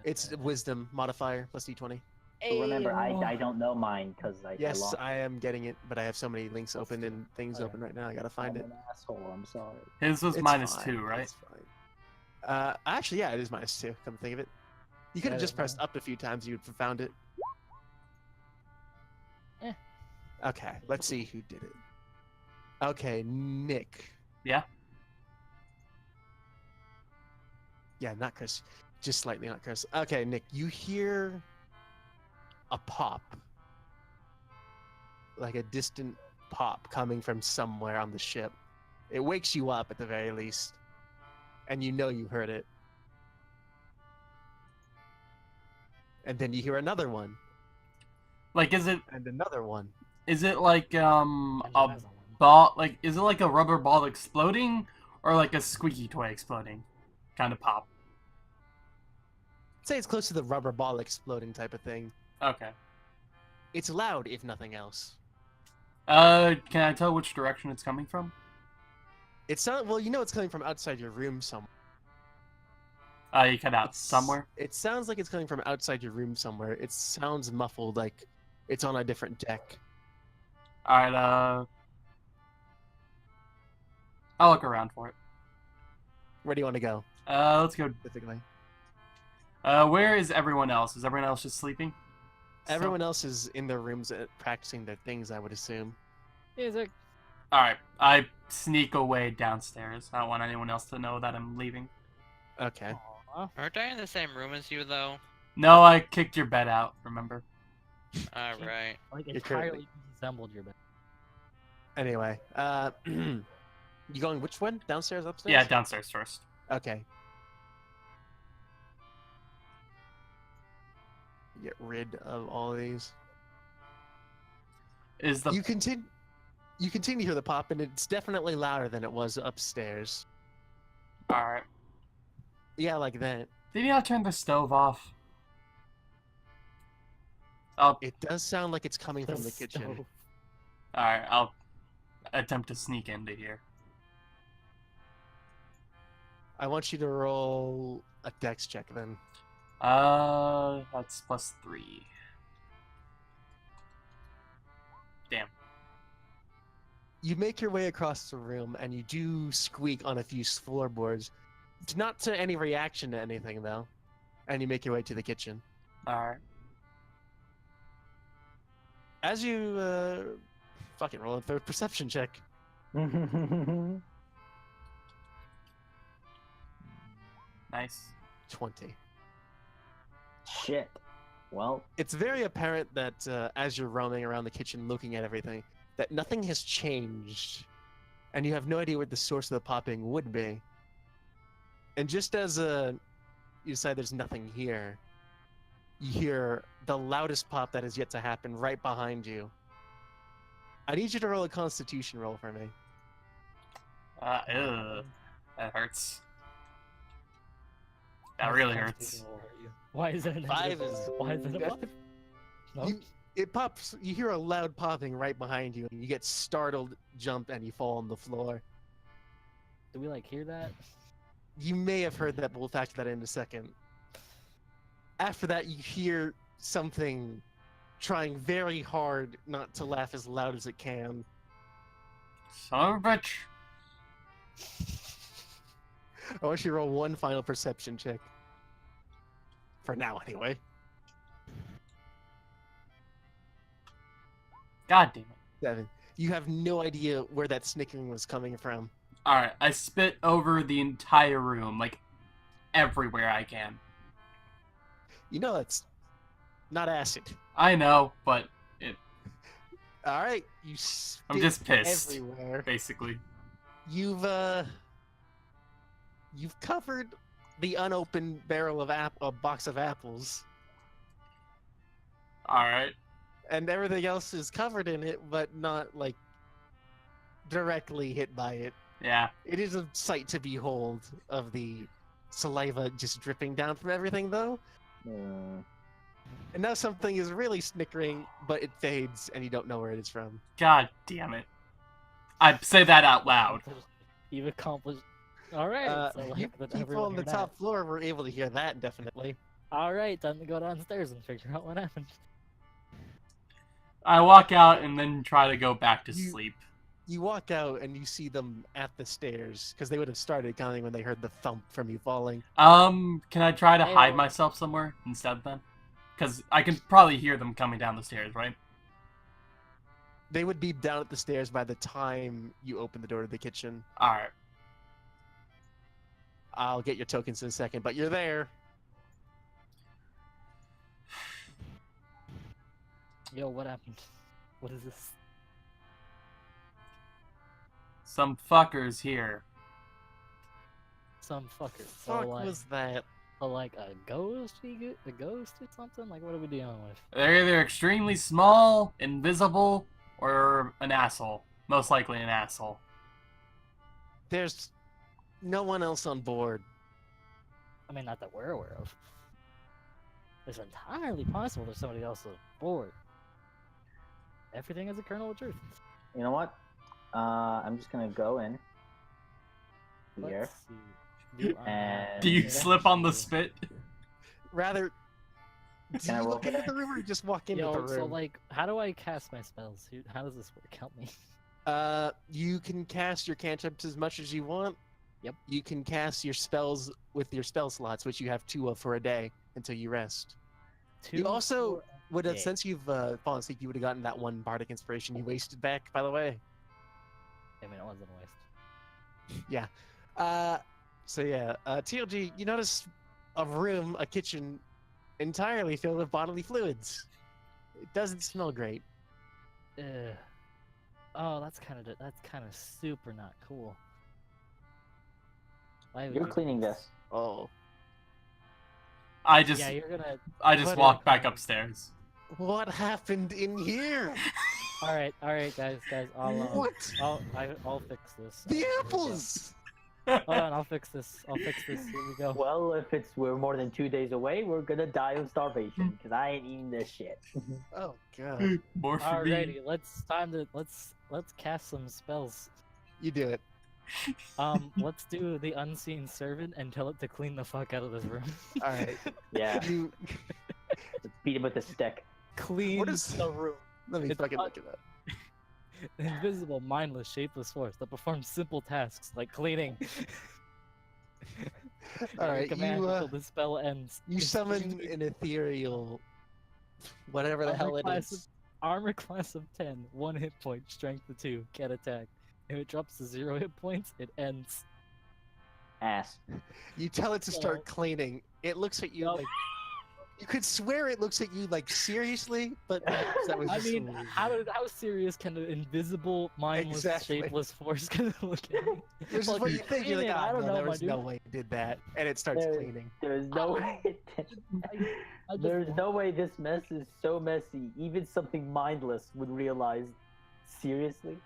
It's wisdom modifier plus d20. But remember, I don't know mine because I Yes, lost. I am getting it, but I have so many links open and things Okay. open right now. I gotta find I'm it. an asshole. I'm sorry. His was It's -2, fine, right? It's fine. Actually, yeah, it is -2. Come to think of it, you could have That just is pressed up a few times. You'd have found it. Eh. Okay, let's see who did it. Okay, Nick. Yeah. Yeah, not Chris. Just slightly not Chris. Okay, Nick, you hear a pop. Like a distant pop coming from somewhere on the ship. It wakes you up at the very least. And you know you heard it. And then you hear another one. Like, is it And another one. like a ball? Like, is it like a rubber ball exploding, or like a squeaky toy exploding, kind of pop? I'd say it's close to the rubber ball exploding type of thing. Okay. It's loud, if nothing else. Can I tell which direction it's coming from? It's not, well, you know it's coming from outside your room somewhere. You cut out It's- somewhere. It sounds like it's coming from outside your room somewhere. It sounds muffled, like it's on a different deck. All right. I'll look around for it. Where do you want to go, Let's go. specifically? Where is everyone else? Is everyone else just sleeping? Everyone else is in their rooms practicing their things, I would assume. Music. All right. I sneak away downstairs. I don't want anyone else to know that I'm leaving. Okay. Aw. Aren't I in the same room as you, though? No, I kicked your bed out. Remember? Alright. Like You're currently- entirely disassembled your bed. Anyway, you going which one? Downstairs, upstairs? Yeah, downstairs first. Okay. Get rid of all of these. Is the You continue to hear the pop, and it's definitely louder than it was upstairs. all right? Yeah, like that. Did you not turn the stove off? Oh, It does sound like it's coming from the stove. kitchen. all right. I'll attempt to sneak into here. I want you to roll a dex check then. That's +3. Damn. You make your way across the room, and you do squeak on a few floorboards. Not to any reaction to anything, though. And you make your way to the kitchen. All right. As you, fucking roll a third perception check. Nice. 20. Shit. Well, It's very apparent that as you're roaming around the kitchen looking at everything, that nothing has changed. And you have no idea what the source of the popping would be. And just as you decide there's nothing here, you hear the loudest pop that has yet to happen right behind you. I need you to roll a constitution roll for me. Ugh. That hurts. That really hurts. Why is it an 5 is Why is it a good. five? No. It pops. You hear a loud popping right behind you, and you get startled, jump, and you fall on the floor. Do we like hear that? You may have heard that, but we'll factor that in a second. After that, you hear something trying very hard not to laugh as loud as it can. Son of a bitch. I want you to roll one final perception check. For now, anyway. God damn it. 7. You have no idea where that snickering was coming from. Alright, I spit over the entire room, like everywhere I can. You know that's not acid. I know, but All right, you I'm spit just pissed, everywhere. basically. You've covered the unopened barrel of a box of apples, Alright. and everything else is covered in it, but not like directly hit by it. Yeah. It is a sight to behold of the saliva just dripping down from everything, though. And now something is really snickering, but it fades, and you don't know where it is from. God damn it. I say that out loud. You've accomplished. All right. so You let people everyone on the hear top that. floor were able to hear that, definitely. All right, time to go downstairs and figure out what happened. I walk out and then try to go back to You- sleep. You walk out, and you see them at the stairs, because they would have started counting when they heard the thump from you falling. Can I try to hide Oh. myself somewhere instead then? Because I can probably hear them coming down the stairs, right? They would be down at the stairs by the time you open the door to the kitchen. Alright. I'll get your tokens in a second, but you're there. Yo, what happened? What is this? Some fuckers here. Some fucker. Fuck was that? Like a ghost? A ghost or something? Like, what are we dealing with? They're either extremely small, invisible, or an asshole. Most likely an asshole. There's no one else on board. I mean, not that we're aware of. It's entirely possible there's somebody else on board. Everything is a kernel of truth. You know what? I'm just gonna go in here. Let's see. Do I- And- Do you Yeah. slip on the spit? Rather, do Can I you roll look for into that? the room or you just walk into Yo, the room? so like, how do I cast my spells? How does this work? Help me. You can cast your cantrips as much as you want. Yep. You can cast your spells with your spell slots, which you have 2 of for a day until you rest. You also would have, day. since you've fallen asleep, you would have gotten that one bardic inspiration you wasted back, by the way. I mean, it wasn't a waste. So yeah, TLG, you notice a room, a kitchen, entirely filled with bodily fluids. It doesn't smell great. Ugh. Oh, that's kind of super not cool. Why would You're you- cleaning this. Oh, I just Yeah, you're gonna. walk Whatever. back upstairs. what happened in here? All right, guys. What? I'll fix this. The Here we go. apples! Hold on, I'll fix this. Here we go. Well, if we're more than 2 days away, we're gonna die of starvation because I ain't eating this shit. Oh god, More for me. Alrighty, let's cast some spells. you do it. Let's do the unseen servant and tell it to clean the fuck out of this room. All right, Yeah, you. beat him with a stick. Clean What is the room? Let me It's fucking not- look it up. an invisible, mindless, shapeless force that performs simple tasks like cleaning. All right, command you until the spell ends. you summon an ethereal, whatever the hell it is. Armor class of 10, 1 hit point, strength of 2, can't attack. If it drops to 0 hit points, it ends. Ass. You tell it to start No. cleaning. It looks at you No. like you could swear it looks at you like seriously, but that was I just mean, weird. how serious can an invisible, mindless, Exactly. shapeless force gonna look at me? This is what you think. You're like, Cleaning, I ah, don't no, know, there my was no dude." way it did that, and it starts There- cleaning. There's no way. I just There's want- no way this mess is so messy. Even something mindless would realize. Seriously?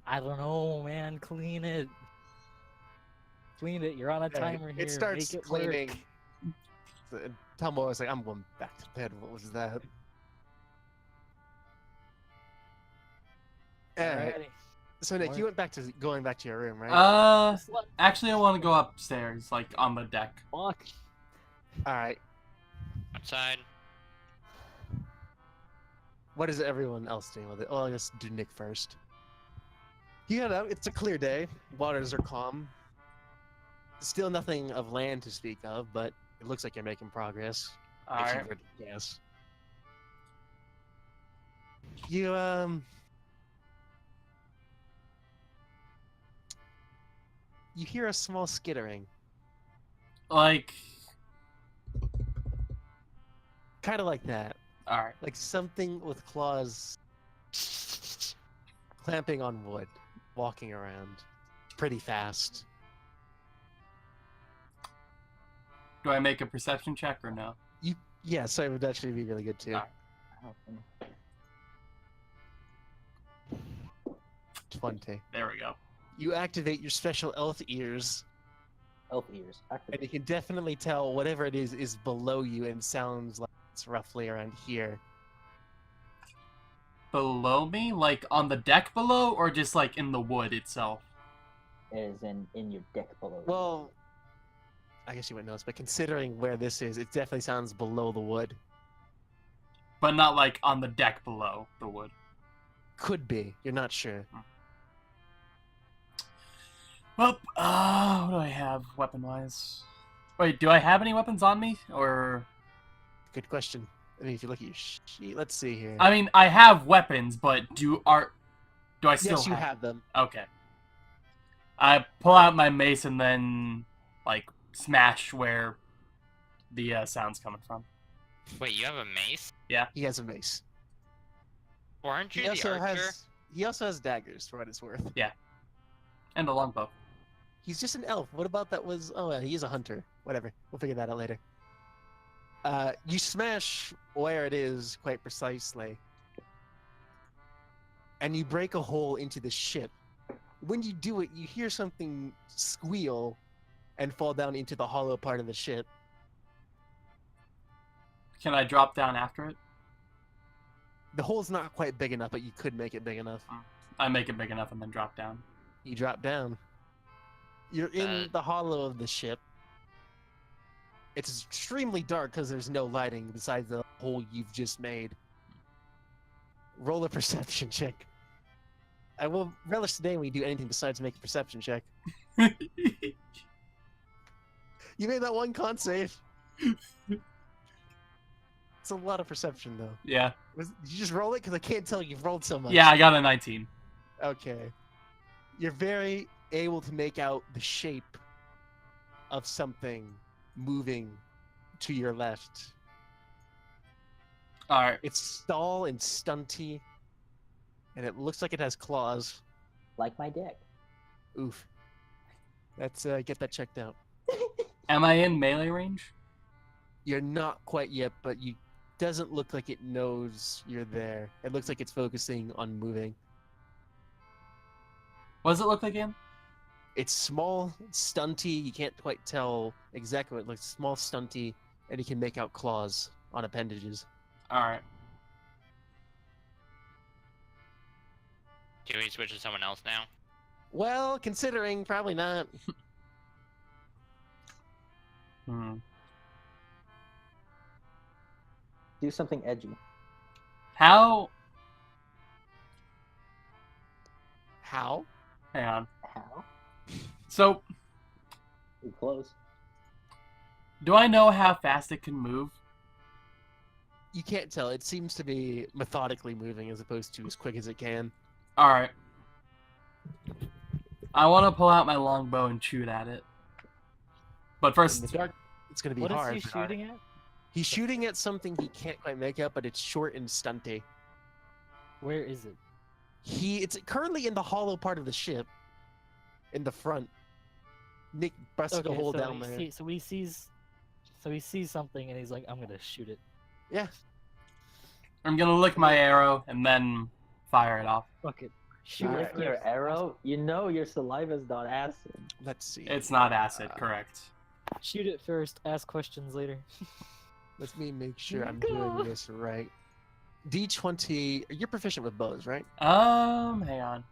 I don't know, man. Clean it. Clean it. You're on a timer here. It starts Make it cleaning. Work. So, Tumble was like, I'm going back to bed. What was that? Alright. Alrighty. So Nick, More? you went back to going back to your room, right? Actually, I want to go upstairs, like on the deck. Fuck. Alright. Outside. What is everyone else doing with it? Oh, I'll just do Nick first. You get out. It's a clear day. Waters are calm. Still nothing of land to speak of, but it looks like you're making progress. All If you right. were to guess. You you hear a small skittering, Like, kind of like that, all right. like something with claws clamping on wood, walking around, pretty fast. Do I make a perception check or no? Yeah, so it would actually be really good too. Alright. Oh, 20. There we go. You activate your special elf ears, elf ears. and Activate. you can definitely tell whatever it is below you and sounds like it's roughly around here. Below me, like on the deck below, or just like in the wood itself? It is in your deck below. Well, I guess you wouldn't notice, but considering where this is, it definitely sounds below the wood. But not like on the deck below the wood. Could be. You're not sure. Well, what do I have weapon-wise? Wait, do I have any weapons on me, or? Good question. I mean, if you look at your sheet, let's see here. I mean, I have weapons, but do I still Yes, you have them. Okay. I pull out my mace and then, like, smash where the sound's coming from. Wait, you have a mace? He has a mace. Or aren't He you the also archer? has daggers, for what it's worth. And a longbow. He's just an elf. What about that was... Oh, he's a hunter. Whatever. We'll figure that out later. You smash where it is quite precisely. And you break a hole into the ship. When you do it, you hear something squeal and fall down into the hollow part of the ship. Can I drop down after it? The hole's not quite big enough, but you could make it big enough. I make it big enough and then drop down. You drop down. You're in the hollow of the ship. It's extremely dark because there's no lighting besides the hole you've just made. Roll a perception check. I will relish the day when you do anything besides make a perception check. You made that one con save. It's a lot of perception, though. Yeah. Did you just roll it? Because I can't tell you've rolled so much. Yeah, I got a 19. Okay. You're very able to make out the shape of something moving to your left. Alright. It's tall and stunty, and it looks like it has claws. Like my deck. Oof. Let's get that checked out. Am I in melee range? You're not quite yet, but you doesn't look like it knows you're there. It looks like it's focusing on moving. What does it look like again? It's small, stunty. You can't quite tell exactly what it looks. Small, stunty, and you can make out claws on appendages. Alright. Do we switch to someone else now? Well, considering, probably not. Do something edgy. How? How? Hang on. How? So, Too close. do I know how fast it can move? You can't tell. It seems to be methodically moving as opposed to as quick as it can. Alright. I want to pull out my longbow and shoot at it. But In first, the dark, it's going to be What is hard. he shooting at? He's shooting at something he can't quite make out, but it's short and stunty. Where is it? It's currently in the hollow part of the ship, in the front. Nick busted a hole down there. He sees something and he's like, I'm gonna shoot it. Yeah. I'm gonna lick my arrow and then fire it off. Fuck it. Shoot Alright. it Lick your first. arrow. You know your saliva's not acid. Let's see. It's not acid, correct. Shoot it first. Ask questions later. Let me make sure I'm doing this right. D20. You're proficient with bows, right? Hang on.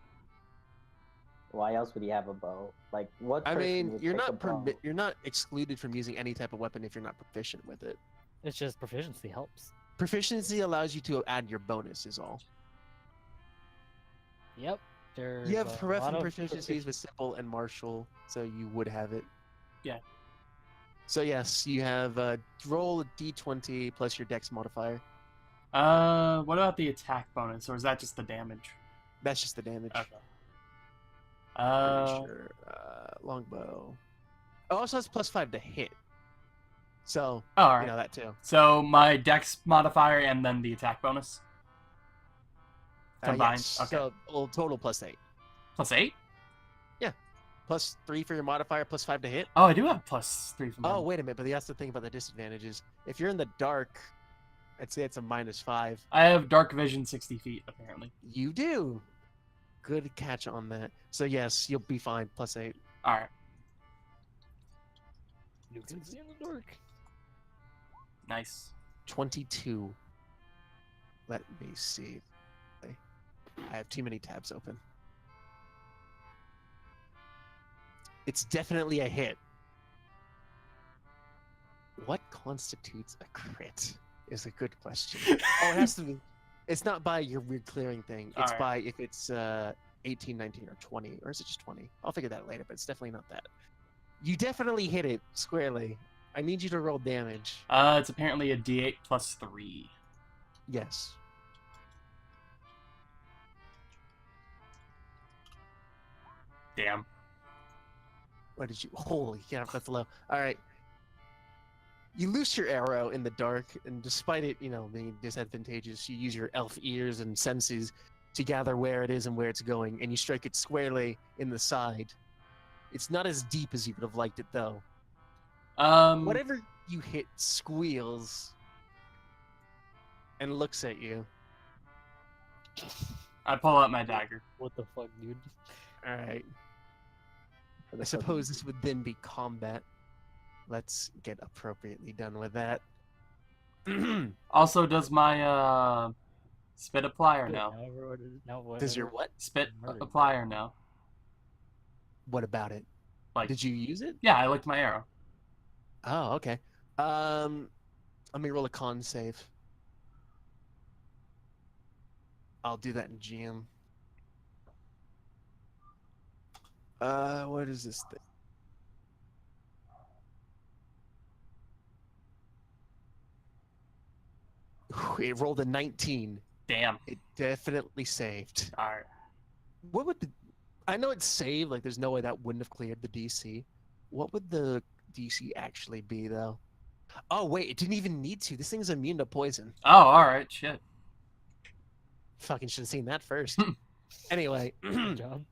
Why else would he have a bow? Like, what I person mean, would you're pick a not bow? you're not excluded from using any type of weapon if you're not proficient with it. It's just proficiency helps. Proficiency allows you to add your bonus, is all. Yep. There's You have a rough lot and of proficiencies with simple and martial, so you would have it. Yeah. So yes, you have roll a d20 plus your dex modifier. What about the attack bonus, or is that just the damage? That's just the damage. Okay. Pretty sure. Longbow. It also has +5 to hit. So, Oh, all right. you know that too. So my dex modifier and then the attack bonus combined. Yes. Okay. So, well, total +8. +8? +3 for your modifier, +5 to hit. Oh, I do have +3 from Oh, them. wait a minute, but that's the thing about the disadvantages. If you're in the dark, I'd say it's a -5. I have dark vision 60 feet, apparently. You do. Good catch on that. So yes, you'll be fine. +8. All right. You can see in the dark. Nice. 22. Let me see. I have too many tabs open. It's definitely a hit. What constitutes a crit is a good question. Oh, it has to be. It's not by your weird clearing thing. It's Alright. by if it's 18, 19, or 20. Or is it just 20? I'll figure that later, but it's definitely not that. You definitely hit it squarely. I need you to roll damage. It's apparently a D8 +3. Yes. Damn. What did you? Holy cow, that's low. All right. You loose your arrow in the dark, and despite it, being disadvantageous, you use your elf ears and senses to gather where it is and where it's going, and you strike it squarely in the side. It's not as deep as you would have liked it, though. Whatever you hit squeals and looks at you. I pull out my dagger. What the fuck, dude? All right. I suppose this would then be combat. Let's get appropriately done with that. Also, does my spit apply or no? Does your what? Spit Murdered. apply or no? What about it? Like, Did you use it? yeah, I licked my arrow. Oh, okay. Let me roll a con save. I'll do that in GM. What is this thing? It rolled a 19. Damn. It definitely saved. All right. What would the... I know it's saved, like there's no way that wouldn't have cleared the DC. What would the DC actually be, though? Oh, wait, it didn't even need to. This thing's immune to poison. Oh, all right. Shit. Fucking should have seen that first. Anyway, Good job.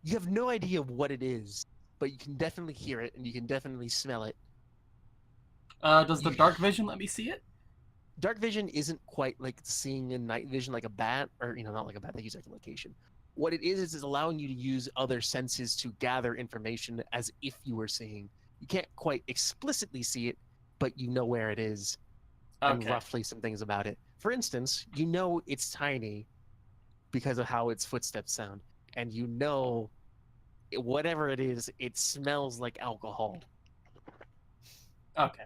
you have no idea what it is, but you can definitely hear it, and you can definitely smell it. Does the dark vision let me see it? Dark vision isn't quite like seeing in night vision like a bat, or not like a bat. They use echolocation. What it is allowing you to use other senses to gather information as if you were seeing. You can't quite explicitly see it, but you know where it is, and Okay. roughly some things about it. For instance, you know it's tiny because of how its footsteps sound, and you know whatever it is, it smells like alcohol. Okay.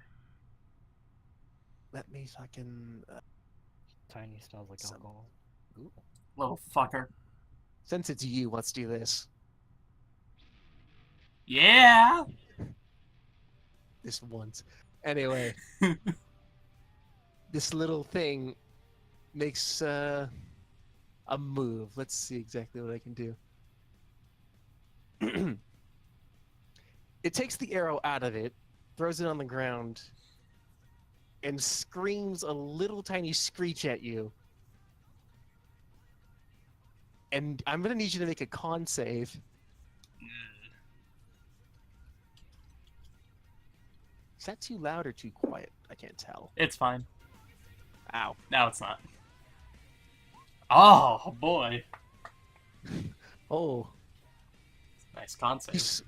Let me fucking. Tiny smells like Some- alcohol. Ooh. Little fucker. Since it's you, let's do this. Yeah. This once. Anyway, this little thing makes a move. Let's see exactly what I can do. It takes the arrow out of it, throws it on the ground, and screams a little tiny screech at you. And I'm gonna need you to make a con save. Is that too loud or too quiet? I can't tell. It's fine. Ow. No, it's not. Oh boy. Oh. Nice concept.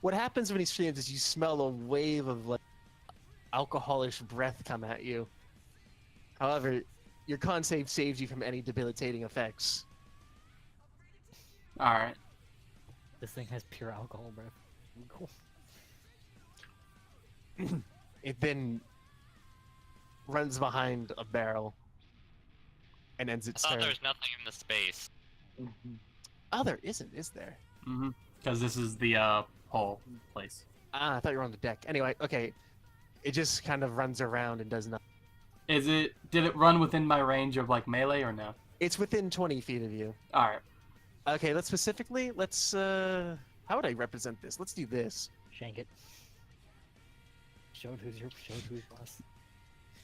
What happens when he screams is you smell a wave of like alcoholish breath come at you. However, your con save saves you from any debilitating effects. All right. This thing has pure alcohol, bro. Cool. It then runs behind a barrel and ends I its thought turn. there was nothing in the space. Oh, there isn't, is there? Mm-hmm. Because this is the whole place. Ah, I thought you were on the deck. Anyway, okay. It just kind of runs around and does nothing. Did it run within my range of like melee or no? It's within 20 feet of you. All right. Okay, how would I represent this? Let's do this. Shank it. Show who's boss.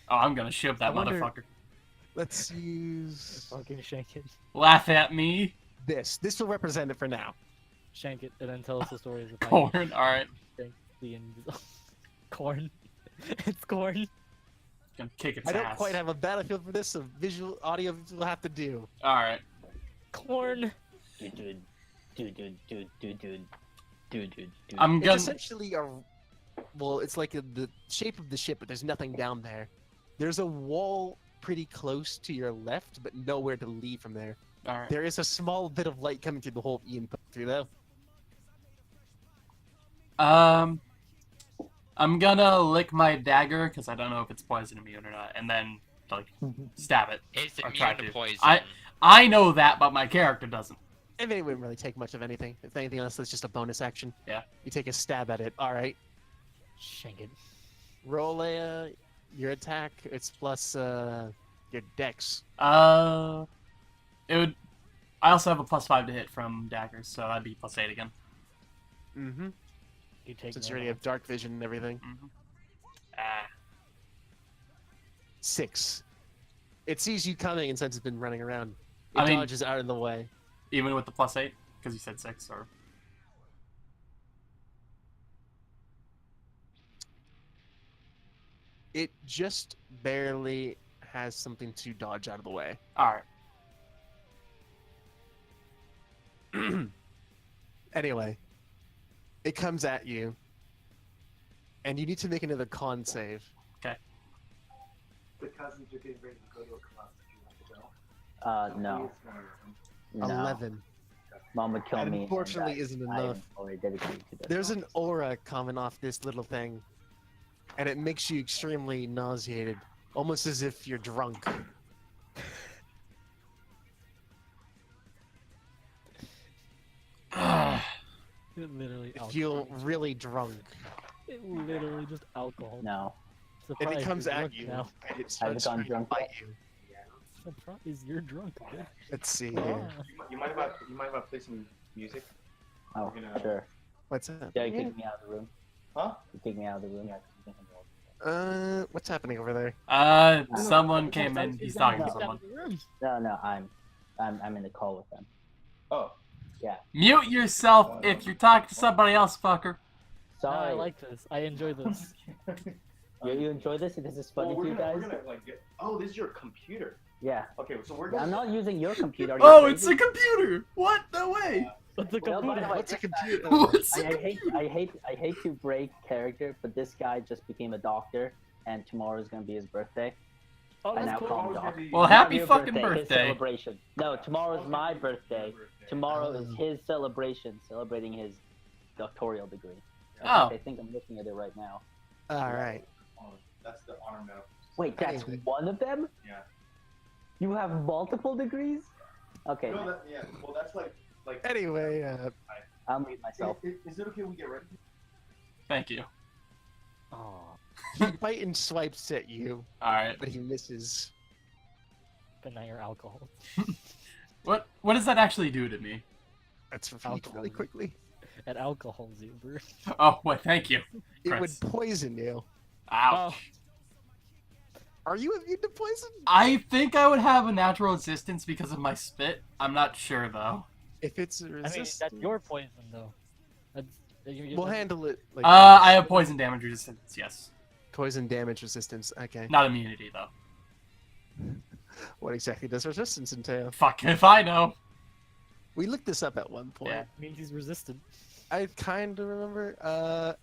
Oh, I'm gonna ship that I wonder- motherfucker. Let's use Fucking shank it. Laugh at me, this. This will represent it for now. Shank it, and then tell us the stories of how corn. All right. the invisible corn. It's corn. Gonna kick its I don't ass. quite have a battlefield for this, so audio will have to do. All right. Corn. Dude. I'm It's gonna. essentially it's like the shape of the ship, but there's nothing down there. There's a wall pretty close to your left, but nowhere to leave from there. All right. There is a small bit of light coming through the hole Ian put through, though. I'm gonna lick my dagger because I don't know if it's poison immune or not, and then like stab it. It's Or immune try to to. poison. I know that, but my character doesn't. I mean, it wouldn't really take much of anything. If anything else, that's just a bonus action. Yeah. You take a stab at it. All right. Shank it. Roll your attack. It's plus your dex. It would. I also have a +5 to hit from daggers, so that'd be +8 again. Mm-hmm. You take Since no you already have dark vision and everything. Mm-hmm. Ah. 6. It sees you coming and since it's been running around. It I mean- dodges out of the way. Even with the +8, because you said 6, or It just barely has something to dodge out of the way. all right. Anyway, it comes at you, and you need to make another con save. The cousins are getting ready to go to a club. If you want to go. No. No. 11. Mom would kill That me. unfortunately and isn't I am enough. already dedicated to this. There's an aura coming off this little thing, and it makes you extremely nauseated, almost as if you're drunk. It literally You alcohol. feel really drunk, It literally just alcohol. No. and Surprise, it comes you're at drunk you, Now. and it Have starts you gone trying to drunk bite yet? you. Surprise, you're drunk. Dude. Let's see Ah. here. You mind if I play some music? Oh, We're gonna- sure. What's that? Yeah, you kicked me out of the room. Huh? You kicked me out of the room. Yeah, 'cause you think I'm old. What's happening over there? Someone came in. He's talking to Get out someone. of the room. No, I'm in the call with them. Oh, Mute yourself if you're talking to somebody else, fucker. Sorry. I like this. I enjoy this. You enjoy this? This is funny well, to you guys? we're gonna like get. Oh, this is your computer. Yeah. Okay, so we're I'm gonna. not using your computer. Are you Oh, it's crazy? a computer. What? No way. But the Well, by the computer. way, What's a this guy- computer? What's a I hate, computer? I hate to break character, but this guy just became a doctor, and tomorrow is gonna be his birthday. Oh, I that's now cool. call him doctor. Well, Not happy your fucking His birthday. celebration. No, tomorrow's my birthday. Tomorrow is his celebration, celebrating his doctoral degree. Oh. I think I'm looking at it right now. All right. Oh, that's the honor medal. Wait, that's Anyway. one of them? Yeah. You have multiple degrees? Okay, No, yeah. Well, that's like. Anyway, I'll mute myself. Is it okay we get ready? Thank you. Oh, he bite and swipes at you, All right. but he misses. but now you're alcohol. What does that actually do to me? That's repeat Alcohol. really quickly. At alcohol, Zuber. Oh, well, thank you. It Chris. would poison you. Ouch. Are you immune to poison? I think I would have a natural resistance because of my spit. I'm not sure though. If it's a I mean, resistance, that's your poison, though. That's, we'll handle it. Like I have poison damage resistance. Yes, poison damage resistance. Okay. not immunity though. What exactly does resistance entail? Fuck if I know. We looked this up at one point. Yeah. means he's resistant. I kind of remember.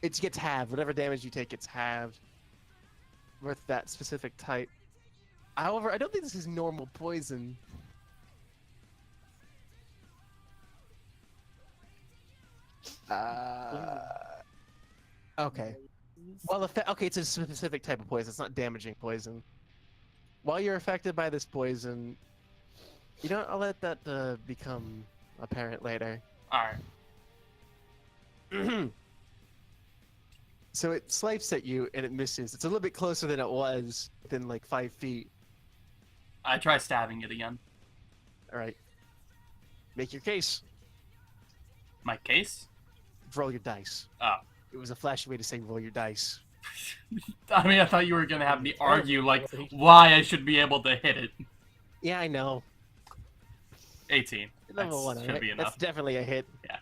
It gets halved. Whatever damage you take gets halved. With that specific type. However, I don't think this is normal poison. Okay. Well, okay, it's a specific type of poison. It's not damaging poison. While you're affected by this poison, you know, I'll let that become apparent later. Alright. So it swipes at you and it misses. It's a little bit closer than it was, within like 5 feet. I try stabbing it again. All right. Make your case. My case? Roll your dice. Oh. It was a flashy way to say roll your dice. I mean, I thought you were gonna have me argue, like, why I should be able to hit it. Yeah, I know. 18. Level one, Should right? be enough. That's definitely a hit. Yeah.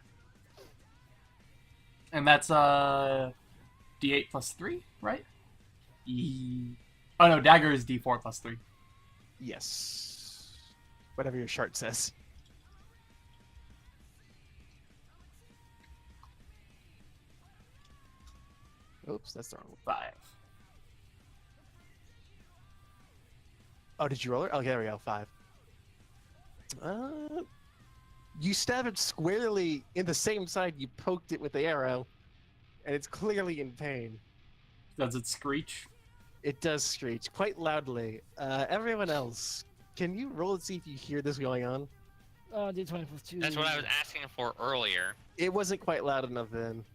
And that's, D8 plus 3, right? Oh no, dagger is D4 plus 3. Yes. Whatever your chart says. Oops, that's the wrong one. 5. Oh, did you roll it? Okay, there we go. 5. You stab it squarely in the same side you poked it with the arrow, and it's clearly in pain. Does it screech? It does screech quite loudly. Everyone else, can you roll and see if you hear this going on? D20 plus 2. That's what I was asking for earlier. It wasn't quite loud enough then.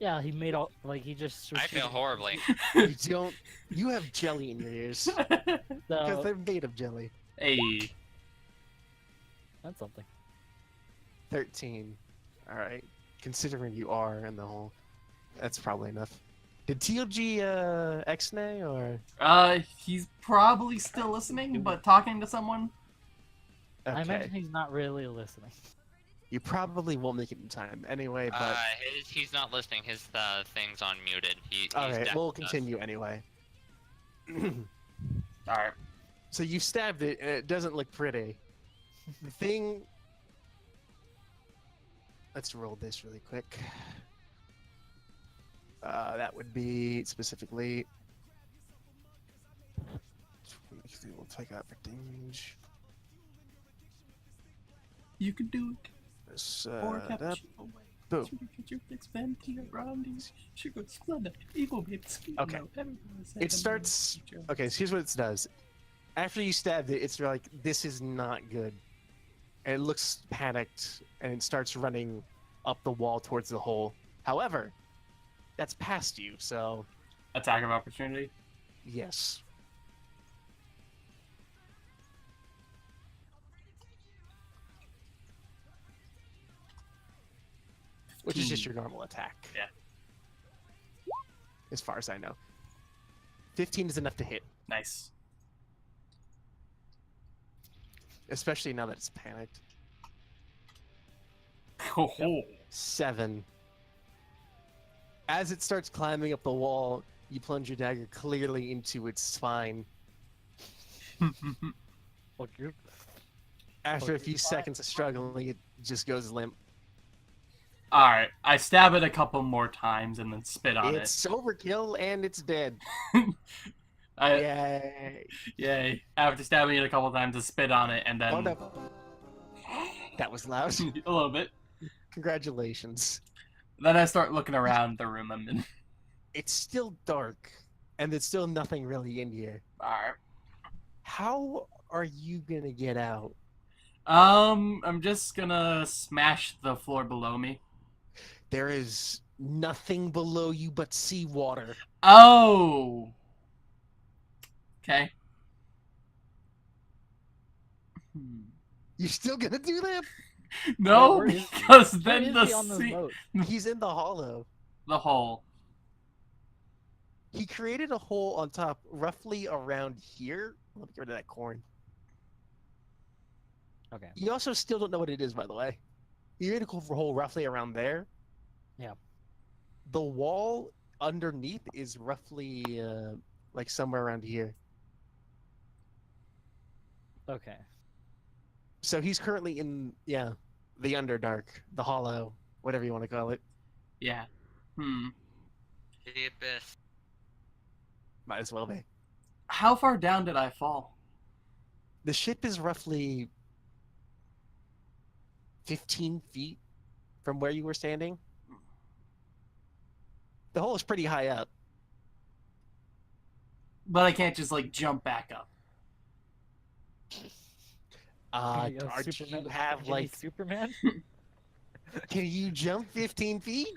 Yeah, he made all, like, he just... I feel horribly. You don't. You have jelly in your ears because So, they're made of jelly. Hey. that's something. 13. All right. Considering you are in the hole, that's probably enough. Did TLG X-nay or? He's probably still listening, but talking to someone. I imagine Okay. he's not really listening. You probably won't make it in time anyway, but He's not listening. His thing's on muted. He's alright, deaf we'll to us. continue anyway. Alright. So you stabbed it, and it doesn't look pretty. The thing... Let's roll this really quick. That would be specifically... We'll take out for damage. You can do it. This, Or that, capture boom. Okay. It starts... Okay, so here's what it does. After you stabbed it, it's like, this is not good. And it looks panicked, and it starts running up the wall towards the hole. However, that's past you, so Attack of opportunity. yes. Which is just your normal attack. Yeah. As far as I know. 15 is enough to hit, Nice. especially now that it's panicked. Oh, oh. 7. As it starts climbing up the wall, you plunge your dagger clearly into its spine. Fuck you. After a few seconds of struggling, it just goes limp. Alright, I stab it a couple more times and then spit on It's overkill and it's dead. it. Yay. Yay. After stabbing it a couple times, I spit on it and then... Oh no. That was loud. a little bit. Congratulations. Then I start looking around the room I'm in. It's still dark, and there's still nothing really in here. Alright. How are you gonna get out? I'm just gonna smash the floor below me. There is nothing below you but seawater. Oh! Okay. You're still gonna do that? No, Where is he? because Where then is the he on this boat? He's in the hollow. the hole. He created a hole on top, roughly around here. Let me get rid of that corn. Okay. You also still don't know what it is, by the way. You made a hole roughly around there. Yeah. The wall underneath is roughly like somewhere around here. Okay. So he's currently in, yeah, the Underdark, the Hollow, whatever you want to call it. Yeah. The abyss. Might as well be. How far down did I fall? The ship is roughly 15 feet from where you were standing. The hole is pretty high up. But I can't just like jump back up. There you go, Don't Superman. you have Hey, like? Superman? Can you jump 15 feet?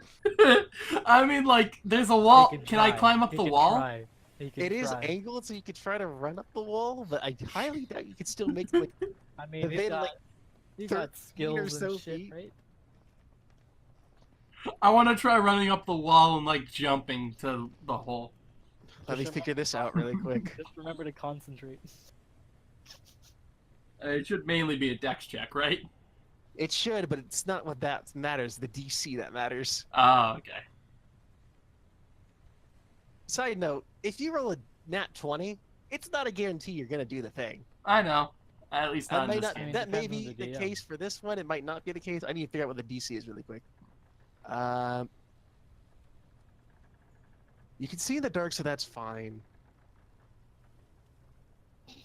I mean, like, there's a wall. He Can I try. climb up He the can wall? try. He can It is try. angled, so you could try to run up the wall, but I highly doubt you could still make like I mean, he's within got, like he's 13 got or skills so and shit, feet. right? I want to try running up the wall and like jumping to the hole. Let me figure this out really quick. Just remember to concentrate. It should mainly be a dex check, right? It should, but it's not what that matters. The DC that matters. Oh, okay. Side note: if you roll a nat 20, it's not a guarantee you're gonna do the thing. I know. At least not That in may this not. game. That may Depends on be the the DM. case for this one. It might not be the case. I need to figure out what the DC is really quick. You can see in the dark, so that's fine.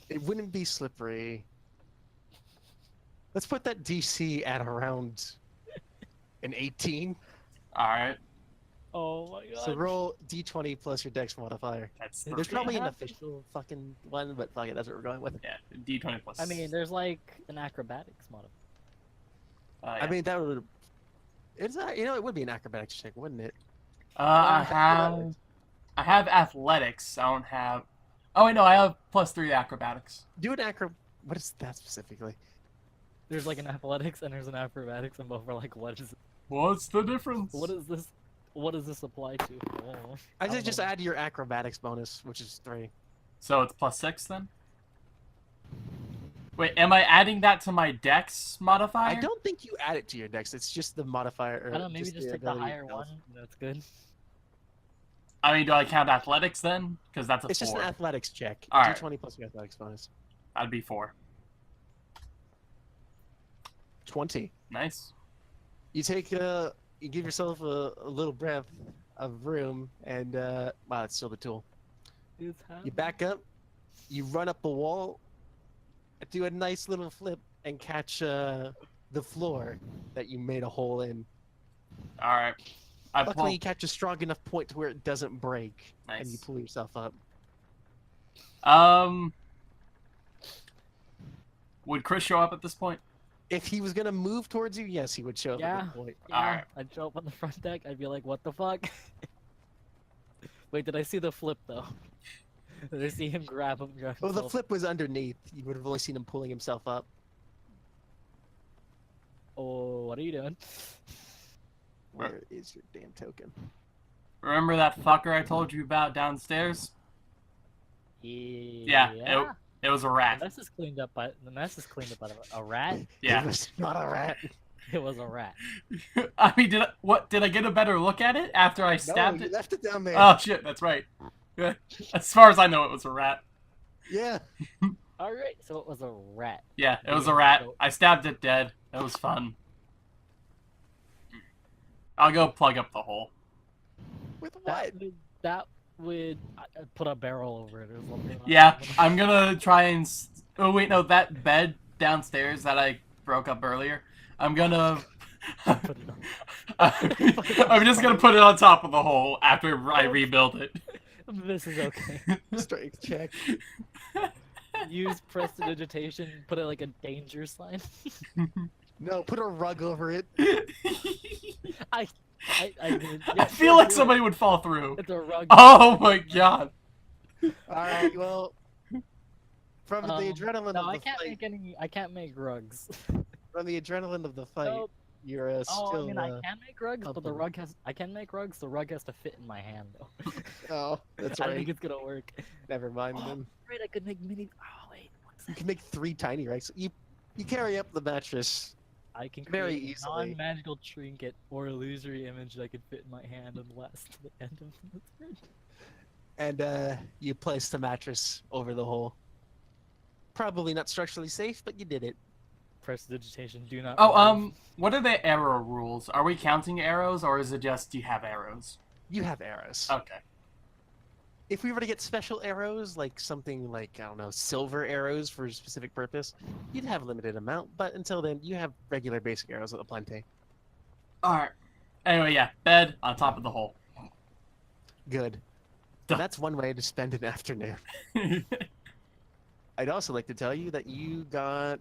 It wouldn't be slippery. Let's put that DC at around an 18. All right. Oh my god. So roll D20 plus your Dex modifier. That's There's Okay. probably an Have to. official fucking one, but fuck it, that's what we're going with. yeah. D20 plus. I mean, there's like an acrobatics modifier. yeah. I mean, that would. It's you know, it would be an acrobatics check, wouldn't it? I have athletics. I don't have. Oh wait, no, I have +3 acrobatics. Do an acro. What is that specifically? There's like an athletics and there's an acrobatics, and both are like, what is What's the difference? what is this? What does this apply to? Oh, I don't say just know. add your acrobatics bonus, which is 3. So it's +6 then. Wait, am I adding that to my dex modifier? I don't think you add it to your Dex. It's just the modifier. Or I don't know, maybe just take the ability higher itself. one. That's good. I mean, do I count athletics then? Because that's a It's 4. just an athletics check. All right. D20 plus your athletics bonus. That'd be 4. 20. Nice. You take you give yourself a little breath of room, and wow, it's still the tool. It's You back up, you run up the wall, do a nice little flip, and catch the floor that you made a hole in. All right. I Luckily, pull. you catch a strong enough point to where it doesn't break, and you Nice. pull yourself up. Would Chris show up at this point? If he was gonna move towards you, yes, he would show up at Yeah. that point. Yeah, Alright. I'd show up on the front deck. I'd be like, what the fuck? Wait, did I see the flip though? Did I see him grab him? Grab Well, the himself? flip was underneath. You would have only seen him pulling himself up. Oh, what are you doing? Where is your damn token? Remember that fucker I told you about downstairs? Yeah. It was a The rat. mess is cleaned up by a rat. Yeah. It was not a rat. It was a rat. I mean, did I get a better look at it after I No, stabbed you it? left it down there. Oh shit, that's right. As far as I know, it was a rat. Yeah. All right, so it was a rat. Yeah, it was a Yeah, rat. so- I stabbed it dead. It was fun. I'll go plug up the hole. With what? That would put a barrel over it or something. Yeah, I'm gonna try and. Oh wait, no, that bed downstairs that I broke up earlier. I'm gonna. Put it I'm just gonna put it on top of the hole after I rebuild it. This is okay. Strength check. Use prestidigitation. Put it like a danger sign. No, put a rug over it. I did. I Yeah, feel sure, like do it. somebody would fall through. It's a rug. Oh my god. All right. Well, from the Um, adrenaline No, of I the can't fight, make any. I can't make rugs. from the adrenaline of the fight, Nope. you're Oh, still. I mean, I can make rugs, but the comfortable. rug has. I can make rugs. The rug has to fit in my hand, though. Oh, that's I right. think it's gonna work. Never mind Oh, then. Right, I could make mini. Oh wait, what's You that? can make 3 tiny rugs. You carry up the mattress. I can very create a easily. non-magical trinket or illusory image that could fit in my hand and last to the end of the turn. And you place the mattress over the hole. Probably not structurally safe, but you did it. Prestidigitation. Do not. Oh, remove. what are the arrow rules? Are we counting arrows, or is it just you have arrows? You have arrows. Okay. If we were to get special arrows, like something like, I don't know, silver arrows for a specific purpose, you'd have a limited amount, but until then, you have regular basic arrows at the plenty. Alright. Anyway, yeah, bed on top of the hole. Good. Duh. And that's one way to spend an afternoon. I'd also like to tell you that you got,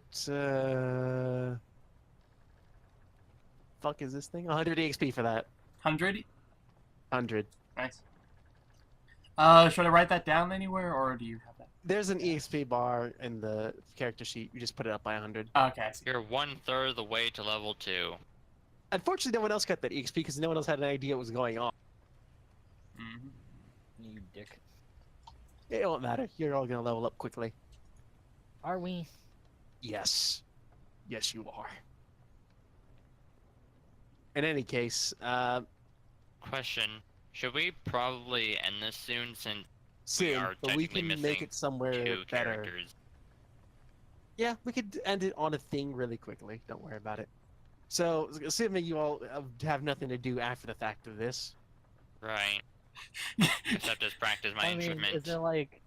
fuck is this thing? 100 EXP for that. 100? 100. Nice. Should I write that down anywhere, or do you have that? There's an EXP bar in the character sheet. You just put it up by 100. Okay, I see. You're 1/3 of the way to level 2. Unfortunately, no one else got that EXP because no one else had an idea what was going on. Mhm. You dick. It won't matter. You're all gonna level up quickly. Are we? Yes. Yes, you are. In any case, Question: should we probably end this soon since soon, are but we technically can make missing it somewhere 2 better. characters? Yeah, we could end it on a thing really quickly. Don't worry about it. So, assuming you all have nothing to do after the fact of this, Right. Except as practice my I mean, instrument. is there like,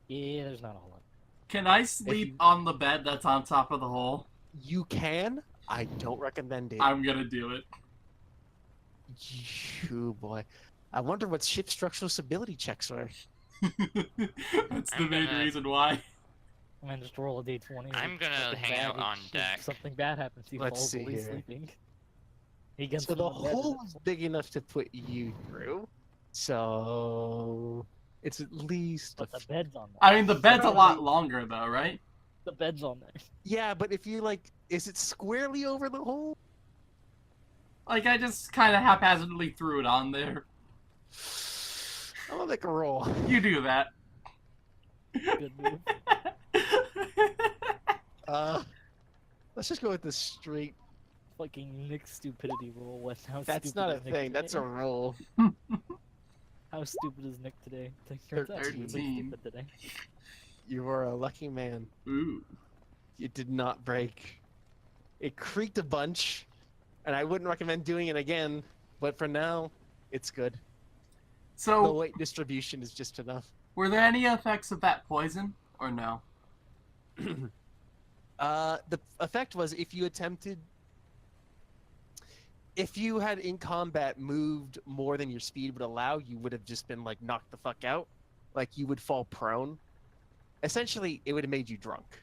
yeah, there's not a whole lot. Can I sleep on the bed that's on top of the hole? you can. I don't recommend it. I'm gonna do it. You boy. I wonder what ship structural stability checks are. That's the I'm main gonna- reason why. I mean, just roll a d20. I'm gonna hang out on deck. Something bad happens. He Let's falls see while he's here. sleeping. He gets So in the bed and hole is big enough to put you through. So it's at least. But the bed's on there. I mean, the bed's a lot longer, though, right? The bed's on there. Yeah, but if you like, is it squarely over the hole? Like, I just kind of haphazardly threw it on there. I'm gonna make a roll. You do that. Good move. Let's just go with the straight. Fucking Nick stupidity roll. What? How That's stupid not a is Nick thing. That's a today? roll. How stupid is Nick today? Turns out he's really 13. stupid today. You are a lucky man. Ooh. It did not break. It creaked a bunch, and I wouldn't recommend doing it again. But for now, it's good. The So, weight distribution is just enough. were there any effects of that poison, or no? The effect was if you attempted, if you had in combat moved more than your speed would allow, you would have just been like knocked the fuck out, like you would fall prone. Essentially, it would have made you drunk.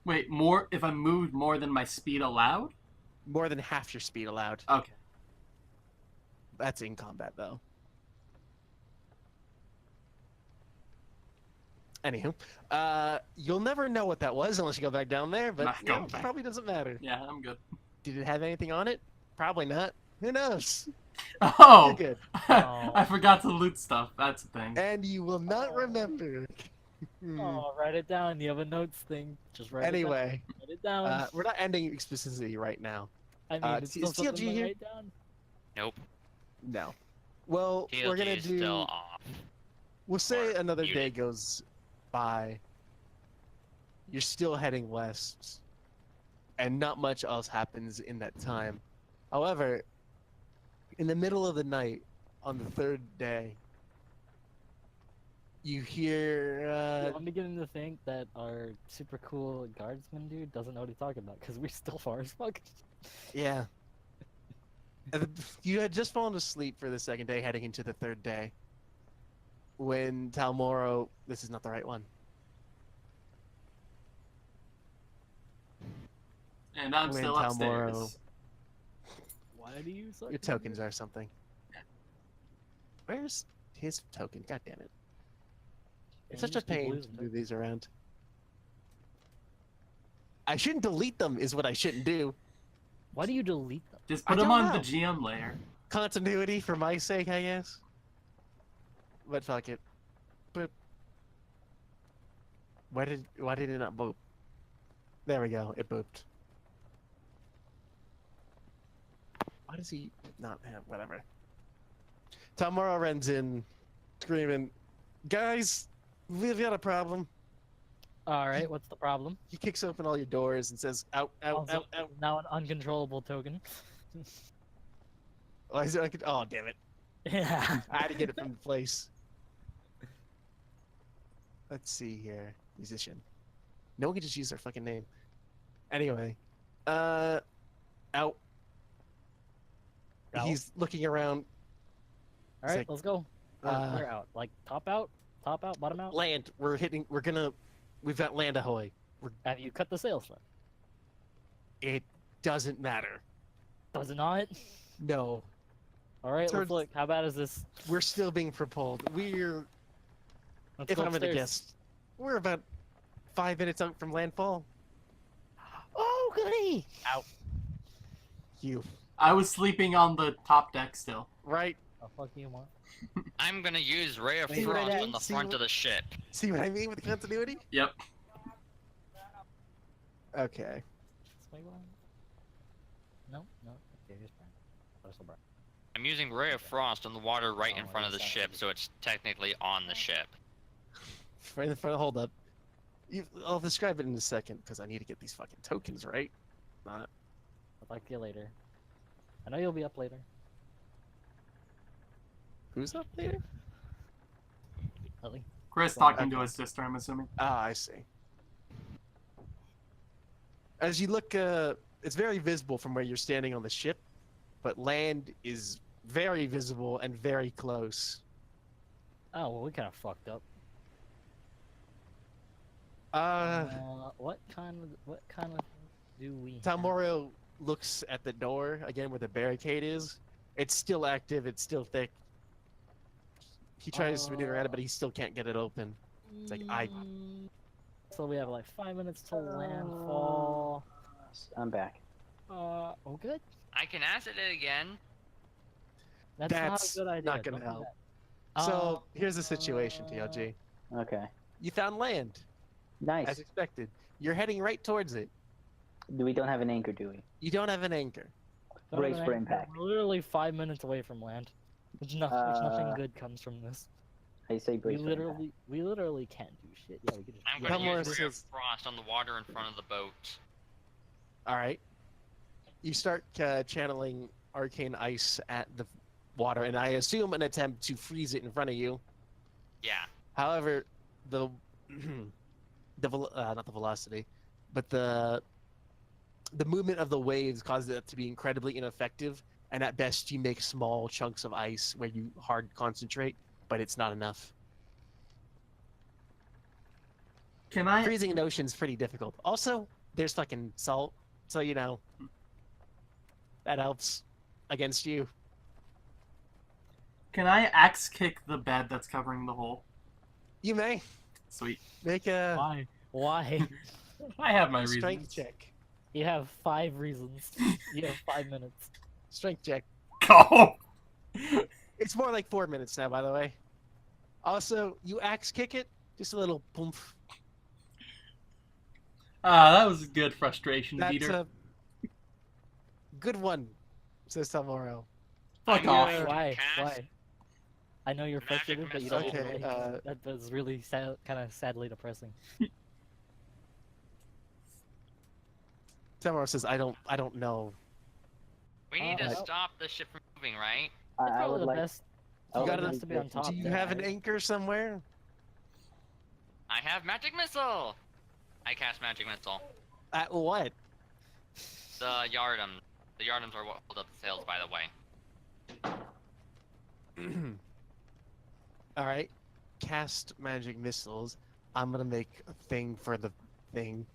Wait, if I moved more than my speed allowed? More than half your speed allowed. Okay. That's in combat though. Anywho, you'll never know what that was unless you go back down there, but Not you know, going back. probably doesn't matter. Yeah, I'm good. Did it have anything on it? Probably not. Who knows? Oh! You're good. I forgot to loot stuff. That's a thing. And you will not remember. Oh, write it down. You have a notes thing. Just write Anyway, it down. Write it down. we're not ending explicitly right now. I mean, it's is still something TLG to here? write down. Nope. No. Well, we're TLG gonna is do. still off. We'll say or another day muted. goes by. You're still heading west, and not much else happens in that time. However, in the middle of the night, on the third day, you hear. I'm beginning to think that our super cool guardsman dude doesn't know what he's talking about because we're still far as fuck. Yeah. You had just fallen asleep for the second day, heading into the third day. When Talmoro, this is not the right one. And I'm When still Talmoro- upstairs. Why do you suck? Your tokens are something. Where's his token? God damn it! It's such a pain to move these around. I shouldn't delete them, is what I shouldn't do. Why do you delete them? Just I put them don't on the know. GM layer. Continuity for my sake, I guess. But fuck it. But why did it not boop? There we go. It booped. Why does he not have whatever? Tamara runs in, screaming, "Guys, we've got a problem." All right, what's the problem? He kicks open all your doors and says, "Out, out, Also, out, out." now an uncontrollable token. Why is it? Oh, damn it! Yeah. I had to get it from the place. Let's see here. Musician. No one can just use their fucking name. Anyway. Out. Out. He's looking around. All right, like, let's go. We're out. Like top out, bottom out. Land. We've got land ahoy. Have you cut the sails then? It doesn't matter. Does it not? No. All right, Turns- let's look. How bad is this? We're still being propelled. Let's If go I'm gonna upstairs. guess, we're about 5 minutes out from landfall. Oh, goody! Out. You. I was sleeping on the top deck still. Right? Oh, fuck you, Mark. I'm gonna use Ray of See what I Frost mean? on the See front what- of the ship. See what I mean with the continuity? Yep. Okay. Swing one. No. Okay, here's Brian. There's the Brian. I'm using Ray of Frost on the water right in Oh, front of the that's ship, not- so it's technically on the ship. Right in front. Hold up. I'll describe it in a second because I need to get these fucking tokens right. Not. I'll talk to you later. I know you'll be up later. Who's up there? Lily. Chris talking to his sister, I'm assuming. Ah, I see. As you look, it's very visible from where you're standing on the ship, but land is very visible and very close. Oh well, we kind of fucked up. What kind of do we? have? Talmoro looks at the door again where the barricade is. It's still active. It's still thick. He tries to maneuver around it, but he still can't get it open. It's like So we have like 5 minutes till landfall. I'm back. Oh, good. I can acid it again. That's That's not a good idea. not gonna Don't do help. that. So here's the situation, TLG. Okay. You found land, Nice. as expected. You're heading right towards it. We don't have an anchor, do we? You don't have an anchor. Don't Brace have for an anchor. impact. We're literally 5 minutes away from land. Which nothing good comes from this. I say brace for impact. We literally can't do shit. Yeah, we could just. I'm yeah, gonna Talmoro use Ray of says- Frost on the water in front of the boat. All right. You start channeling arcane ice at the water, and I assume an attempt to freeze it in front of you. Yeah. However, not the velocity, but the movement of the waves causes it to be incredibly ineffective, and at best you make small chunks of ice where you hard concentrate, but it's not enough. Can I? Freezing an ocean's pretty difficult. Also, there's fucking salt, so you know that helps against you. Can I axe kick the bed that's covering the hole? You may Sweet. make a Why? Why? I have my strength reasons. check. You have 5 reasons. You have 5 minutes. Strength check. Go. It's more like 4 minutes now, by the way. Also, you axe kick it, just a little poof. That was a good frustration That's beater. a good one, says Tamoro. Fuck I'm off. going to Why? cast Why? I know you're Magic frustrated, but you don't. missile. Okay, Really, that was really sad, kind of sadly depressing. Tamoro says, "I don't know. We need to Uh, stop the ship from moving, right? It's I probably would the like. best. I You would gotta- like has to be on top. Do you there, have an right? anchor somewhere?" I have Magic Missile! I cast Magic Missile. At what? The Yardums. The Yardums are what hold up the sails, by the way. All right. Cast magic missiles. I'm gonna make a thing for the thing.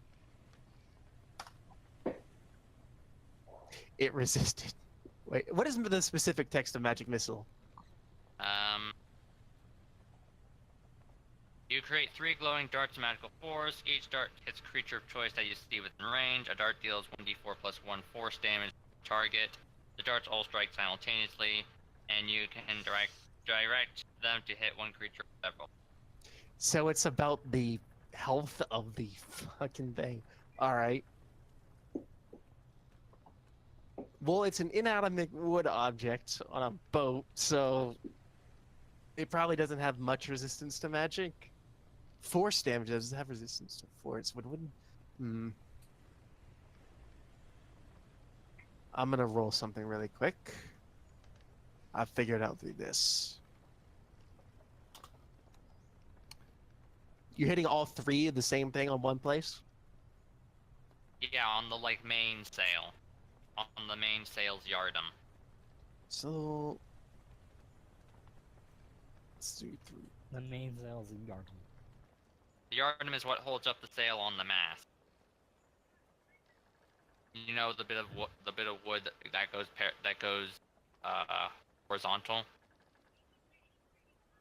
It resisted. Wait, what is the specific text of magic missile? You create 3 glowing darts of magical force. Each dart hits a creature of choice that you see within range. A dart deals 1d4 plus 1 force damage to the target. The darts all strike simultaneously, and you can direct them to hit one creature or several. So it's about the health of the fucking thing. All right. Well, it's an inanimate wood object on a boat, so it probably doesn't have much resistance to magic. Force damage doesn't have resistance to force. Wouldn't. I'm gonna roll something really quick. I figured out through this. You're hitting all three of the same thing on one place? Yeah, on the like main sail. On the main sail's yardum. So let's do three. The main sail's in garden. The yardum is what holds up the sail on the mast. You know the bit of wood that goes horizontal.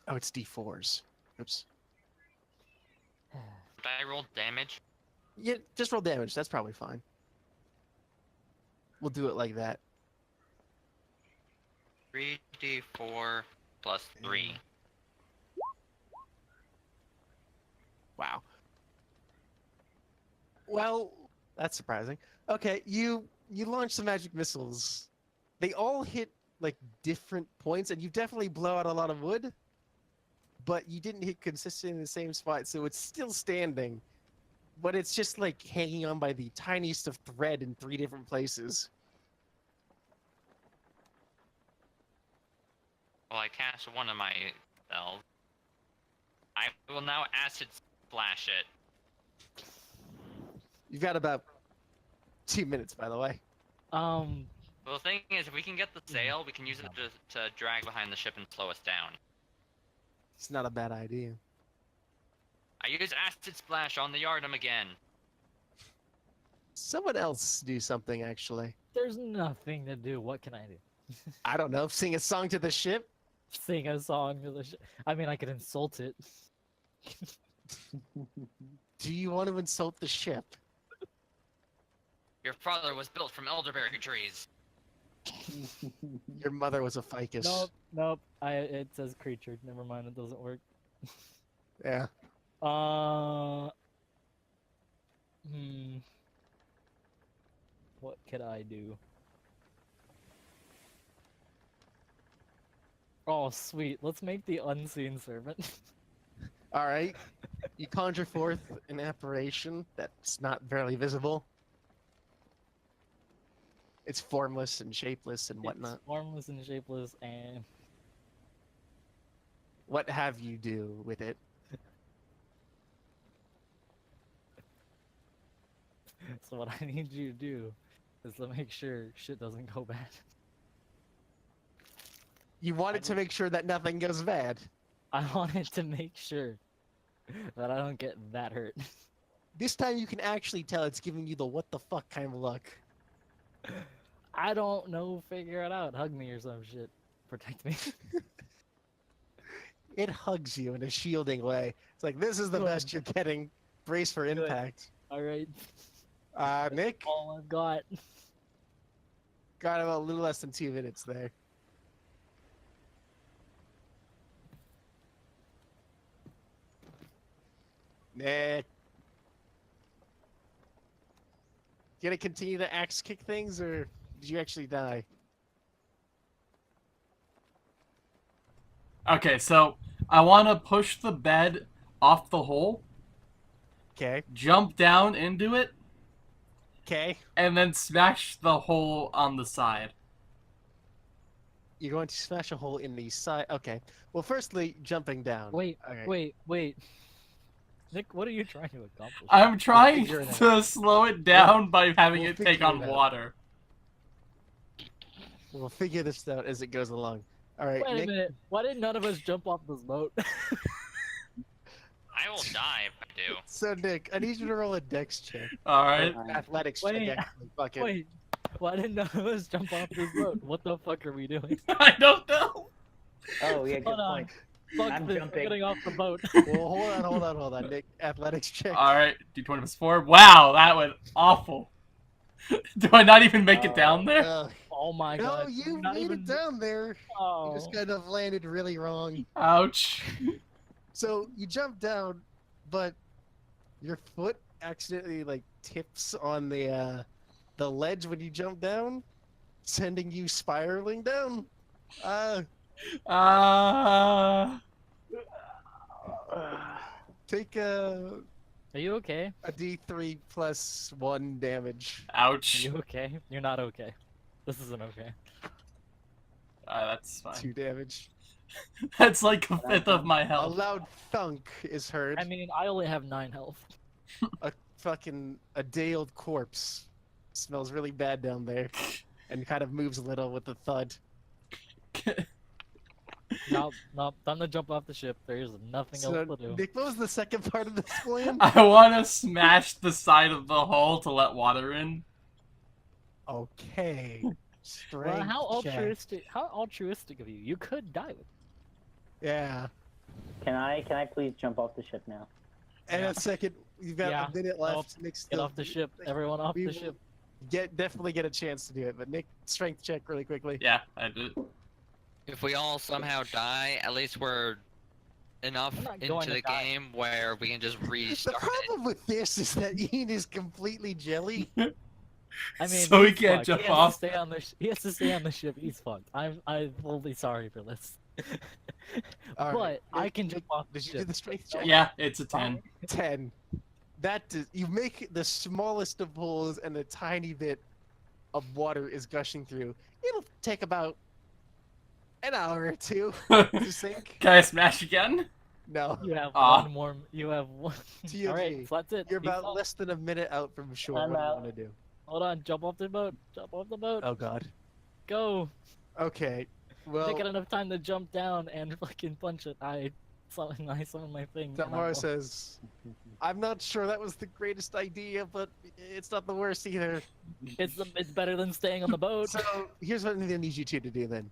Oh, it's D4s. Oops. Did I roll damage? Yeah, just roll damage. That's probably fine. We'll do it like that. 3d4 plus 3. Wow. Well, that's surprising. Okay, you launch some magic missiles. They all hit like different points, and you definitely blow out a lot of wood. But you didn't hit consistently in the same spot, so it's still standing. But it's just like hanging on by the tiniest of thread in 3 different places. Well, I cast one of my spells. I will now acid splash it. You've got about 2 minutes, by the way. Well, the thing is, if we can get the sail, we can use it to drag behind the ship and slow us down. It's not a bad idea. I use acid splash on the yardum again. Someone else do something, actually. There's nothing to do. What can I do? I don't know. Sing a song to the ship? Sing a song to the I mean, I could insult it. Do you want to insult the ship? Your father was built from elderberry trees. Your mother was a ficus. Nope. It says creature. Never mind. It doesn't work. Yeah. What could I do? Oh, sweet. Let's make the unseen servant. All right. You conjure forth an apparition that's not barely visible. It's formless and shapeless and whatnot. It's formless and shapeless, and What have you do with it? so what I need you to do is to make sure shit doesn't go bad. You wanted to make sure that nothing goes bad. I wanted to make sure that I don't get that hurt. This time you can actually tell it's giving you the what the fuck kind of look. I don't know, figure it out. Hug me or some shit. Protect me. It hugs you in a shielding way. It's like, this is the best you're getting. Brace for impact. Alright. Nick? All I've got. Got about a little less than 2 minutes there. Nick. You gonna continue to axe kick things, or did you actually die? Okay, so I want to push the bed off the hole, Okay. jump down into it, Okay. and then smash the hole on the side. You're going to smash a hole in the side. Okay. Well, firstly, jumping down. Wait, Okay. wait. Nick, what are you trying to accomplish? I'm trying figure it to slow it down by having we'll it take figure on it out. water. We'll figure this out as it goes along. All right, Wait a Nick. minute. Why did none of us jump off this boat? I will die if I do. So, Nick, I need you to roll a dex check. Alright. Or athletics Wait. check, actually. Fuck it. Wait, why did none of us jump off this boat? What the fuck are we doing? I don't know. Oh, yeah, good Hold on. point. Fuck I'm this, I'm jumping. getting off the boat. Well, hold on, Nick. Athletics check. Alright, d20 plus 4. Wow, that went awful. Do I not even make it down there? Oh my No, god. you not made even... it down there. Oh. You just kind of landed really wrong. Ouch. So you jump down, but your foot accidentally like tips on the ledge when you jump down, sending you spiraling down. Take a Are you okay? D3 plus 1 damage. Are Ouch. you okay? You're not okay. This isn't okay. That's fine. 2 damage. That's like a fifth of my A health. loud thunk is heard. I mean, I only have 9 health. A day-old corpse smells really bad down there, and kind of moves a little with a thud. Nope, time to jump off the ship. There's nothing So, else to do. Nick, what was the second part of this plan? I want to smash the side of the hull to let water in. Okay. Well, Strength check. how altruistic of you. You could die with Yeah. Can I please jump off the ship now? And a second, you've got Yeah. a minute left. Nick Get still off the ship. Everyone off we the will ship. definitely get a chance to do it, but Nick, strength check really quickly. Yeah, I did. If we all somehow die, at least we're enough I'm not into going to the die. game where we can just The restart it. problem with this is that Ian is completely jelly. I mean, So he he's can't fucked. jump he has off? To stay on the he has to stay on the ship. He's fucked. I'm fully sorry for this. All But right, I Nick, can jump off the Did you do ship. the strength check? Yeah, it's a 10. 10. You make the smallest of holes and a tiny bit of water is gushing through. It'll take about an hour or 2 to sink. Can I smash again? No. You have Aw. one more. You have one. TOG, All right, so that's it. You're Peace about out. less than a minute out from shore. I'm What do you out. want to do? Hold on. Jump off the boat. Jump off the boat. Oh god. Go. Okay. Well, Didn't get enough time to jump down and fucking punch it. I summoned my thing. and I Tamara lost. says, I'm not sure that was the greatest idea, but it's not the worst either. It's better than staying on the boat. So here's what I need you two to do then.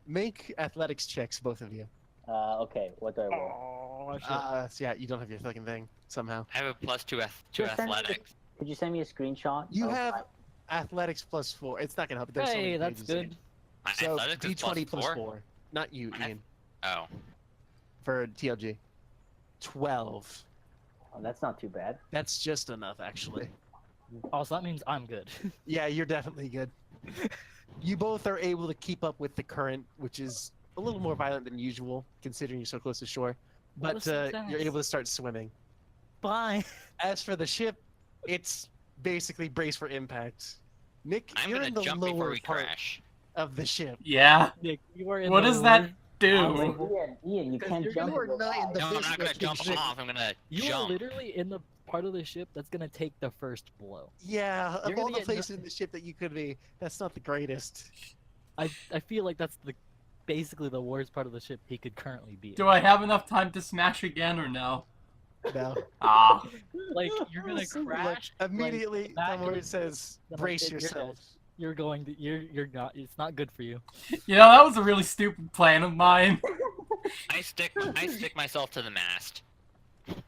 Make athletics checks, both of you. Okay, what do I roll? Oh shit. So yeah, you don't have your fucking thing somehow. I have a +2 to Just send me the- athletics. Could you send me a screenshot? You of have my- athletics +4. It's not gonna help. There's so Hey, many that's pages in. good. My So athletics is D20 plus +4. 4. Not you, I- Ian. Oh. For TLG. 12. Oh, that's not too bad. That's just enough, actually. Oh, so that means I'm good. Yeah, you're definitely good. You both are able to keep up with the current, which is a little more violent than usual, considering you're so close to shore. What But a you're success. able to start swimming. Bye. As for the ship, it's basically brace for impact. Nick, I'm you're gonna in the jump before lower we part crash. of the ship. Yeah. Nick, you are in What the does that worst- do? Ian, you can't you're jump. You are in the not in the water. No, I'm base not gonna of the jump ship. off. I'm gonna You are jump. literally in the part of the ship that's gonna take the first blow. Yeah, of You're all gonna the get places in the ship that you could be, that's not the greatest. I feel like that's basically the worst part of the ship he could currently be in. Do I have enough time to smash again or no? No. Ah. Like you're gonna crash. Immediately, back Tamori in- says, then brace you're dead. yourself. You're going to. You're not. It's not good for you. You know, that was a really stupid plan of mine. I stick myself to the mast.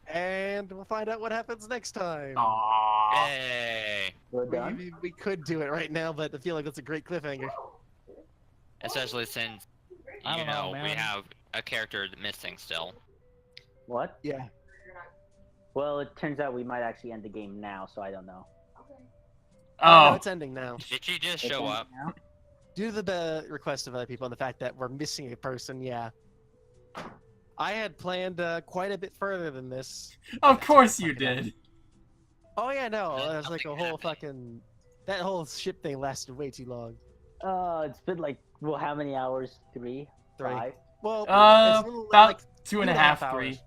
And we'll find out what happens next time. Aww. Hey. We're done. We could do it right now, but I feel like that's a great cliffhanger. Especially since I you don't know, know we man. have a character missing still. What? Yeah. Well, it turns out we might actually end the game now, so I don't know. No, Oh. it's ending now. Did she just It's show ending up? now? Due to the request of other people and the fact that we're missing a person, yeah. I had planned quite a bit further than this. Of course you did. Oh yeah, no, Then it was like a something whole happened. fucking... That whole ship thing lasted way too long. It's been like, well, how many hours? 3? 3. 5? Well, it's Uh, a little, about like, 2.5, 2.5 3. hours,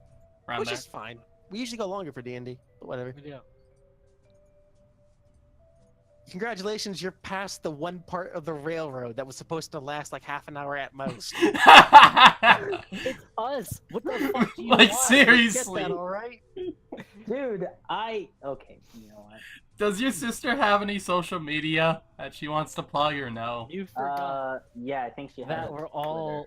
Around which there. is fine. We usually go longer for D&D, but whatever. Yeah. Congratulations, you're past the one part of the railroad that was supposed to last like half an hour at most. It's us. What the fuck do you Like, want? seriously. Get that, all right? Dude, okay, you know what? Does your sister have any social media that she wants to plug or no? You forgot Yeah, I think she has that a we're all.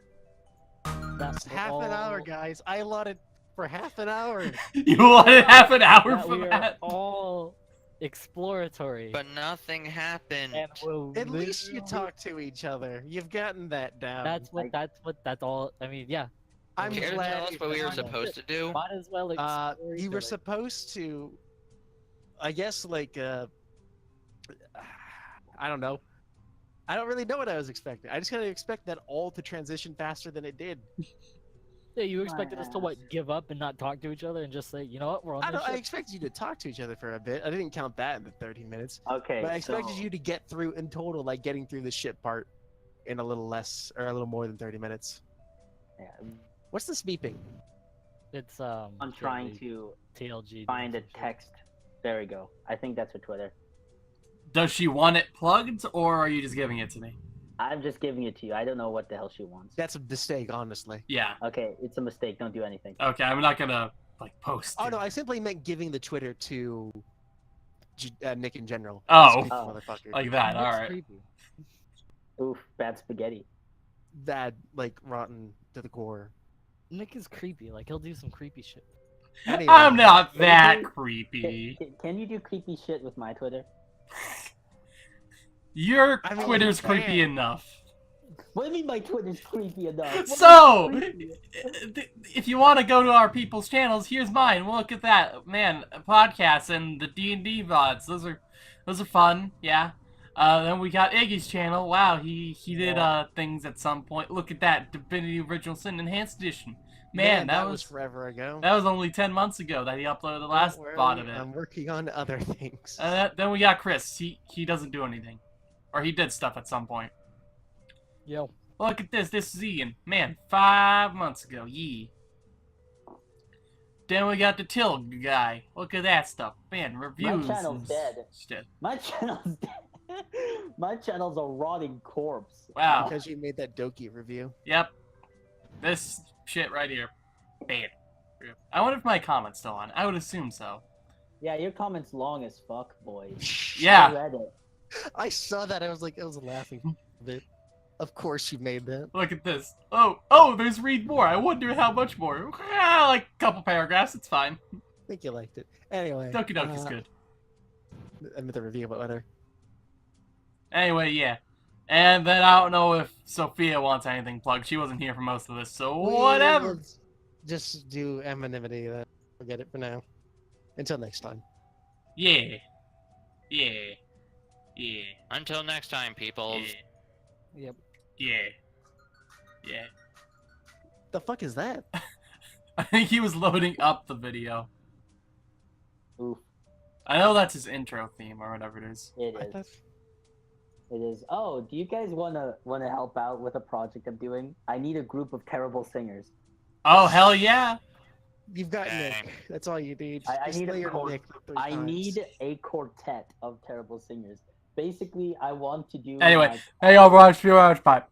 That It's we're half an hour, all- guys. I allotted for half an hour. You wanted half an hour That for we are that? all exploratory. But nothing happened. and we'll At least you literally- talk to each other. You've gotten that down. That's all. I mean, yeah. I'm Care to glad tell us you what we were found it. supposed to do? Might as well explore. You each were other. supposed to, I guess, like, I don't know. I don't really know what I was expecting. I just kind of expect that all to transition faster than it did. Yeah, you expected us to what? Give up and not talk to each other and just say, you know what, we're on I this don't. I ship. expected you to talk to each other for a bit. I didn't count that in the 30 minutes. Okay, But I expected so- you to get through in total, like getting through the ship part, in a little less or a little more than 30 minutes. Yeah. What's this beeping? It's I'm trying to TLG. find a text. There we go. I think that's her Twitter. Does she want it plugged, or are you just giving it to me? I'm just giving it to you. I don't know what the hell she wants. That's a mistake, honestly. Yeah. Okay, it's a mistake. Don't do anything. Okay, I'm not gonna like post. Oh it. no, I simply meant giving the Twitter to Nick in general. Oh. This Oh. motherfucker. Like that. All Nick's right. creepy. Oof, bad spaghetti. Bad, like rotten to the core. Nick is creepy. Like he'll do some creepy shit. Anyway, I'm not Can that you- creepy. Can you do creepy shit with my Twitter? Your I mean, Twitter's you creepy can. enough. What do you mean my Twitter's creepy enough? What So, is creepy? if you want to go to our people's channels, here's mine. Look at that, man. Podcasts and the D&D VODs. Those are fun. Yeah. Then we got Iggy's channel. Wow, he did things at some point. Look at that, Divinity Original Sin Enhanced Edition. Man, that was forever ago. that was only 10 months ago that he uploaded the last Don't worry, VOD of it. I'm working on other things. Then we got Chris. He doesn't do anything, or he did stuff at some point. Yo. Look at this. This is Ian. Man, 5 months ago. Yee. Then we got the Tilg guy. Look at that stuff. Man, reviews. channel's and dead. Shit. My channel's dead. My channel's a rotting corpse. Wow. Because you made that Doki review. Yep. This shit right here. Bad. I wonder if my comment's still on. I would assume so. Yeah, your comment's long as fuck, boy. I Yeah. read it. I saw that. I was laughing a bit. Of course you made that. Look at this. Oh, there's read more. I wonder how much more. Like a couple paragraphs. It's fine. I think you liked it. Anyway. Doki Doki's good. I meant the review, but whatever. Anyway, yeah. And then I don't know if Sophia wants anything plugged. She wasn't here for most of this, so whatever. Let's just do anonymity. Forget it for now. Until next time. Yeah. Yeah. Yeah. Until next time, people. Yeah. Yep. Yeah. Yeah. The fuck is that? I think he was loading up the video. Oof, I know that's his intro theme or whatever it is. it I is. thought- It is. Oh, do you guys wanna help out with a project I'm doing? I need a group of terrible singers. Oh, hell yeah. You've got Dang. Nick. That's all you need. I Just need a layer chord- Nick 3 I times. need a quartet of terrible singers. Basically, I want to do. Anyway, like, hey, Overwatch, 4 hours, bye.